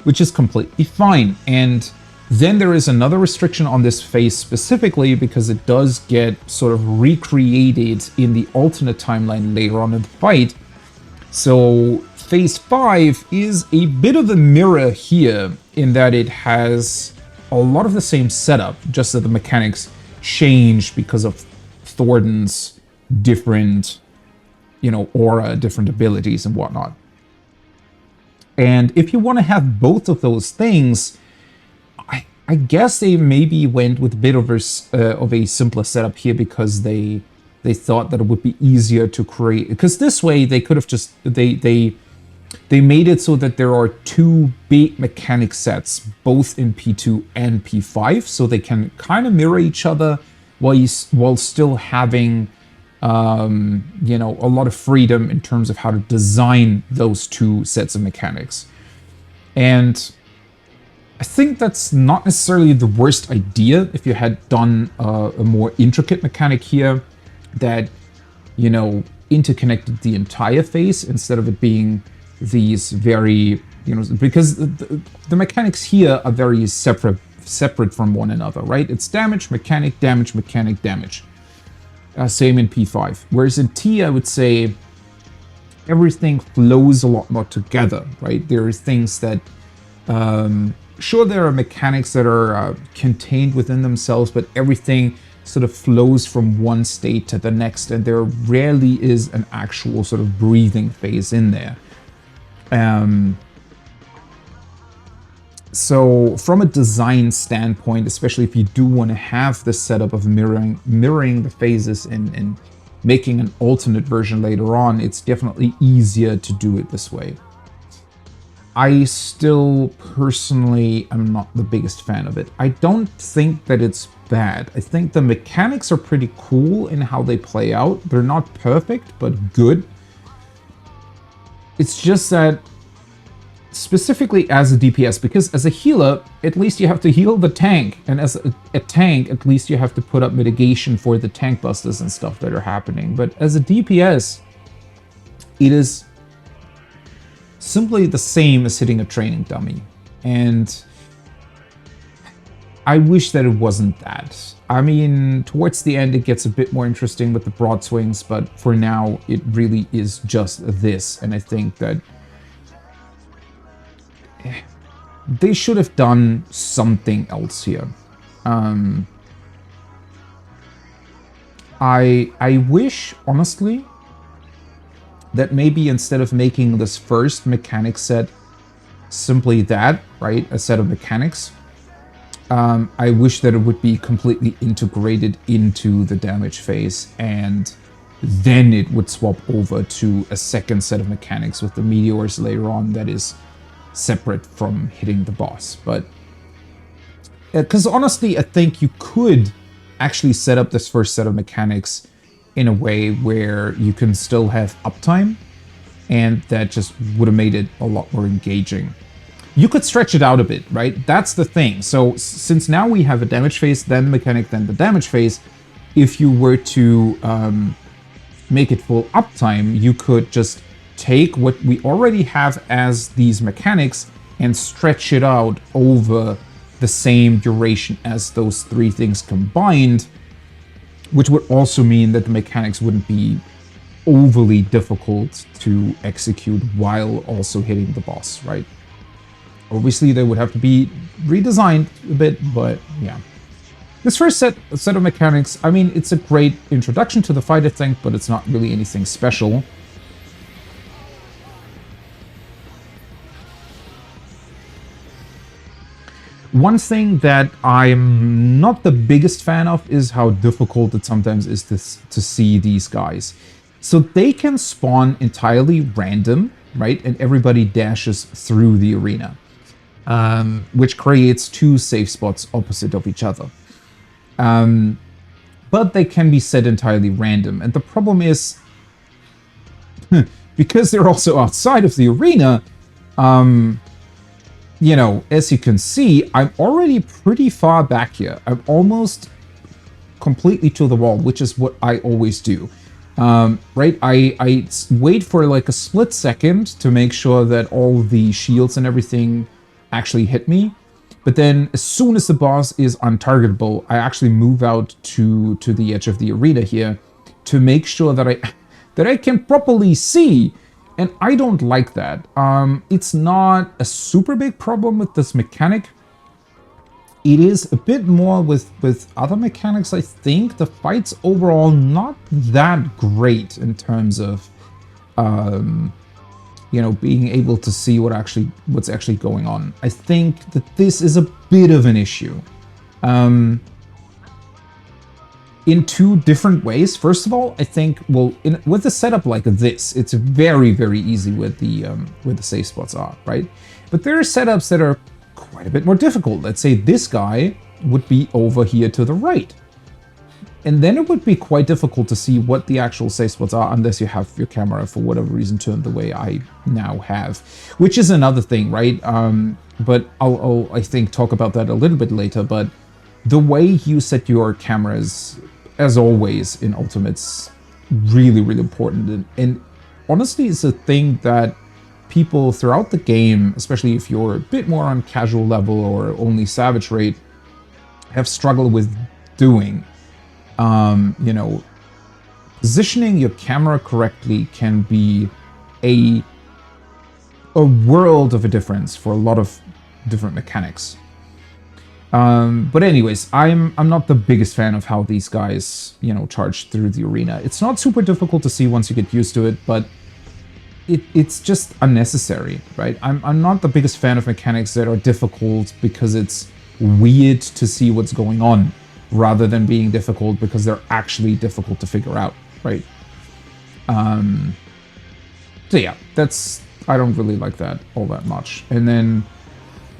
which is completely fine. And then there is another restriction on this phase specifically because it does get sort of recreated in the alternate timeline later on in the fight. So phase 5 is a bit of a mirror here in that it has a lot of the same setup, just that the mechanics change because of Thornton's different, aura, different abilities and whatnot. And if you want to have both of those things, I guess they maybe went with a bit of a simpler setup here because they thought that it would be easier to create. Because this way they could have just they made it so that there are two big mechanic sets, both in P2 and P5, so they can kind of mirror each other while still having a lot of freedom in terms of how to design those two sets of mechanics. And I think that's not necessarily the worst idea if you had done a more intricate mechanic here that, interconnected the entire phase instead of it being these very, because the mechanics here are very separate from one another, right? It's damage, mechanic, damage, mechanic, damage. Same in P5. Whereas in T, I would say everything flows a lot more together, right? There are things that, sure, there are mechanics that are contained within themselves, but everything sort of flows from one state to the next, and there rarely is an actual sort of breathing phase in there. So from a design standpoint, especially if you do want to have the setup of mirroring the phases and making an alternate version later on, it's definitely easier to do it this way. I still personally am not the biggest fan of it. I don't think that it's bad. I think the mechanics are pretty cool in how they play out. They're not perfect, but good. It's just that, specifically as a DPS, because as a healer, at least you have to heal the tank, and as a tank, at least you have to put up mitigation for the tank busters and stuff that are happening. But as a DPS, it is simply the same as hitting a training dummy. And I wish that it wasn't that. I mean, towards the end it gets a bit more interesting with the broad swings, but for now it really is just this. And I think that they should have done something else here. I wish, honestly, that maybe instead of making this first mechanic set simply that, right, a set of mechanics, I wish that it would be completely integrated into the damage phase, and then it would swap over to a second set of mechanics with the meteors later on that is separate from hitting the boss. But because honestly, I think you could actually set up this first set of mechanics in a way where you can still have uptime, and that just would have made it a lot more engaging. You could stretch it out a bit, right? That's the thing. So since now we have a damage phase, then the mechanic, then the damage phase, if you were to make it full uptime, you could just take what we already have as these mechanics and stretch it out over the same duration as those three things combined, which would also mean that the mechanics wouldn't be overly difficult to execute while also hitting the boss, right? Obviously, they would have to be redesigned a bit, but yeah. This first set of mechanics, I mean, it's a great introduction to the fight, I think, but it's not really anything special. One thing that I'm not the biggest fan of is how difficult it sometimes is to see these guys. So they can spawn entirely random, right? And everybody dashes through the arena, which creates two safe spots opposite of each other. But they can be set entirely random. And the problem is, because they're also outside of the arena, you know, as you can see, I'm already pretty far back here. I'm almost completely to the wall, which is what I always do. Right? I wait for like a split second to make sure that all the shields and everything actually hit me. But then as soon as the boss is untargetable, I actually move out to the edge of the arena here to make sure that I can properly see. And I don't like that. It's not a super big problem with this mechanic. It is a bit more with other mechanics, I think. The fight's overall not that great in terms of, you know, being able to see what's actually going on. I think that this is a bit of an issue. In two different ways. First of all, I think, well, with a setup like this, it's very, very easy with the safe spots are, right? But there are setups that are quite a bit more difficult. Let's say this guy would be over here to the right. And then it would be quite difficult to see what the actual safe spots are unless you have your camera, for whatever reason, turned the way I now have. Which is another thing, right? But I'll, I think, talk about that a little bit later. But the way you set your cameras, as always, in Ultimate's really, really important. And honestly, it's a thing that people throughout the game, especially if you're a bit more on casual level or only Savage rate, have struggled with doing. You know, positioning your camera correctly can be a world of a difference for a lot of different mechanics. But anyways, I'm not the biggest fan of how these guys, you know, charge through the arena. It's not super difficult to see once you get used to it, but it's just unnecessary, right? I'm not the biggest fan of mechanics that are difficult because it's weird to see what's going on, rather than being difficult because they're actually difficult to figure out, right? So yeah, I don't really like that all that much. And then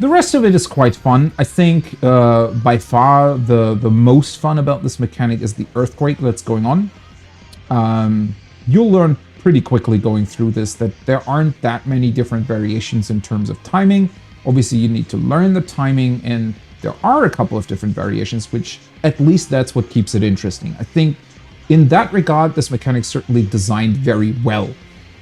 the rest of it is quite fun. I think by far the most fun about this mechanic is the earthquake that's going on. You'll learn pretty quickly going through this that there aren't that many different variations in terms of timing. Obviously, you need to learn the timing, and there are a couple of different variations, which at least that's what keeps it interesting. I think in that regard, this mechanic certainly designed very well.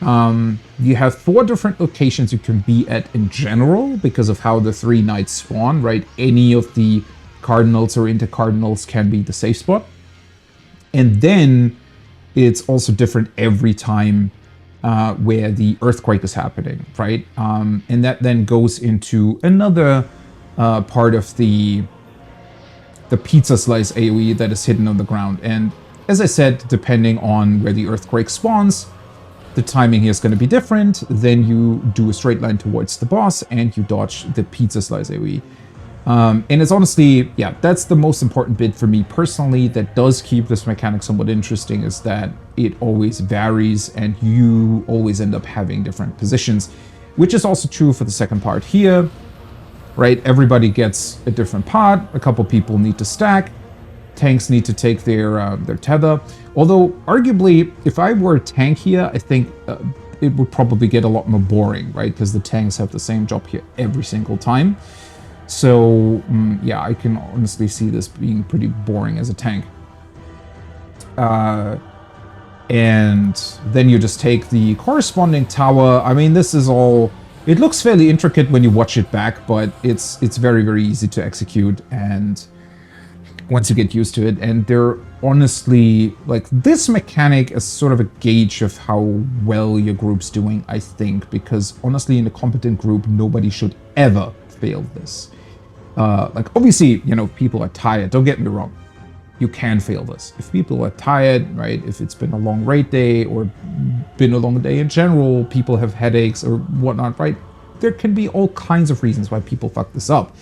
You have 4 different locations you can be at in general because of how the 3 knights spawn, right? Any of the cardinals or intercardinals can be the safe spot. And then it's also different every time where the earthquake is happening, right? And that then goes into another part of the pizza slice AoE that is hidden on the ground. And as I said, depending on where the earthquake spawns, the timing here is going to be different. Then you do a straight line towards the boss and you dodge the pizza slice AoE. And it's honestly, yeah, that's the most important bit for me personally that does keep this mechanic somewhat interesting, is that it always varies and you always end up having different positions, which is also true for the second part here, right? Everybody gets a different part. A couple people need to stack. Tanks need to take their tether. Although, arguably, if I were a tank here, I think it would probably get a lot more boring, right? Because the tanks have the same job here every single time. So, yeah, I can honestly see this being pretty boring as a tank. And then you just take the corresponding tower. I mean, this is all... It looks fairly intricate when you watch it back, but it's very, very easy to execute, and once you get used to it. And they're honestly, like, this mechanic is sort of a gauge of how well your group's doing, I think, because honestly, in a competent group, nobody should ever fail this. Like, obviously, you know, people are tired, don't get me wrong. You can fail this. If people are tired, right, if it's been a long raid day or been a long day in general, people have headaches or whatnot, right? There can be all kinds of reasons why people fuck this up.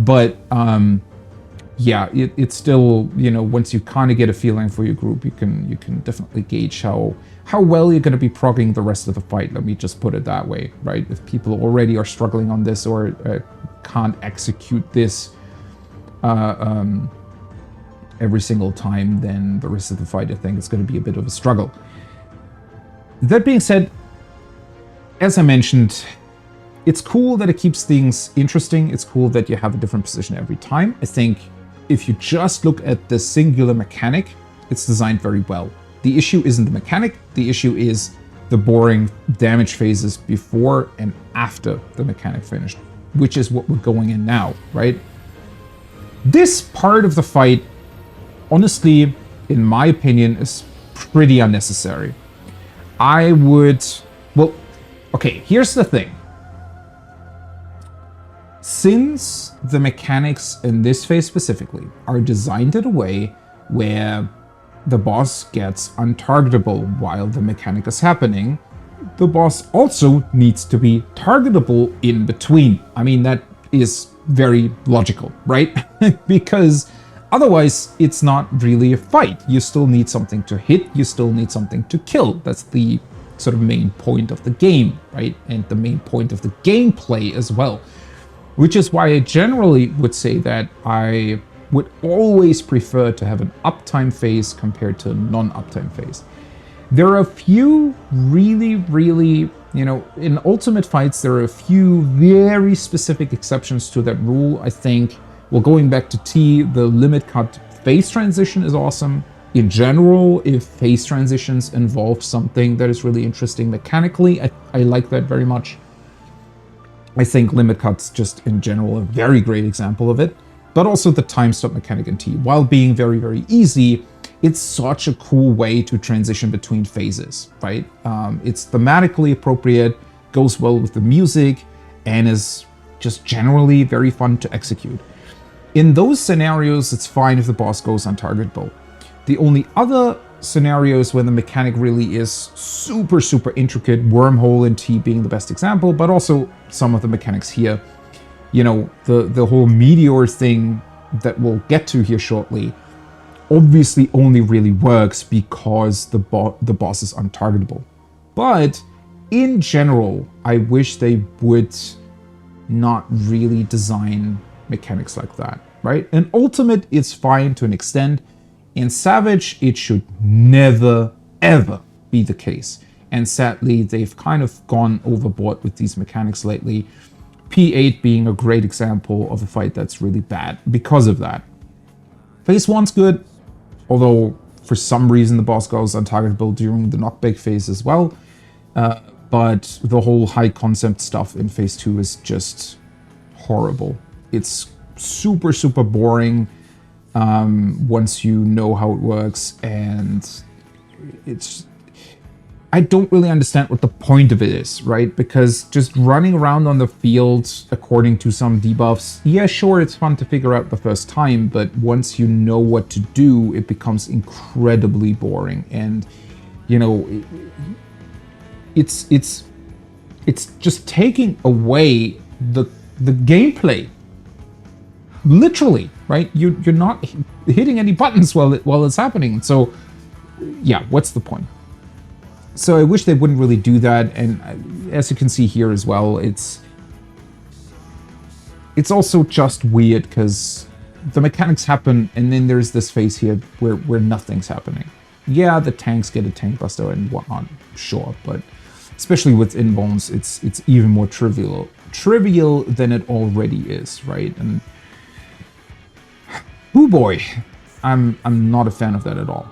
But, yeah, it's still, you know, once you kind of get a feeling for your group, you can definitely gauge how well you're going to be progging the rest of the fight. Let me just put it that way, right? If people already are struggling on this or can't execute this every single time, then the rest of the fight, I think, is going to be a bit of a struggle. That being said, as I mentioned, it's cool that it keeps things interesting. It's cool that you have a different position every time. I think if you just look at the singular mechanic, it's designed very well. The issue isn't the mechanic. The issue is the boring damage phases before and after the mechanic finished. which is what we're going in now, right? This part of the fight, honestly, in my opinion, is pretty unnecessary. I would... Well, okay, here's the thing. Since the mechanics in this phase specifically are designed in a way where the boss gets untargetable while the mechanic is happening, the boss also needs to be targetable in between. I mean, that is very logical, right? Because otherwise, it's not really a fight. You still need something to hit, you still need something to kill. That's the sort of main point of the game, right? And the main point of the gameplay as well. Which is why I generally would say that I would always prefer to have an uptime phase compared to a non-uptime phase. There are a few really, you know, in ultimate fights, there are a few very specific exceptions to that rule. I think, well, going back to T, the limit cut phase transition is awesome. In general, if phase transitions involve something that is really interesting mechanically, I like that very much. I think limit cuts just in general a very great example of it, but also the time stop mechanic in T. While being very easy, it's such a cool way to transition between phases, right? It's thematically appropriate, goes well with the music, and is just generally very fun to execute. In those scenarios, it's fine if the boss goes untargetable. The only other scenarios where the mechanic really is super intricate, wormhole in T being the best example, but also some of the mechanics here. You know, the whole meteor thing that we'll get to here shortly obviously only really works because the boss is untargetable. But in general, I wish they would not really design mechanics like that, right? In Ultimate, it's fine to an extent. In Savage, it should never, ever be the case. And sadly, they've kind of gone overboard with these mechanics lately. P8 being a great example of a fight that's really bad because of that. Phase 1's good, although for some reason the boss goes untargetable during the knockback phase as well. But the whole high concept stuff in Phase 2 is just horrible. It's super boring. Once you know how it works, and I don't really understand what the point of it is, right? Because just running around on the field according to some debuffs, yeah, sure, it's fun to figure out the first time, but once you know what to do, it becomes incredibly boring. And, you know, it's just taking away the gameplay. Literally, right? You're not hitting any buttons while it's happening. So, yeah, what's the point? So I wish they wouldn't really do that. And as you can see here as well, it's also just weird because the mechanics happen, and then there's this phase here where nothing's happening. Yeah, the tanks get a tank buster and whatnot, sure, but especially with Inbones, it's even more trivial than it already is, right? And oh boy, I'm not a fan of that at all.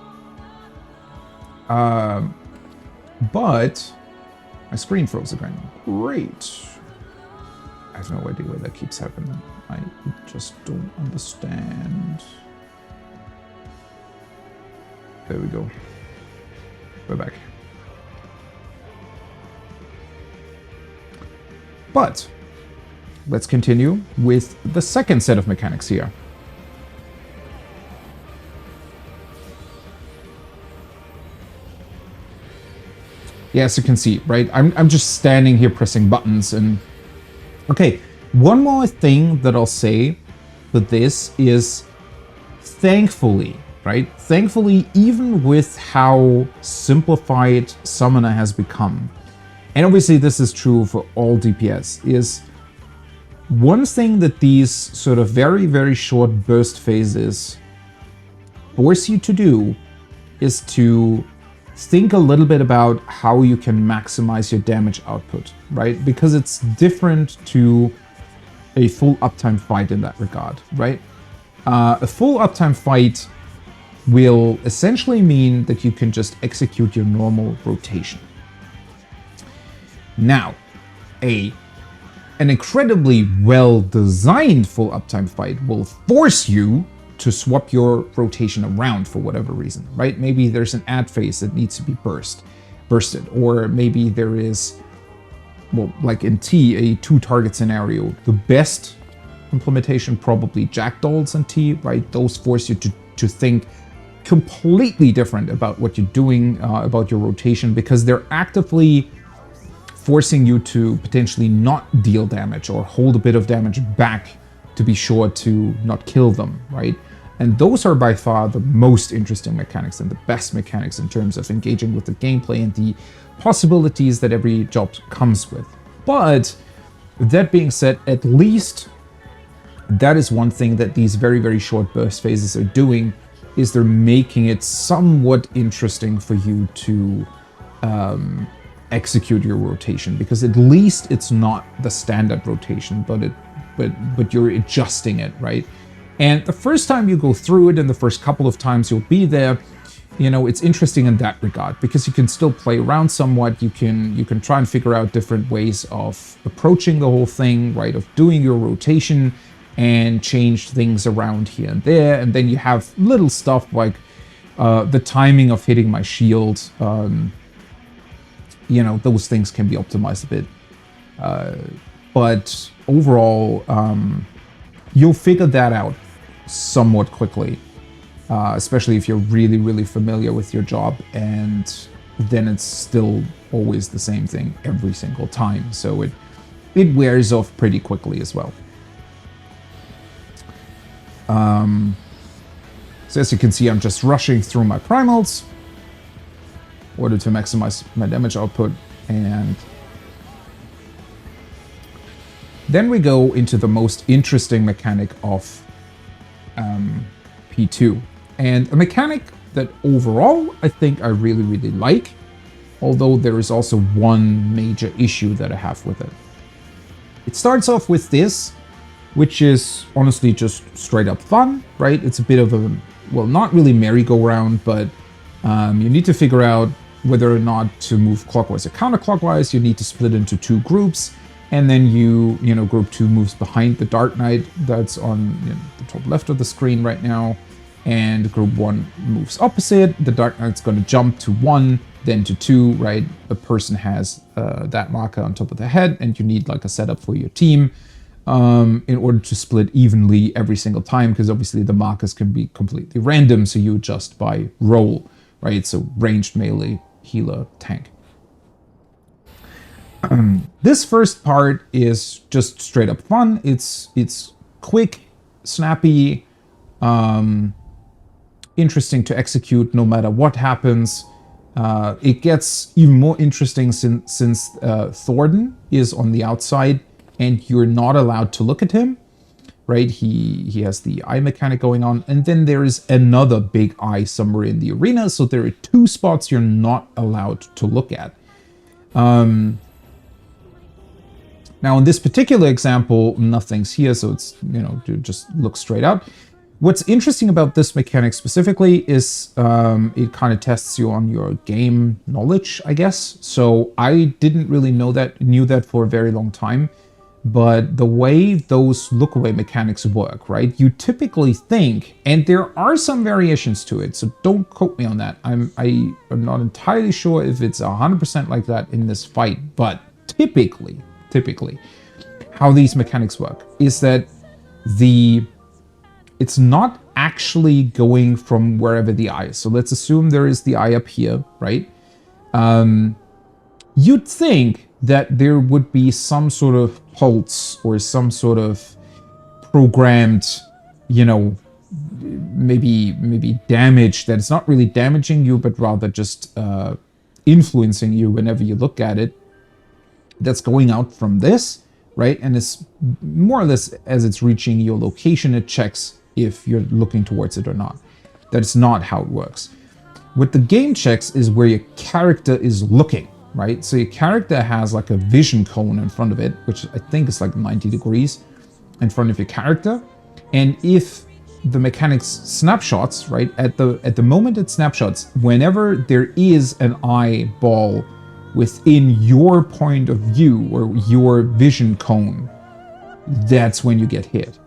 But my screen froze again. Great. I have no idea why that keeps happening. I just don't understand. There we go. We're back. But let's continue with the second set of mechanics here. Yeah, as you can see, right? I'm just standing here pressing buttons and... Okay, one more thing that I'll say with this is thankfully, right? Thankfully, even with how simplified Summoner has become, and obviously this is true for all DPS, is one thing that these sort of very short burst phases force you to do is to think a little bit about how you can maximize your damage output, right? Because it's different to a full uptime fight in that regard, right? A full uptime fight will essentially mean that you can just execute your normal rotation. Now, a an incredibly well-designed full uptime fight will force you to swap your rotation around for whatever reason, right? Maybe there's an ad phase that needs to be bursted, or maybe there is, well, like in T, a two-target scenario. The best implementation, probably jackdaws and T, right? Those force you to think completely different about what you're doing, about your rotation, because they're actively forcing you to potentially not deal damage or hold a bit of damage back to be sure to not kill them, right? And those are by far the most interesting mechanics and the best mechanics in terms of engaging with the gameplay and the possibilities that every job comes with. But that being said, at least that is one thing that these very, very short burst phases are doing, is they're making it somewhat interesting for you to execute your rotation, because at least it's not the standard rotation, but you're adjusting it, right? And the first time you go through it, and the first couple of times you'll be there, you know, it's interesting in that regard, because you can still play around somewhat. You can try and figure out different ways of approaching the whole thing, right? Of doing your rotation and change things around here and there. And then you have little stuff like the timing of hitting my shield. You know, those things can be optimized a bit. But overall, you'll figure that out somewhat quickly, especially if you're really, really familiar with your job, and then it's still always the same thing every single time. So it wears off pretty quickly as well. So as you can see, I'm just rushing through my primals in order to maximize my damage output, and then we go into the most interesting mechanic of P2, and a mechanic that overall I think I really, really like, although there is also one major issue that I have with it. It starts off with this, which is honestly just straight up fun, right? It's a bit of a, well, not really merry-go-round, but you need to figure out whether or not to move clockwise or counterclockwise. You need to split into two groups, and then you know, group 2 moves behind the Dark Knight that's on, you know, the top left of the screen right now, and group 1 moves opposite. The Dark Knight's going to jump to 1, then to 2, right? A person has that marker on top of their head, and you need like a setup for your team in order to split evenly every single time, because obviously the markers can be completely random, so you adjust by roll, right? So ranged, melee, healer, tank. This first part is just straight up fun. It's quick, snappy, interesting to execute no matter what happens. It gets even more interesting since Thornton is on the outside and you're not allowed to look at him, right? He has the eye mechanic going on, and then there is another big eye somewhere in the arena, so there are 2 spots you're not allowed to look at. Now in this particular example, nothing's here, so it's, you know, just look straight out. What's interesting about this mechanic specifically is it kind of tests you on your game knowledge, I guess. So I didn't really knew that for a very long time. But the way those look-away mechanics work, right? You typically think, and there are some variations to it, so don't quote me on that. I'm not entirely sure if it's 100% like that in this fight, but typically, how these mechanics work is that it's not actually going from wherever the eye is. So let's assume there is the eye up here, right? You'd think that there would be some sort of pulse or some sort of programmed, you know, maybe damage that is not really damaging you, but rather just influencing you whenever you look at it. That's going out from this, right? And it's more or less as it's reaching your location, it checks if you're looking towards it or not. That's not how it works. What the game checks is where your character is looking, right? So your character has like a vision cone in front of it, which I think is like 90 degrees in front of your character. And if the mechanics snapshots, right, at the moment it snapshots, whenever there is an eyeball within your point of view or your vision cone, that's when you get hit.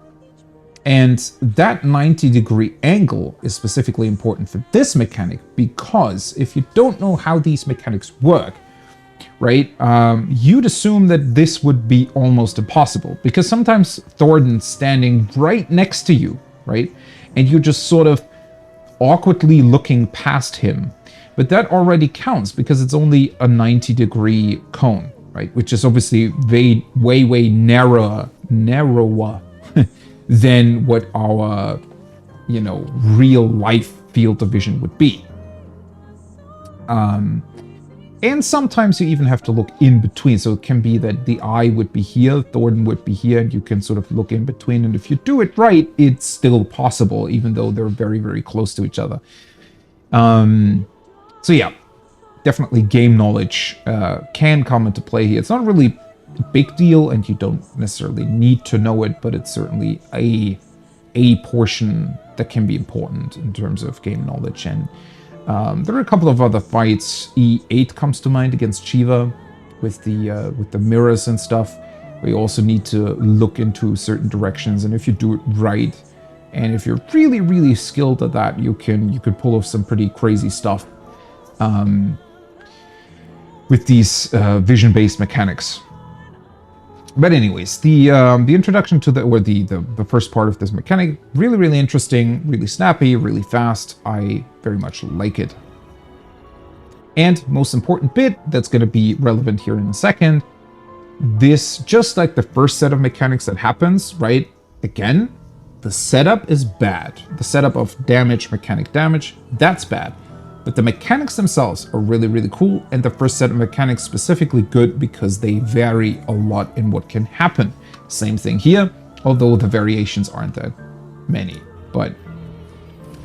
And that 90-degree angle is specifically important for this mechanic, because if you don't know how these mechanics work, right, you'd assume that this would be almost impossible, because sometimes Thornton's standing right next to you, right, and you're just sort of awkwardly looking past him. But that already counts because it's only a 90-degree cone, right, which is obviously way narrower than what our, you know, real life field of vision would be. And sometimes you even have to look in between. So it can be that the eye would be here, Thornton would be here, and you can sort of look in between. And if you do it right, it's still possible, even though they're very close to each other. So yeah, definitely game knowledge can come into play here. It's not really a big deal, and you don't necessarily need to know it, but it's certainly a portion that can be important in terms of game knowledge. And there are a couple of other fights. E8 comes to mind against Shiva with the mirrors and stuff. We also need to look into certain directions, and if you do it right, and if you're really skilled at that, you could pull off some pretty crazy stuff with these vision-based mechanics. But anyways, the introduction to the first part of this mechanic, really interesting, really snappy, really fast. I very much like it. And most important bit that's going to be relevant here in a second, this, just like the first set of mechanics that happens, right? Again, the setup is bad. The setup of mechanic damage, that's bad. But the mechanics themselves are really cool, and the first set of mechanics specifically good because they vary a lot in what can happen. Same thing here, although the variations aren't that many. But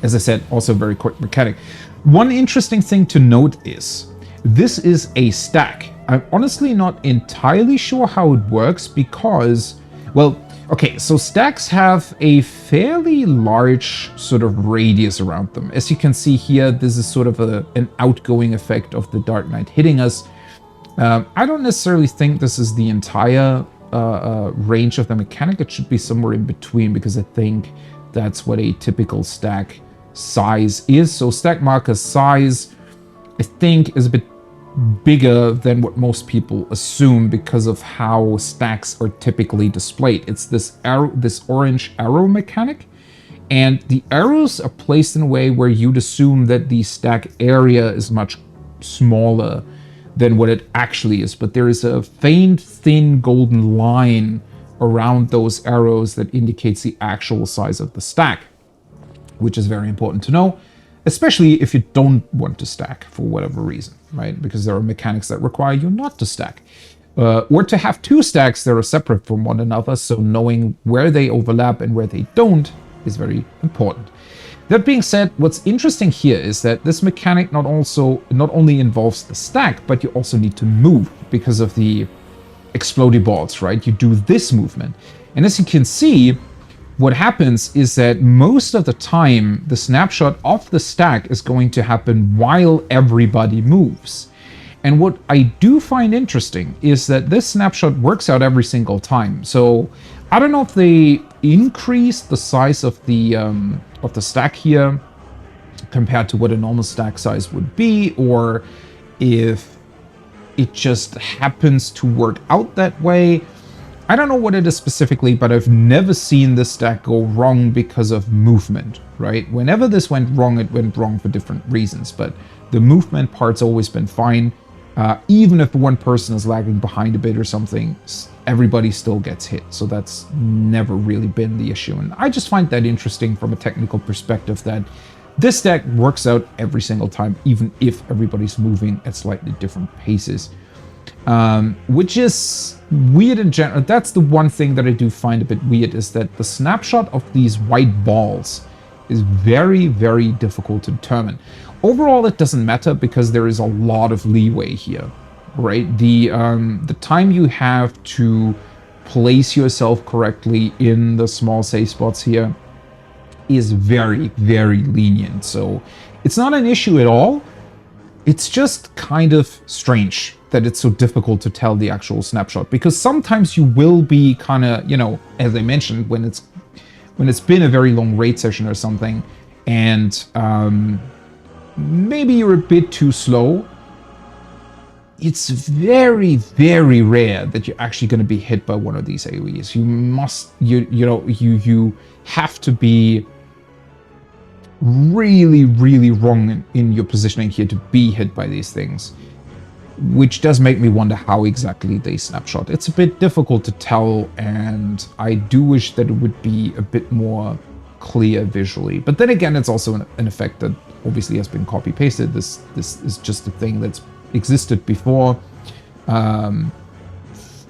as I said, also very quick mechanic. One interesting thing to note is, this is a stack. I'm honestly not entirely sure how it works because, well, okay, so stacks have a fairly large sort of radius around them. As you can see here, this is sort of an outgoing effect of the Dark Knight hitting us. I don't necessarily think this is the entire range of the mechanic. It should be somewhere in between, because I think that's what a typical stack size is. So stack marker size, I think, is a bit bigger than what most people assume because of how stacks are typically displayed. It's this arrow, this orange arrow mechanic, and the arrows are placed in a way where you'd assume that the stack area is much smaller than what it actually is, but there is a faint, thin golden line around those arrows that indicates the actual size of the stack, which is very important to know, especially if you don't want to stack for whatever reason, right? Because there are mechanics that require you not to stack. Or to have two stacks that are separate from one another, so knowing where they overlap and where they don't is very important. That being said, what's interesting here is that this mechanic not only involves the stack, but you also need to move because of the explodey balls, right? You do this movement. And as you can see, what happens is that most of the time, the snapshot of the stack is going to happen while everybody moves. And what I do find interesting is that this snapshot works out every single time. So I don't know if they increased the size of the stack here compared to what a normal stack size would be, or if it just happens to work out that way. I don't know what it is specifically, but I've never seen this stack go wrong because of movement, right? Whenever this went wrong, it went wrong for different reasons, but the movement part's always been fine. Even if one person is lagging behind a bit or something, everybody still gets hit. So that's never really been the issue. And I just find that interesting from a technical perspective, that this stack works out every single time, even if everybody's moving at slightly different paces. Which is weird in general. That's the one thing that I do find a bit weird, is that the snapshot of these white balls is very difficult to determine. Overall, it doesn't matter because there is a lot of leeway here, right? The time you have to place yourself correctly in the small safe spots here is very lenient. So it's not an issue at all. it's just kind of strange that it's so difficult to tell the actual snapshot, because sometimes you will be kind of, you know, as I mentioned, when it's been a very long raid session or something, and maybe you're a bit too slow. It's very, very rare that you're actually going to be hit by one of these AoEs. You have to be really, really wrong in your positioning here to be hit by these things, which does make me wonder how exactly they snapshot. It's a bit difficult to tell, and I do wish that it would be a bit more clear visually. But then again, it's also an effect that obviously has been copy-pasted. This is just a thing that's existed before.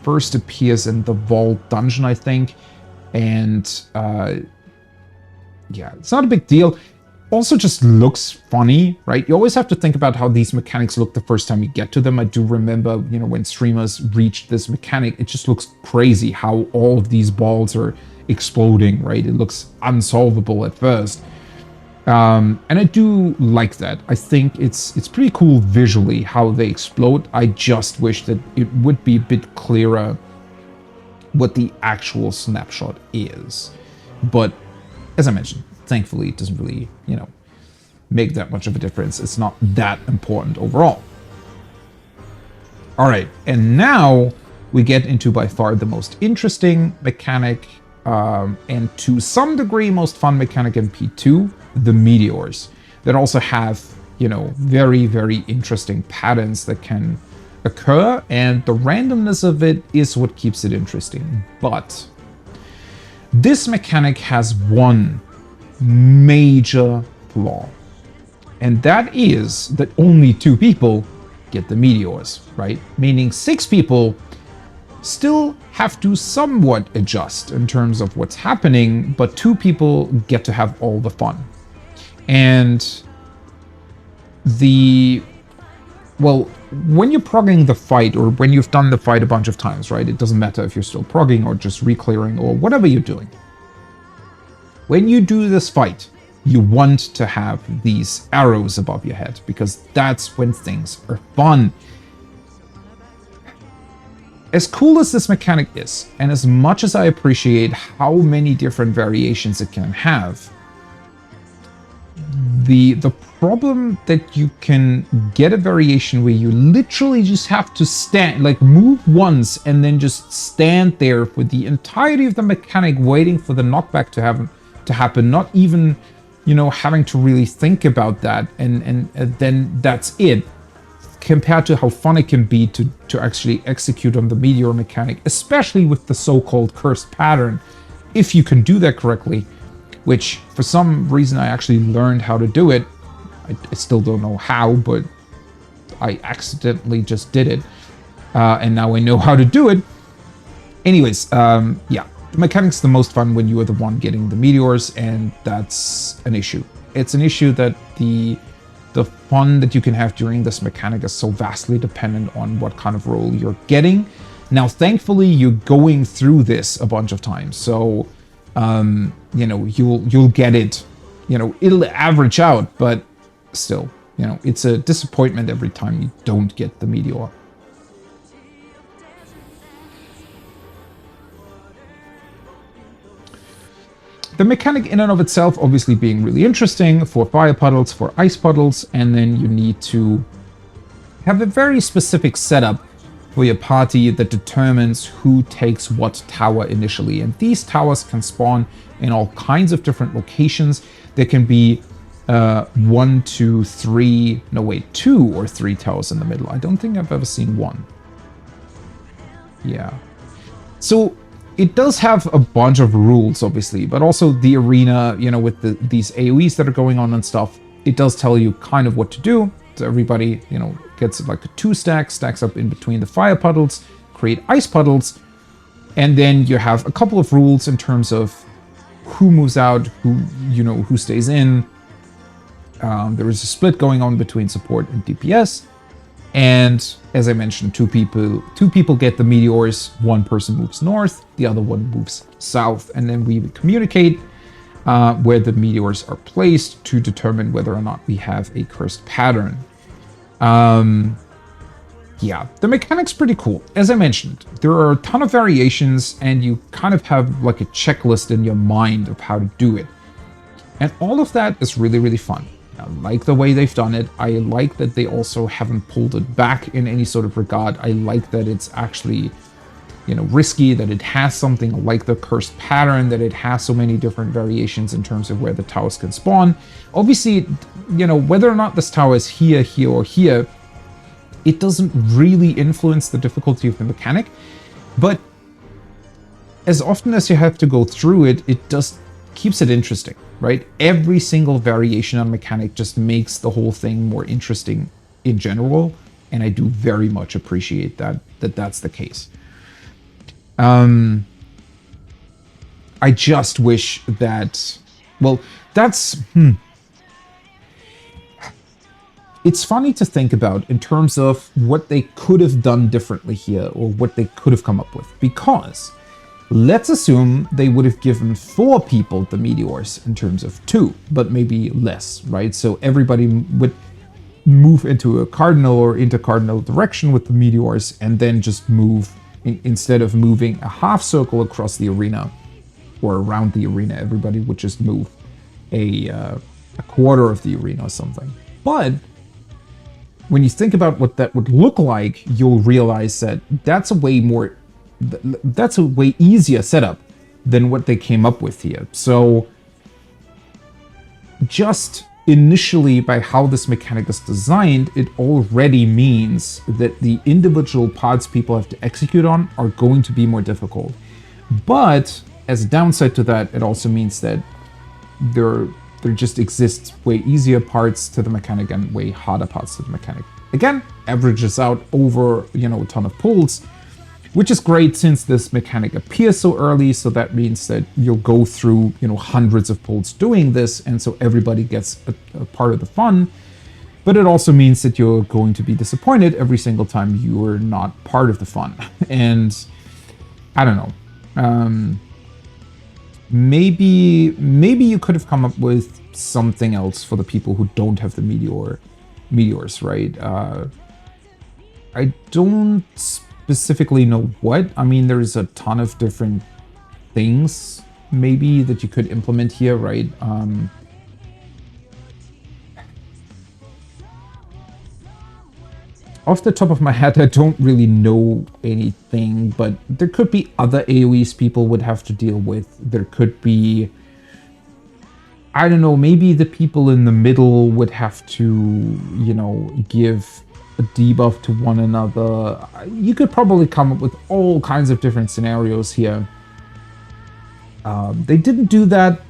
First appears in the Vault dungeon, I think, and yeah, it's not a big deal. Also just looks funny, right? You always have to think about how these mechanics look the first time you get to them. I do remember, you know, when streamers reached this mechanic, it just looks crazy how all of these balls are exploding, right? It looks unsolvable at first. And I do like that. I think it's pretty cool visually how they explode. I just wish that it would be a bit clearer what the actual snapshot is. But as I mentioned, thankfully it doesn't really, you know, make that much of a difference. It's not that important overall. All right, and now we get into by far the most interesting mechanic, and to some degree most fun mechanic in P2, the meteors, that also have, you know, very, very interesting patterns that can occur, and the randomness of it is what keeps it interesting. But this mechanic has one major flaw, and that is that only 2 people get the meteors, right? Meaning 6 people still have to somewhat adjust in terms of what's happening, but 2 people get to have all the fun. And well, when you're progging the fight, or when you've done the fight a bunch of times, right? It doesn't matter if you're still progging or just re-clearing or whatever you're doing. When you do this fight, you want to have these arrows above your head, because that's when things are fun. As cool as this mechanic is, and as much as I appreciate how many different variations it can have, the problem that you can get a variation where you literally just have to stand, like move once and then just stand there for the entirety of the mechanic waiting for the knockback to happen, not even, you know, having to really think about that, and then that's it, compared to how fun it can be to actually execute on the meteor mechanic, especially with the so-called cursed pattern, if you can do that correctly, which for some reason I actually learned how to do it. I still don't know how, but I accidentally just did it, and now I know how to do it. Anyways, yeah, the mechanic's the most fun when you are the one getting the meteors, and that's an issue. It's an issue that the fun that you can have during this mechanic is so vastly dependent on what kind of roll you're getting. Now, thankfully, you're going through this a bunch of times, so you know, you'll get it. You know, it'll average out, but still, you know, it's a disappointment every time you don't get the meteor. The mechanic in and of itself obviously being really interesting for fire puddles, for ice puddles, and then you need to have a very specific setup for your party that determines who takes what tower initially. And these towers can spawn in all kinds of different locations. There can be 1, 2, 3, no wait, 2 or 3 towers in the middle. I don't think I've ever seen 1. Yeah. So it does have a bunch of rules, obviously, but also the arena, you know, with these AoEs that are going on and stuff, it does tell you kind of what to do. So everybody, you know, gets like a 2 stack, stacks up in between the fire puddles, create ice puddles, and then you have a couple of rules in terms of who moves out, who, you know, who stays in. There is a split going on between support and DPS. And as I mentioned, 2 people get the meteors, 1 person moves north, the other one moves south, and then we communicate where the meteors are placed to determine whether or not we have a cursed pattern. Yeah, the mechanic's pretty cool. As I mentioned, there are a ton of variations, and you kind of have like a checklist in your mind of how to do it. And all of that is really, really fun. I like the way they've done it. I like that they also haven't pulled it back in any sort of regard. I like that it's actually, you know, risky, that it has something like the cursed pattern, that it has so many different variations in terms of where the towers can spawn. Obviously, you know, whether or not this tower is here, here, or here, it doesn't really influence the difficulty of the mechanic, but as often as you have to go through it, it just keeps it interesting, right? Every single variation on mechanic just makes the whole thing more interesting in general, and I do very much appreciate that's the case. I just wish that, well, that's, it's funny to think about in terms of what they could have done differently here, or what they could have come up with, because let's assume they would have given 4 people the meteors in terms of 2, but maybe less, right? So everybody would move into a cardinal or intercardinal direction with the meteors, and then just move, instead of moving a half circle across the arena or around the arena, everybody would just move a quarter of the arena or something. But when you think about what that would look like, you'll realize that that's a way easier setup than what they came up with here. So just initially, by how this mechanic is designed, it already means that the individual parts people have to execute on are going to be more difficult. But as a downside to that, it also means that there just exists way easier parts to the mechanic and way harder parts to the mechanic. Again, averages out over, you know, a ton of pulls, which is great since this mechanic appears so early. So that means that you'll go through, you know, hundreds of pulls doing this, and so everybody gets a part of the fun. But it also means that you're going to be disappointed every single time you are not part of the fun. And I don't know. Maybe you could have come up with something else for the people who don't have the meteors, right? I don't specifically know what. I mean, there's a ton of different things maybe that you could implement here, right? Off the top of my head, I don't really know anything, but there could be other AoEs people would have to deal with. There could be, I don't know, maybe the people in the middle would have to, you know, give a debuff to one another. You could probably come up with all kinds of different scenarios here. They didn't do that.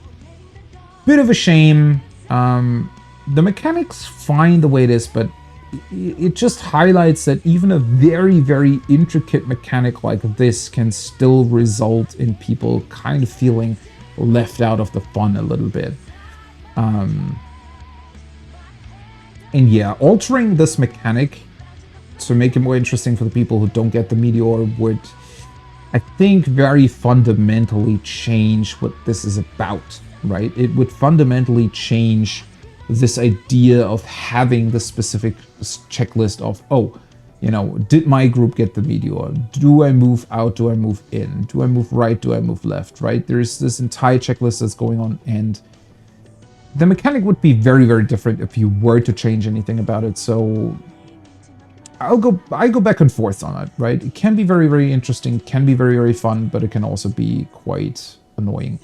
Bit of a shame. The mechanic's fine the way it is, but it just highlights that even a very, very intricate mechanic like this can still result in people kind of feeling left out of the fun a little bit. And yeah, altering this mechanic to make it more interesting for the people who don't get the meteor would, I think, very fundamentally change what this is about, right? It would fundamentally change this idea of having the specific checklist of, oh, you know, did my group get the meteor? Do I move out? Do I move in? Do I move right? Do I move left? Right? There's this entire checklist that's going on, and the mechanic would be very, very different if you were to change anything about it. So I go back and forth on it, right? It can be very, very interesting, can be very, very fun, but it can also be quite annoying.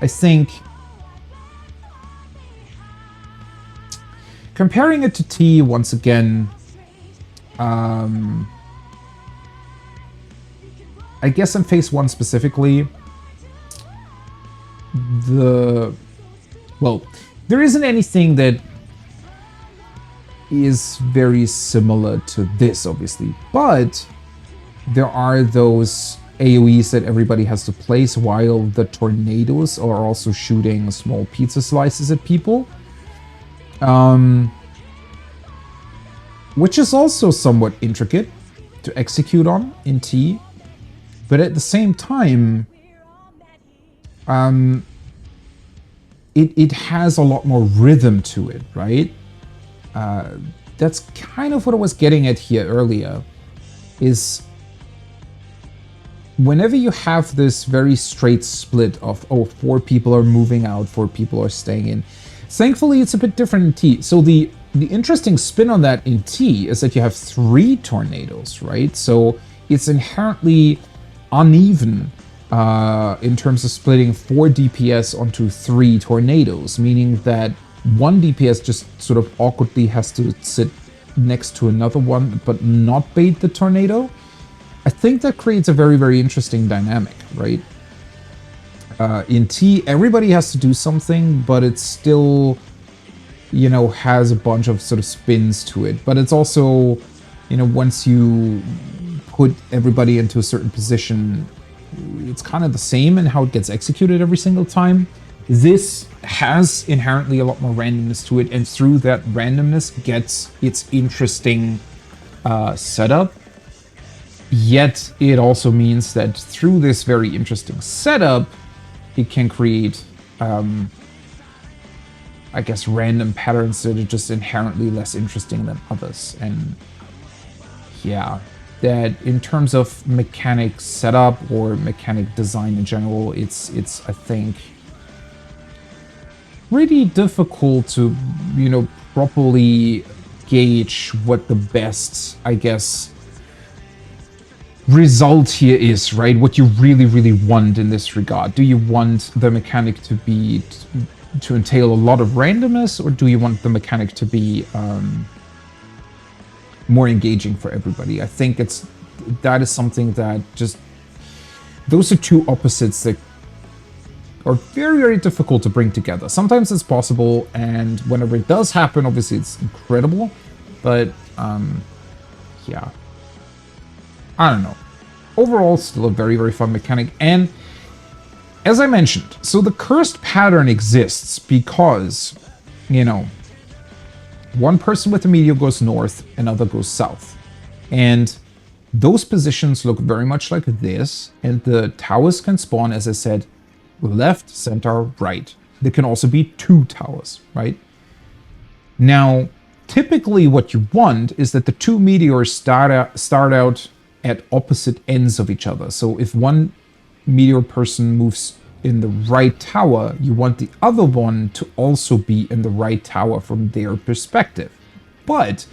I think comparing it to T once again, I guess in phase 1 specifically, well, there isn't anything that is very similar to this, obviously, but there are those AoEs that everybody has to place while the tornadoes are also shooting small pizza slices at people. Which is also somewhat intricate to execute on in T, but at the same time, it has a lot more rhythm to it, right? That's kind of what I was getting at here earlier, is whenever you have this very straight split of, oh, 4 people are moving out, 4 people are staying in. Thankfully, it's a bit different in T. So the interesting spin on that in T is that you have 3 tornadoes, right? So it's inherently uneven in terms of splitting 4 DPS onto 3 tornadoes, meaning that 1 DPS just sort of awkwardly has to sit next to another one, but not bait the tornado. I think that creates a very, very interesting dynamic, right? In T, everybody has to do something, but it's still, you know, has a bunch of sort of spins to it. But it's also, you know, once you put everybody into a certain position, it's kind of the same in how it gets executed every single time. This has inherently a lot more randomness to it, and through that randomness gets its interesting setup. Yet it also means that through this very interesting setup, it can create, I guess, random patterns that are just inherently less interesting than others. And yeah, that in terms of mechanic setup or mechanic design in general, it's I think, really difficult to, you know, properly gauge what the best, I guess, result here is, right? What you really, really want in this regard. Do you want the mechanic to be to entail a lot of randomness, or do you want the mechanic to be more engaging for everybody? I think that is something that just, those are two opposites that are very, very difficult to bring together. Sometimes it's possible, and whenever it does happen, obviously it's incredible, but yeah, I don't know. Overall, still a very, very fun mechanic. And as I mentioned, so the cursed pattern exists because, you know, one person with a meteor goes north, another goes south. And those positions look very much like this, and the towers can spawn, as I said, left, center, right. There can also be 2 towers, right? Now, typically what you want is that the 2 meteors start out at opposite ends of each other. So if one meteor person moves in the right tower, you want the other one to also be in the right tower from their perspective. But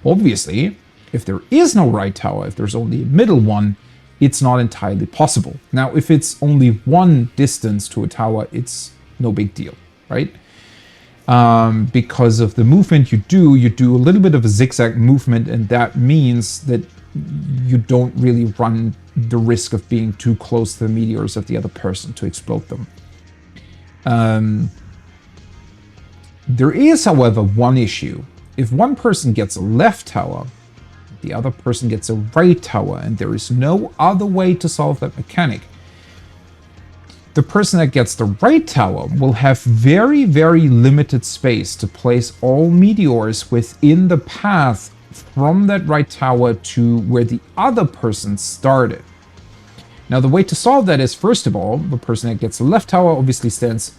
obviously, if there is no right tower, if there's only a middle one, it's not entirely possible. Now, if it's only one distance to a tower, it's no big deal, right? Because of the movement you do a little bit of a zigzag movement, and that means that you don't really run the risk of being too close to the meteors of the other person to explode them. There is, however, one issue. If one person gets a left tower, the other person gets a right tower, and there is no other way to solve that mechanic, the person that gets the right tower will have very, very limited space to place all meteors within the path from that right tower to where the other person started. Now, the way to solve that is, first of all, the person that gets the left tower obviously stands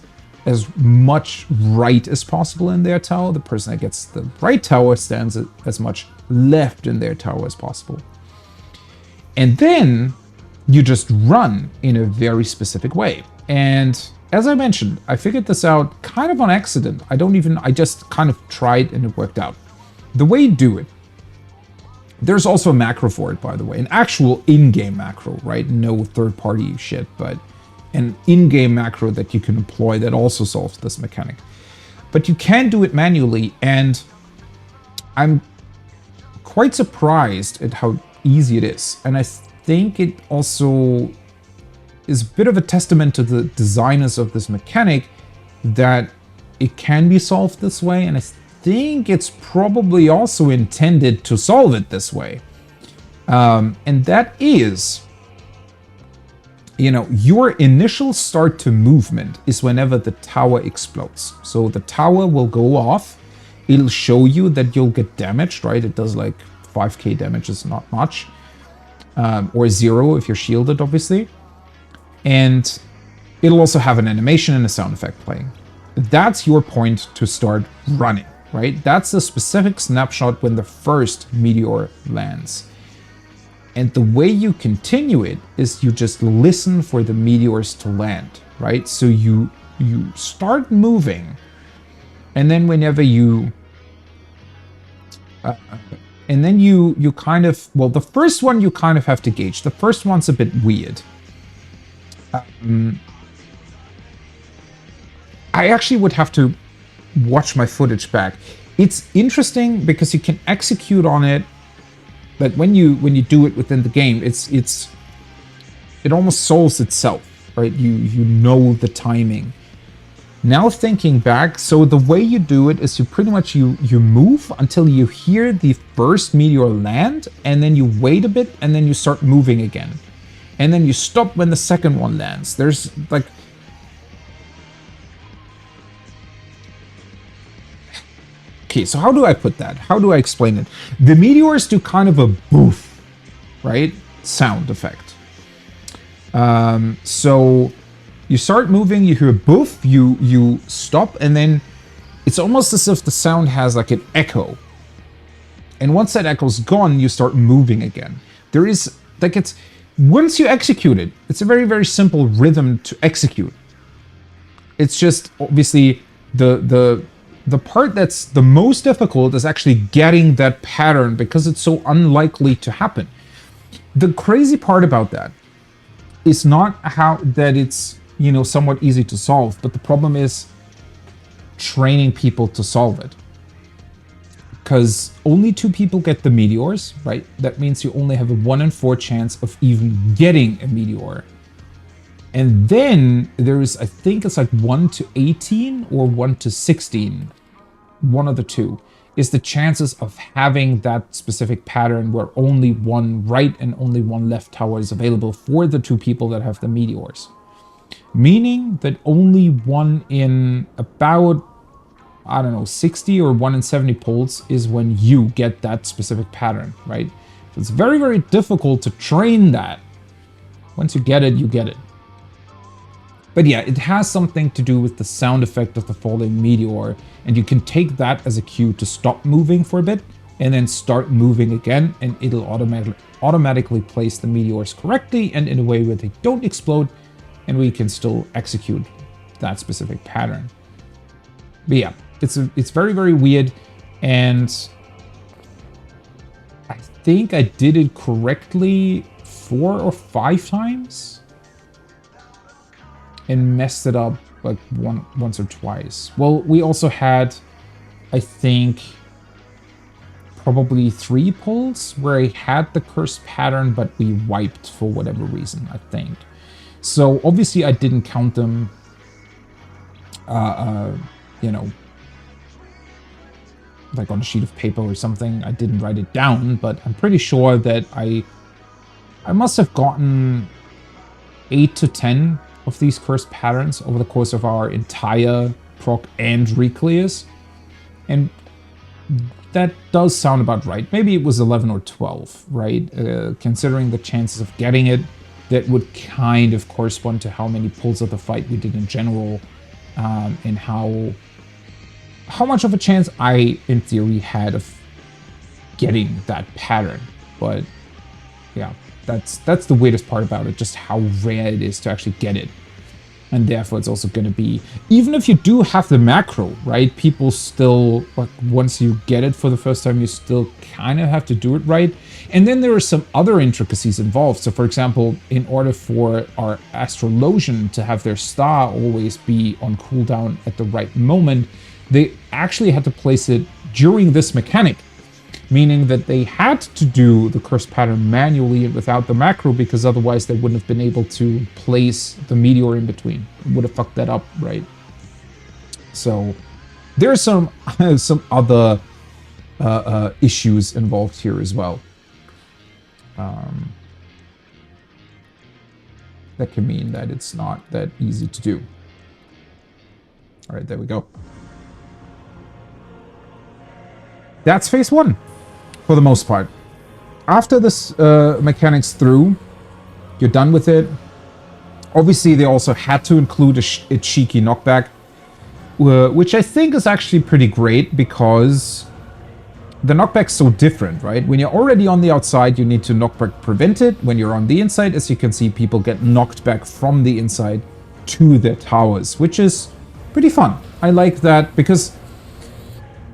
as much right as possible in their tower. The person that gets the right tower stands as much left in their tower as possible. And then you just run in a very specific way. And as I mentioned, I figured this out kind of on accident. I just kind of tried and it worked out. The way you do it, there's also a macro for it, by the way, an actual in-game macro, right? No third-party shit, but an in-game macro that you can employ that also solves this mechanic. But you can do it manually, and I'm quite surprised at how easy it is. And I think it also is a bit of a testament to the designers of this mechanic that it can be solved this way, and I think it's probably also intended to solve it this way. And that is, you know, your initial start to movement is whenever the tower explodes. So the tower will go off, it'll show you that you'll get damaged, right? It does like 5k damage, is not much. Or 0 if you're shielded, obviously. And it'll also have an animation and a sound effect playing. that's your point to start running, right? That's the specific snapshot when the first meteor lands. And the way you continue it is you just listen for the meteors to land, right? So you start moving, and then whenever you and then you kind of, well, the first one you kind of have to gauge. The first one's a bit weird. I actually would have to watch my footage back. It's interesting because you can execute on it, but when you do it within the game, it almost solves itself, right? You know the timing. Now thinking back, so the way you do it is you pretty much you move until you hear the first meteor land, and then you wait a bit, and then you start moving again. And then you stop when the second one lands. There's like... Okay, so how do I put that? How do I explain it? The meteors do kind of a boof, right? Sound effect. So you start moving, you hear a boof, you stop, and then it's almost as if the sound has like an echo. And once that echo's gone, you start moving again. There is, like, it's, once you execute it, it's a very, very simple rhythm to execute. It's just, obviously, the part that's the most difficult is actually getting that pattern because it's so unlikely to happen. The crazy part about that is not how that it's, you know, somewhat easy to solve, but the problem is training people to solve it. Because only 2 people get the meteors, right? That means you only have a 1 in 4 chance of even getting a meteor. And then there is, I think it's like 1 to 18 or 1 to 16. One of the two is the chances of having that specific pattern where only 1 right and only 1 left tower is available for the 2 people that have the meteors. Meaning that only 1 in about, I don't know, 60 or 1 in 70 pulls is when you get that specific pattern, right? So it's very, very difficult to train that. Once you get it, you get it. But yeah, it has something to do with the sound effect of the falling meteor, and you can take that as a cue to stop moving for a bit and then start moving again, and it'll automatically place the meteors correctly and in a way where they don't explode, and we can still execute that specific pattern. But yeah, it's very, very weird, and I think I did it correctly 4 or 5 times. And messed it up like once or twice. Well, we also had, I think, probably 3 pulls where I had the cursed pattern, but we wiped for whatever reason, I think. So obviously I didn't count them, you know, like on a sheet of paper or something. I didn't write it down, but I'm pretty sure that I must have gotten 8 to 10 of these cursed patterns over the course of our entire proc and reclears. And that does sound about right. Maybe it was 11 or 12, right? Considering the chances of getting it, that would kind of correspond to how many pulls of the fight we did in general, and how much of a chance I, in theory, had of getting that pattern. But yeah, that's the weirdest part about it, just how rare it is to actually get it. And therefore it's also going to be, even if you do have the macro, right, people still, like, once you get it for the first time, you still kind of have to do it right. And then there are some other intricacies involved. So for example, in order for our Astrologian to have their star always be on cooldown at the right moment, they actually had to place it during this mechanic. Meaning that they had to do the curse pattern manually and without the macro, because otherwise they wouldn't have been able to place the meteor in between. It would have fucked that up, right? So there's some other issues involved here as well. That can mean that it's not that easy to do. All right, there we go. That's phase 1. For the most part. After this mechanics through, you're done with it. Obviously, they also had to include a cheeky knockback. which I think is actually pretty great because the knockback's so different, right? When you're already on the outside, you need to knockback prevent it. When you're on the inside, as you can see, people get knocked back from the inside to their towers, which is pretty fun. I like that because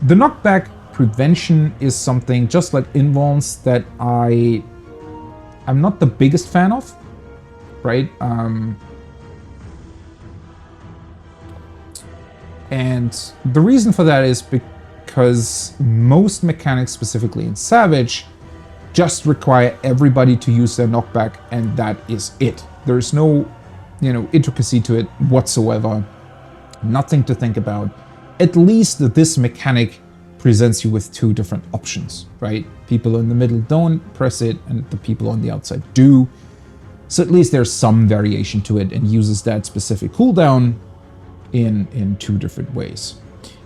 the knockback prevention is something, just like invulns, that I'm not the biggest fan of, right? And the reason for that is because most mechanics, specifically in Savage, just require everybody to use their knockback, and that is it. There's no, intricacy to it whatsoever. Nothing to think about. At least this mechanic presents you with two different options, right? People in the middle don't press it, and the people on the outside do. So at least there's some variation to it, and uses that specific cooldown in two different ways.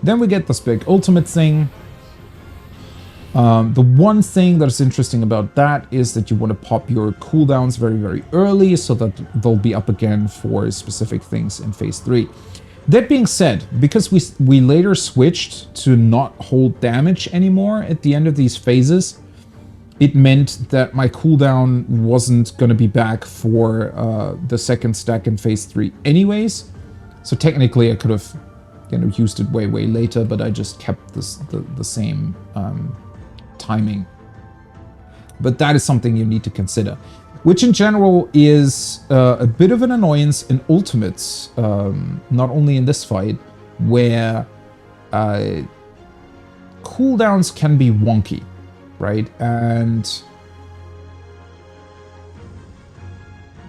Then we get this big ultimate thing. The one thing that's interesting about that is that you want to pop your cooldowns very, very early so that they'll be up again for specific things in phase 3. That being said, because we later switched to not hold damage anymore at the end of these phases, it meant that my cooldown wasn't going to be back for the second stack in phase 3 anyways. So technically I could have used it way, way later, but I just kept the same timing. But that is something you need to consider, which in general is a bit of an annoyance in ultimates, not only in this fight, where cooldowns can be wonky, right? And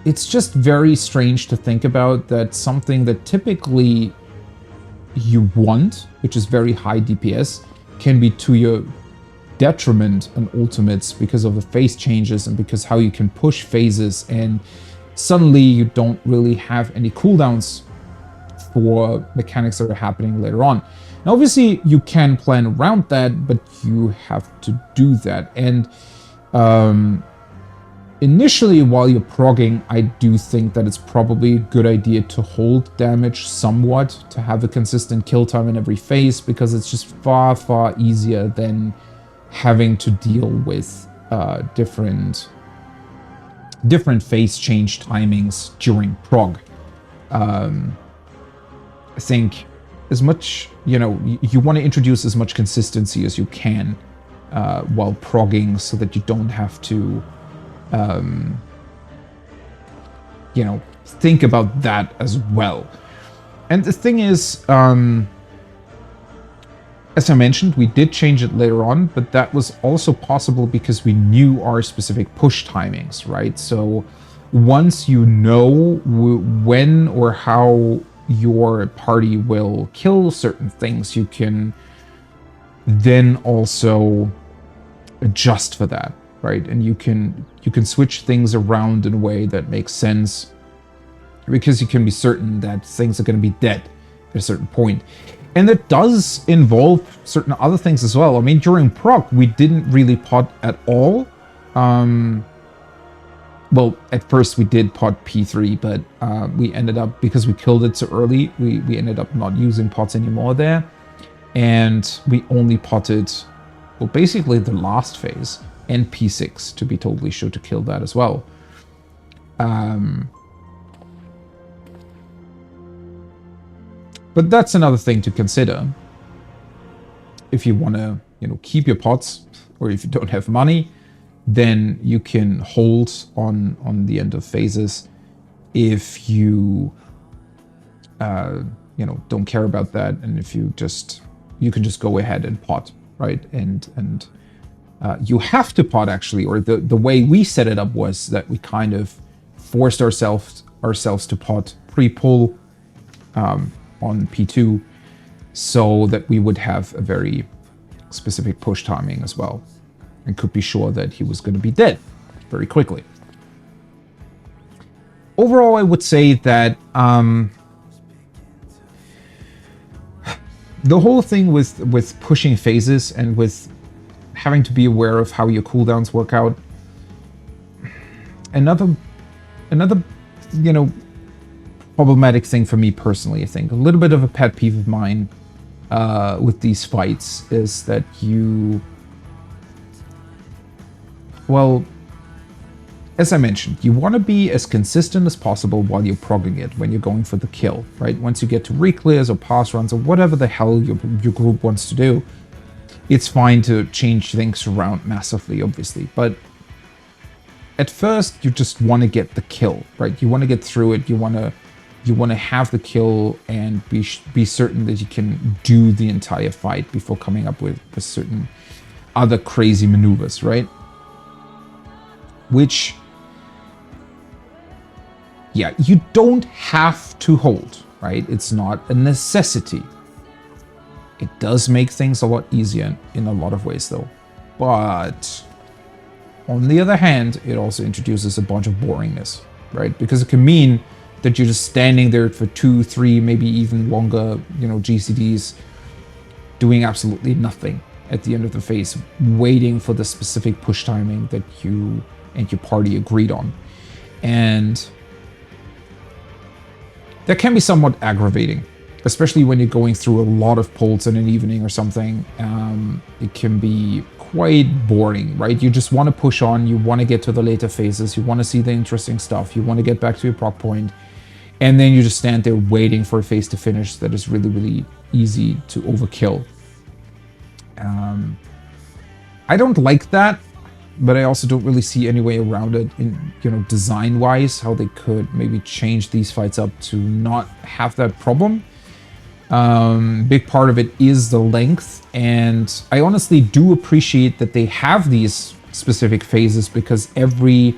it's just very strange to think about that something that typically you want, which is very high DPS, can be to your detriment on ultimates because of the phase changes and because how you can push phases, and suddenly you don't really have any cooldowns for mechanics that are happening later on. Now obviously you can plan around that, but you have to do that. And initially, while you're progging, I do think that it's probably a good idea to hold damage somewhat, to have a consistent kill time in every phase, because it's just far, far easier than having to deal with different phase change timings during prog. I think as much, you want to introduce as much consistency as you can while progging, so that you don't have to think about that as well. And the thing is, as I mentioned, we did change it later on, but that was also possible because we knew our specific push timings, right? So once you know when or how your party will kill certain things, you can then also adjust for that, right? And you can switch things around in a way that makes sense, because you can be certain that things are going to be dead at a certain point. And that does involve certain other things as well. I mean, during proc, we didn't really pot at all. Well, at first we did pot P3, but we ended up, because we killed it so early, we ended up not using pots anymore there. And we only potted, well, basically the last phase, and P6, to be totally sure to kill that as well. But that's another thing to consider. If you want to, keep your pots, or if you don't have money, then you can hold on the end of phases. If you, don't care about that, and if you can just go ahead and pot, right? And you have to pot, actually, or the way we set it up was that we kind of forced ourselves to pot pre-pull on P2, so that we would have a very specific push timing as well, and could be sure that he was going to be dead very quickly. Overall, I would say that the whole thing with pushing phases and with having to be aware of how your cooldowns work out, another problematic thing for me personally, I think. A little bit of a pet peeve of mine with these fights is that well, as I mentioned, you want to be as consistent as possible while you're progging it when you're going for the kill, right? Once you get to re-clears or pass runs or whatever the hell your group wants to do, it's fine to change things around massively, obviously. But at first, you just want to get the kill, right? You want to get through it. You want to have the kill and be certain that you can do the entire fight before coming up with certain other crazy maneuvers, right? Which, yeah, you don't have to hold, right? It's not a necessity. It does make things a lot easier in a lot of ways, though. But on the other hand, it also introduces a bunch of boringness, right? Because it can mean that you're just standing there for 2, 3, maybe even longer, GCDs, doing absolutely nothing at the end of the phase, waiting for the specific push timing that you and your party agreed on. And that can be somewhat aggravating, especially when you're going through a lot of polls in an evening or something. It can be quite boring, right? You just want to push on, you want to get to the later phases, you want to see the interesting stuff, you want to get back to your proc point, and then you just stand there waiting for a phase to finish that is really, really easy to overkill. I don't like that, but I also don't really see any way around it in, design-wise, how they could maybe change these fights up to not have that problem. Big part of it is the length, and I honestly do appreciate that they have these specific phases, because every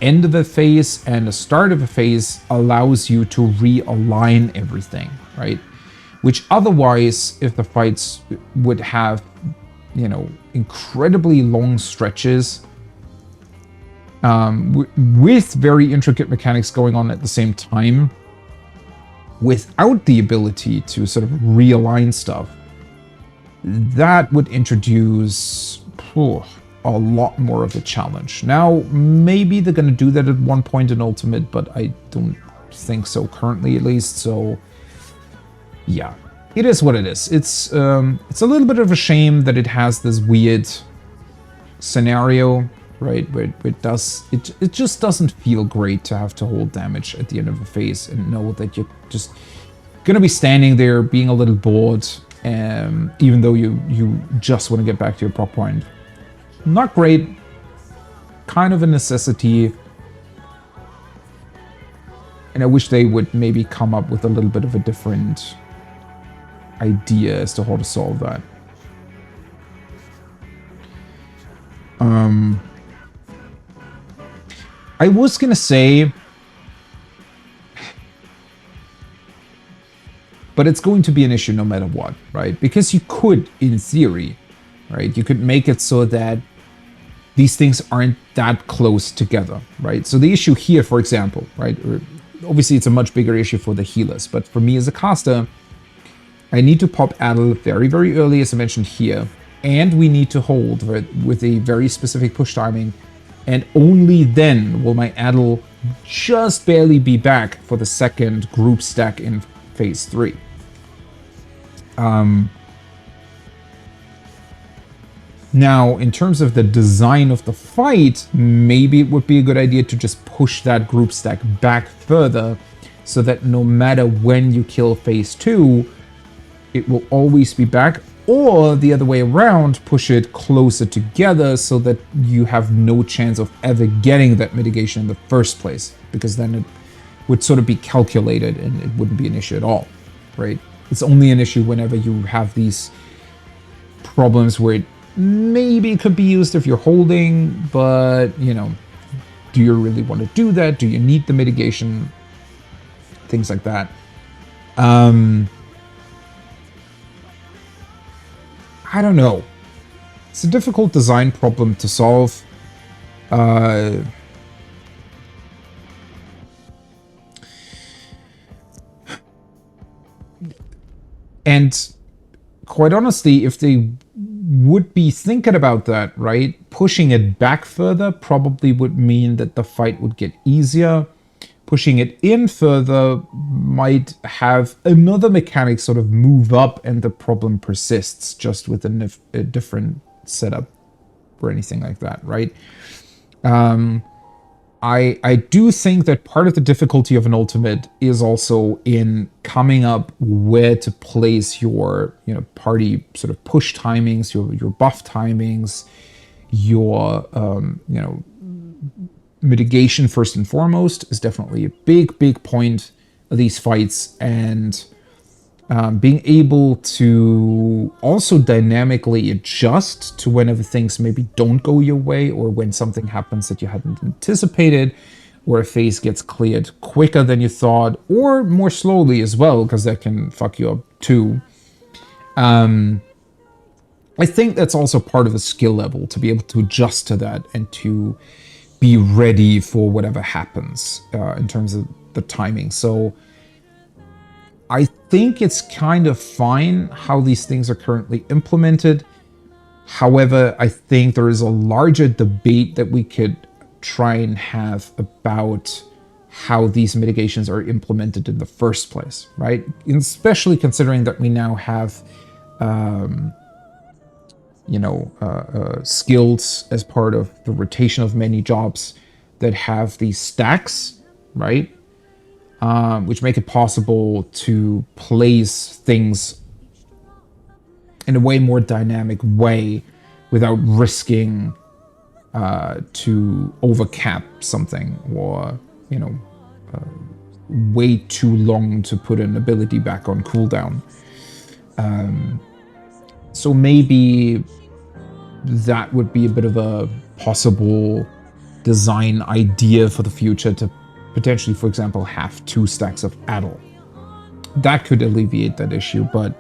end of a phase and the start of a phase allows you to realign everything, right? Which otherwise, if the fights would have, incredibly long stretches, with very intricate mechanics going on at the same time, without the ability to sort of realign stuff, that would introduce a lot more of a challenge. Now, maybe they're going to do that at one point in Ultimate, but I don't think so currently, at least. So, yeah, it is what it is. It's a little bit of a shame that it has this weird scenario, right, where it just doesn't feel great to have to hold damage at the end of a phase and know that you're just gonna be standing there being a little bored, even though you just want to get back to your proc point. Not great, kind of a necessity, and I wish they would maybe come up with a little bit of a different idea as to how to solve that. I was gonna say, but it's going to be an issue no matter what, right? Because you could, in theory, right, you could make it so that these things aren't that close together, right? So the issue here, for example, right, obviously it's a much bigger issue for the healers, but for me as a caster, I need to pop Adel very, very early, as I mentioned here, and we need to hold with a very specific push timing, and only then will my Adel just barely be back for the second group stack in phase 3. Now, in terms of the design of the fight, maybe it would be a good idea to just push that group stack back further, so that no matter when you kill phase 2, it will always be back, or the other way around, push it closer together so that you have no chance of ever getting that mitigation in the first place, because then it would sort of be calculated and it wouldn't be an issue at all, right? It's only an issue whenever you have these problems where it maybe could be used if you're holding, but, do you really want to do that? Do you need the mitigation? Things like that. I don't know. It's a difficult design problem to solve. And quite honestly, if they would be thinking about that, right, pushing it back further probably would mean that the fight would get easier. pushing it in further might have another mechanic sort of move up and the problem persists just with a different setup or anything like that, right? I do think that part of the difficulty of an ultimate is also in coming up where to place your, party sort of push timings, your buff timings, your, mitigation first and foremost is definitely a big point of these fights, and being able to also dynamically adjust to whenever things maybe don't go your way, or when something happens that you hadn't anticipated, or a phase gets cleared quicker than you thought, or more slowly as well, because that can fuck you up too. I think that's also part of the skill level, to be able to adjust to that and to be ready for whatever happens in terms of the timing. So I think it's kind of fine how these things are currently implemented. However, I think there is a larger debate that we could try and have about how these mitigations are implemented in the first place, right? Especially considering that we now have, skills as part of the rotation of many jobs that have these stacks, right? Which make it possible to place things in a way more dynamic way without risking to overcap something, or, wait too long to put an ability back on cooldown. So maybe that would be a bit of a possible design idea for the future, to potentially, for example, have 2 stacks of Addle. That could alleviate that issue, but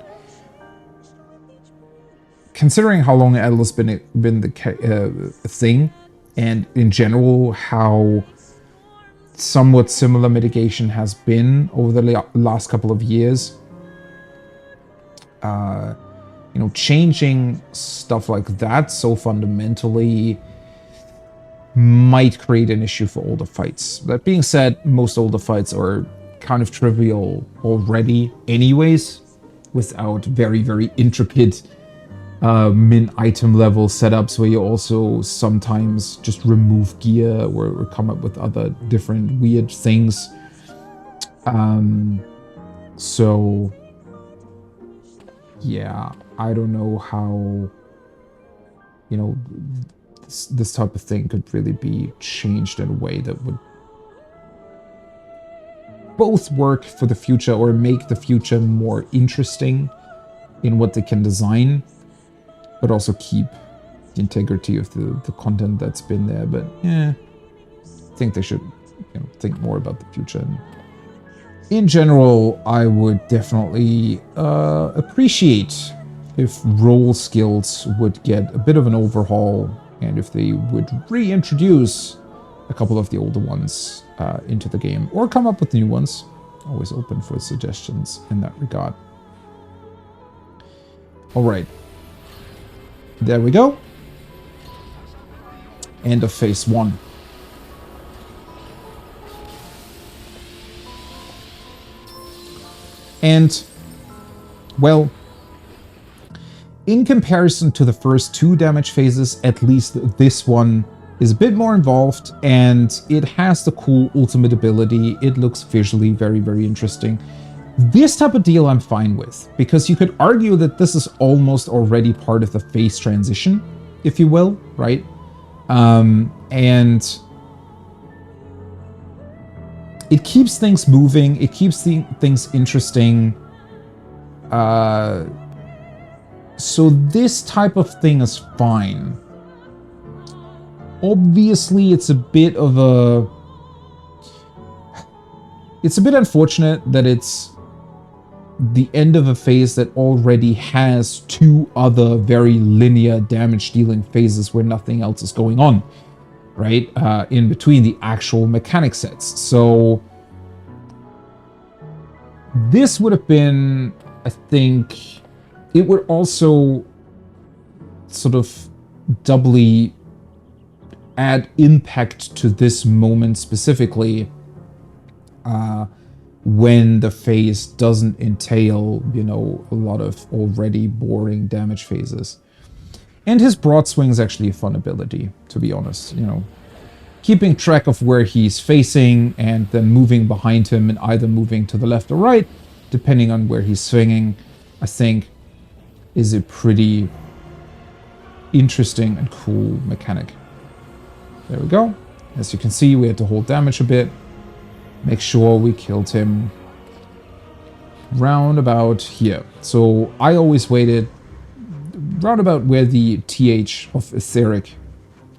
considering how long Addle has been the thing, and in general how somewhat similar mitigation has been over the last couple of years, changing stuff like that so fundamentally might create an issue for older fights. That being said, most older fights are kind of trivial already anyways, without very intricate min item level setups where you also sometimes just remove gear or come up with other different weird things. So yeah, I don't know how, this type of thing could really be changed in a way that would both work for the future or make the future more interesting in what they can design, but also keep the integrity of the content that's been there. But yeah, I think they should think more about the future. And in general, I would definitely appreciate if role skills would get a bit of an overhaul, and if they would reintroduce a couple of the older ones into the game, or come up with new ones. Always open for suggestions in that regard. All right. There we go. End of phase 1. And, well, in comparison to the first 2 damage phases, at least this one is a bit more involved, and it has the cool ultimate ability. It looks visually very interesting. This type of deal I'm fine with, because you could argue that this is almost already part of the phase transition, if you will, right? And it keeps things moving, it keeps things interesting. So this type of thing is fine. Obviously, it's a bit unfortunate that it's the end of a phase that already has 2 other very linear damage dealing phases where nothing else is going on, right? In between the actual mechanic sets. So this would have been, I think, it would also sort of doubly add impact to this moment specifically when the phase doesn't entail, you know, a lot of already boring damage phases. And his broad swing is actually a fun ability, to be honest. You know, keeping track of where he's facing and then moving behind him and either moving to the left or right, depending on where he's swinging, I think is a pretty interesting and cool mechanic. There we go. As you can see, we had to hold damage a bit. Make sure we killed him round about here. So I always waited round about where the TH of etheric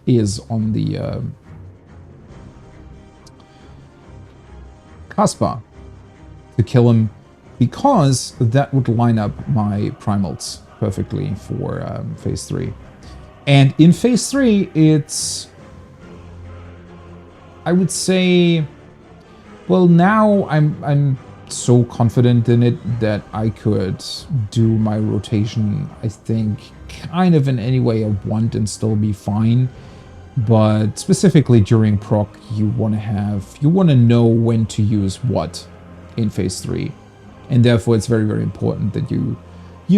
is on the cast bar to kill him, because that would line up my primals perfectly for phase 3. And in phase 3, it's, I would say, well, now I'm so confident in it that I could do my rotation, I think, kind of in any way I want and still be fine. But specifically during proc, you want to know when to use what in phase 3. And therefore it's very, very important that you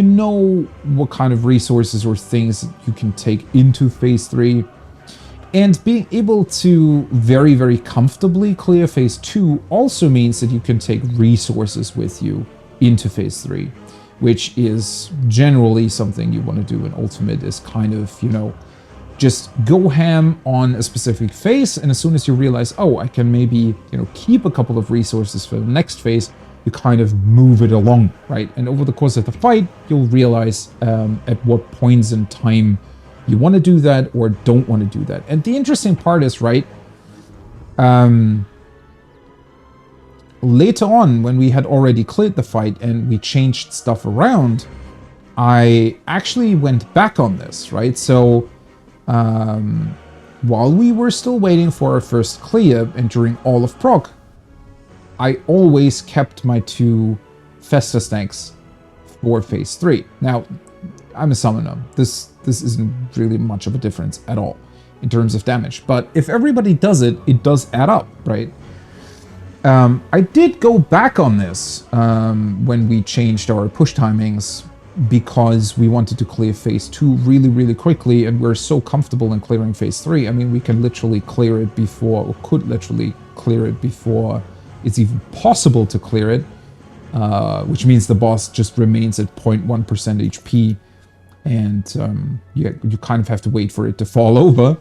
know what kind of resources or things you can take into phase 3. And being able to very, very comfortably clear phase 2 also means that you can take resources with you into phase 3, which is generally something you want to do in Ultimate, is kind of, you know, just go ham on a specific phase, and as soon as you realize, oh, I can maybe, you know, keep a couple of resources for the next phase, you kind of move it along, right? And over the course of the fight, you'll realize at what points in time you want to do that or don't want to do that. And the interesting part is, right, later on, when we had already cleared the fight and we changed stuff around, I actually went back on this, right? So while we were still waiting for our first clear and during all of proc, I always kept my 2 Festa Snakes for phase 3. Now, I'm a summoner. This isn't really much of a difference at all in terms of damage. But if everybody does it, it does add up, right? I did go back on this when we changed our push timings, because we wanted to clear phase 2 really, really quickly, and we're so comfortable in clearing phase 3. I mean, we can literally clear it before, or could literally clear it before it's even possible to clear it, which means the boss just remains at 0.1% HP, and you kind of have to wait for it to fall over.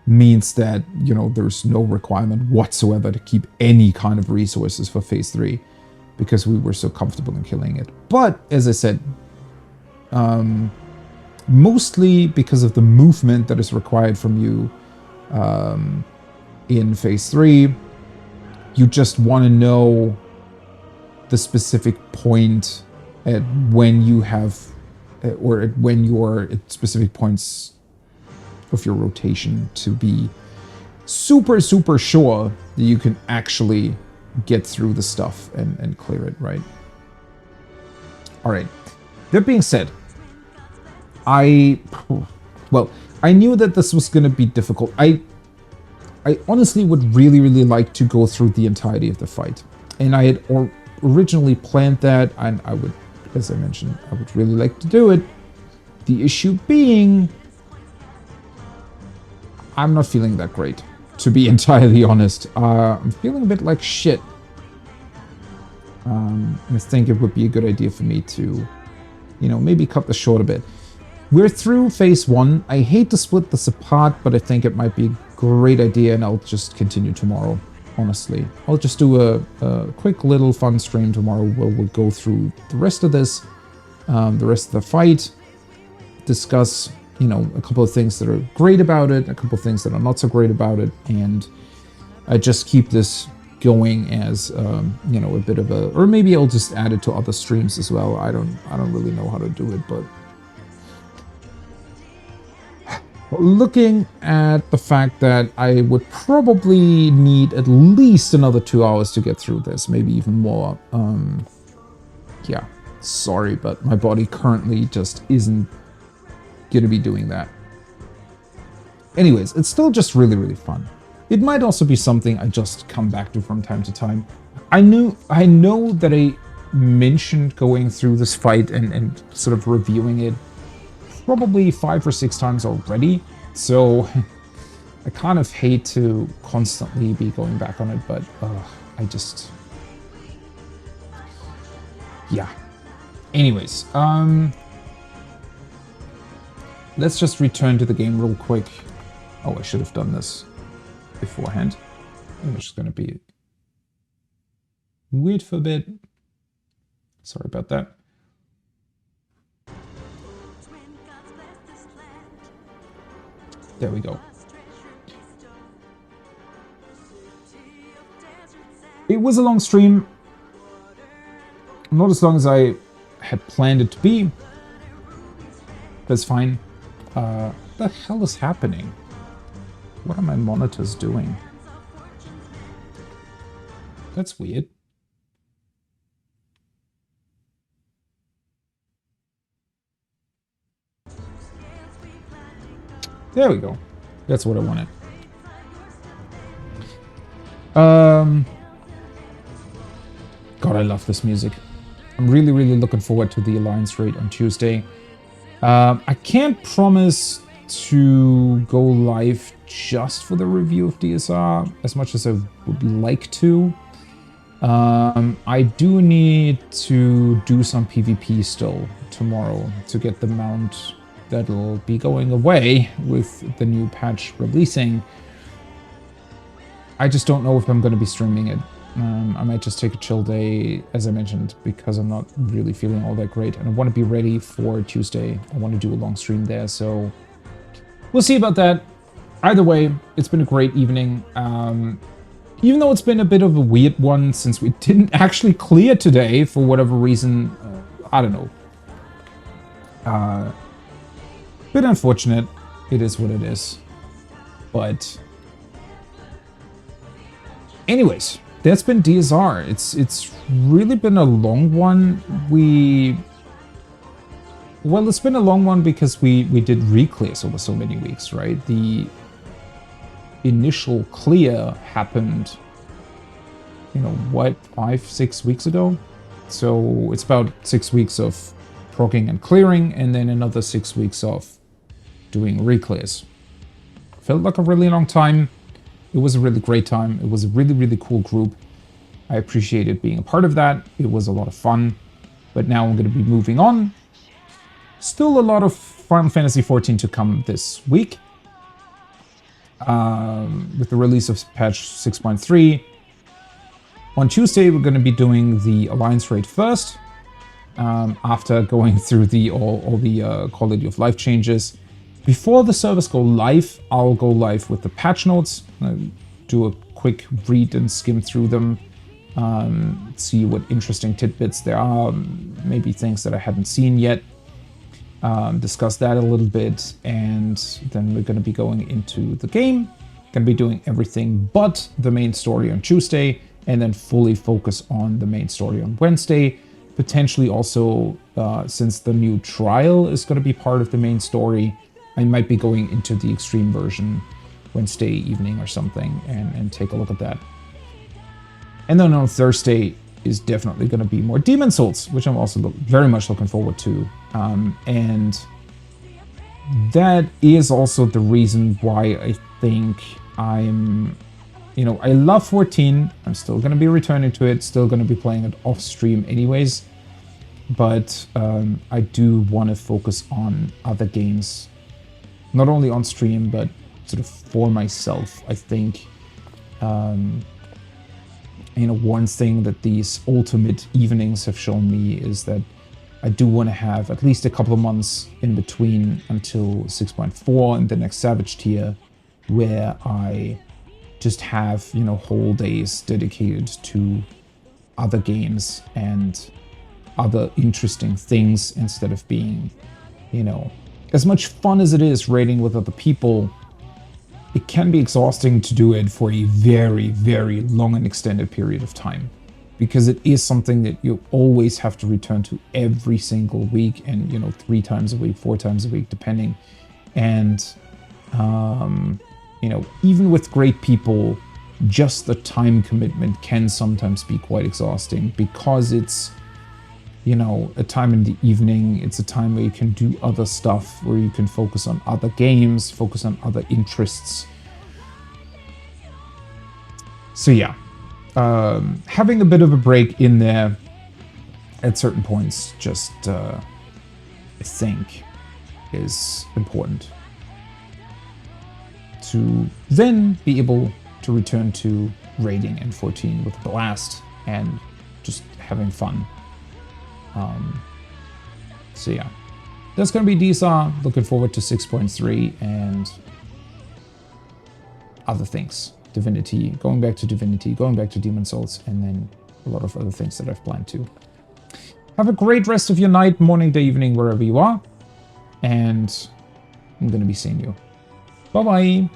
Means that, you know, there's no requirement whatsoever to keep any kind of resources for phase 3, because we were so comfortable in killing it. But, as I said, mostly because of the movement that is required from you in phase 3, you just want to know the specific point at when you have, or at when you're at specific points of your rotation, to be super, super sure that you can actually get through the stuff and clear it, right? All right. That being said, I knew that this was going to be difficult. I honestly would really, really like to go through the entirety of the fight. And I had originally planned that, and I would, as I mentioned, I would really like to do it. The issue being, I'm not feeling that great, to be entirely honest. I'm feeling a bit like shit. I think it would be a good idea for me to, you know, maybe cut this short a bit. We're through phase 1. I hate to split this apart, but I think it might be a great idea, and I'll just continue tomorrow, honestly. I'll just do a quick little fun stream tomorrow where we'll go through the rest of this, the rest of the fight, discuss, you know, a couple of things that are great about it, a couple of things that are not so great about it, and I just keep this going as, you know, a bit of a, or maybe I'll just add it to other streams as well. I don't really know how to do it, but looking at the fact that I would probably need at least another 2 hours to get through this, maybe even more. Yeah, sorry, but my body currently just isn't going to be doing that. Anyways, it's still just really, really fun. It might also be something I just come back to from time to time. I know that I mentioned going through this fight and sort of reviewing it probably 5 or 6 times already, so I kind of hate to constantly be going back on it, but I just... yeah. Anyways, let's just return to the game real quick. Oh, I should have done this beforehand. I'm just gonna be weird for a bit. Sorry about that. There we go. It was a long stream. Not as long as I had planned it to be. That's fine. What the hell is happening? What are my monitors doing? That's weird. There we go. That's what I wanted. God, I love this music. I'm really, really looking forward to the Alliance raid on Tuesday. I can't promise to go live just for the review of DSR as much as I would like to. I do need to do some PvP still tomorrow to get the mount that'll be going away with the new patch releasing. I just don't know if I'm going to be streaming it. I might just take a chill day, as I mentioned, because I'm not really feeling all that great. And I want to be ready for Tuesday. I want to do a long stream there, so we'll see about that. Either way, it's been a great evening. Even though it's been a bit of a weird one since we didn't actually clear today for whatever reason. I don't know. Bit unfortunate. It is what it is. But anyways, that's been DSR. It's really been a long one. Well, it's been a long one because we did re-clears over so many weeks, right? The initial clear happened, you know, what, 5-6 weeks ago? So it's about 6 weeks of progging and clearing, and then another 6 weeks of doing re-clears. Felt like a really long time. It was a really great time. It was a really, really cool group. I appreciated being a part of that. It was a lot of fun. But now I'm going to be moving on. Still a lot of Final Fantasy XIV to come this week. With the release of patch 6.3. On Tuesday, we're going to be doing the Alliance raid first. After going through all the quality of life changes. Before the servers go live, I'll go live with the patch notes. Do a quick read and skim through them. See what interesting tidbits there are. Maybe things that I hadn't seen yet. Discuss that a little bit. And then we're going to be going into the game. Going to be doing everything but the main story on Tuesday. And then fully focus on the main story on Wednesday. Potentially also, since the new trial is going to be part of the main story, I might be going into the extreme version Wednesday evening or something and take a look at that. And then on Thursday is definitely going to be more Demon Souls, which I'm also very much looking forward to. And that is also the reason why I think I'm, you know, I love 14. I'm still going to be returning to it, still going to be playing it off stream anyways. But I do want to focus on other games. Not only on stream, but sort of for myself. I think, you know, one thing that these ultimate evenings have shown me is that I do want to have at least a couple of months in between until 6.4 and the next Savage tier, where I just have, you know, whole days dedicated to other games and other interesting things instead of being, you know, as much fun as it is raiding with other people, it can be exhausting to do it for a very, very long and extended period of time. Because it is something that you always have to return to every single week and, you know, 3 times a week, 4 times a week, depending. And you know, even with great people, just the time commitment can sometimes be quite exhausting because it's, you know, a time in the evening. It's a time where you can do other stuff, where you can focus on other games, focus on other interests. So yeah, having a bit of a break in there at certain points just, I think, is important to then be able to return to raiding N14 with a blast and just having fun. So yeah, that's going to be DSR. Looking forward to 6.3 and other things. Divinity, going back to Divinity, going back to Demon Souls, and then a lot of other things that I've planned to. Have a great rest of your night, morning, day, evening, wherever you are. And I'm going to be seeing you. Bye-bye.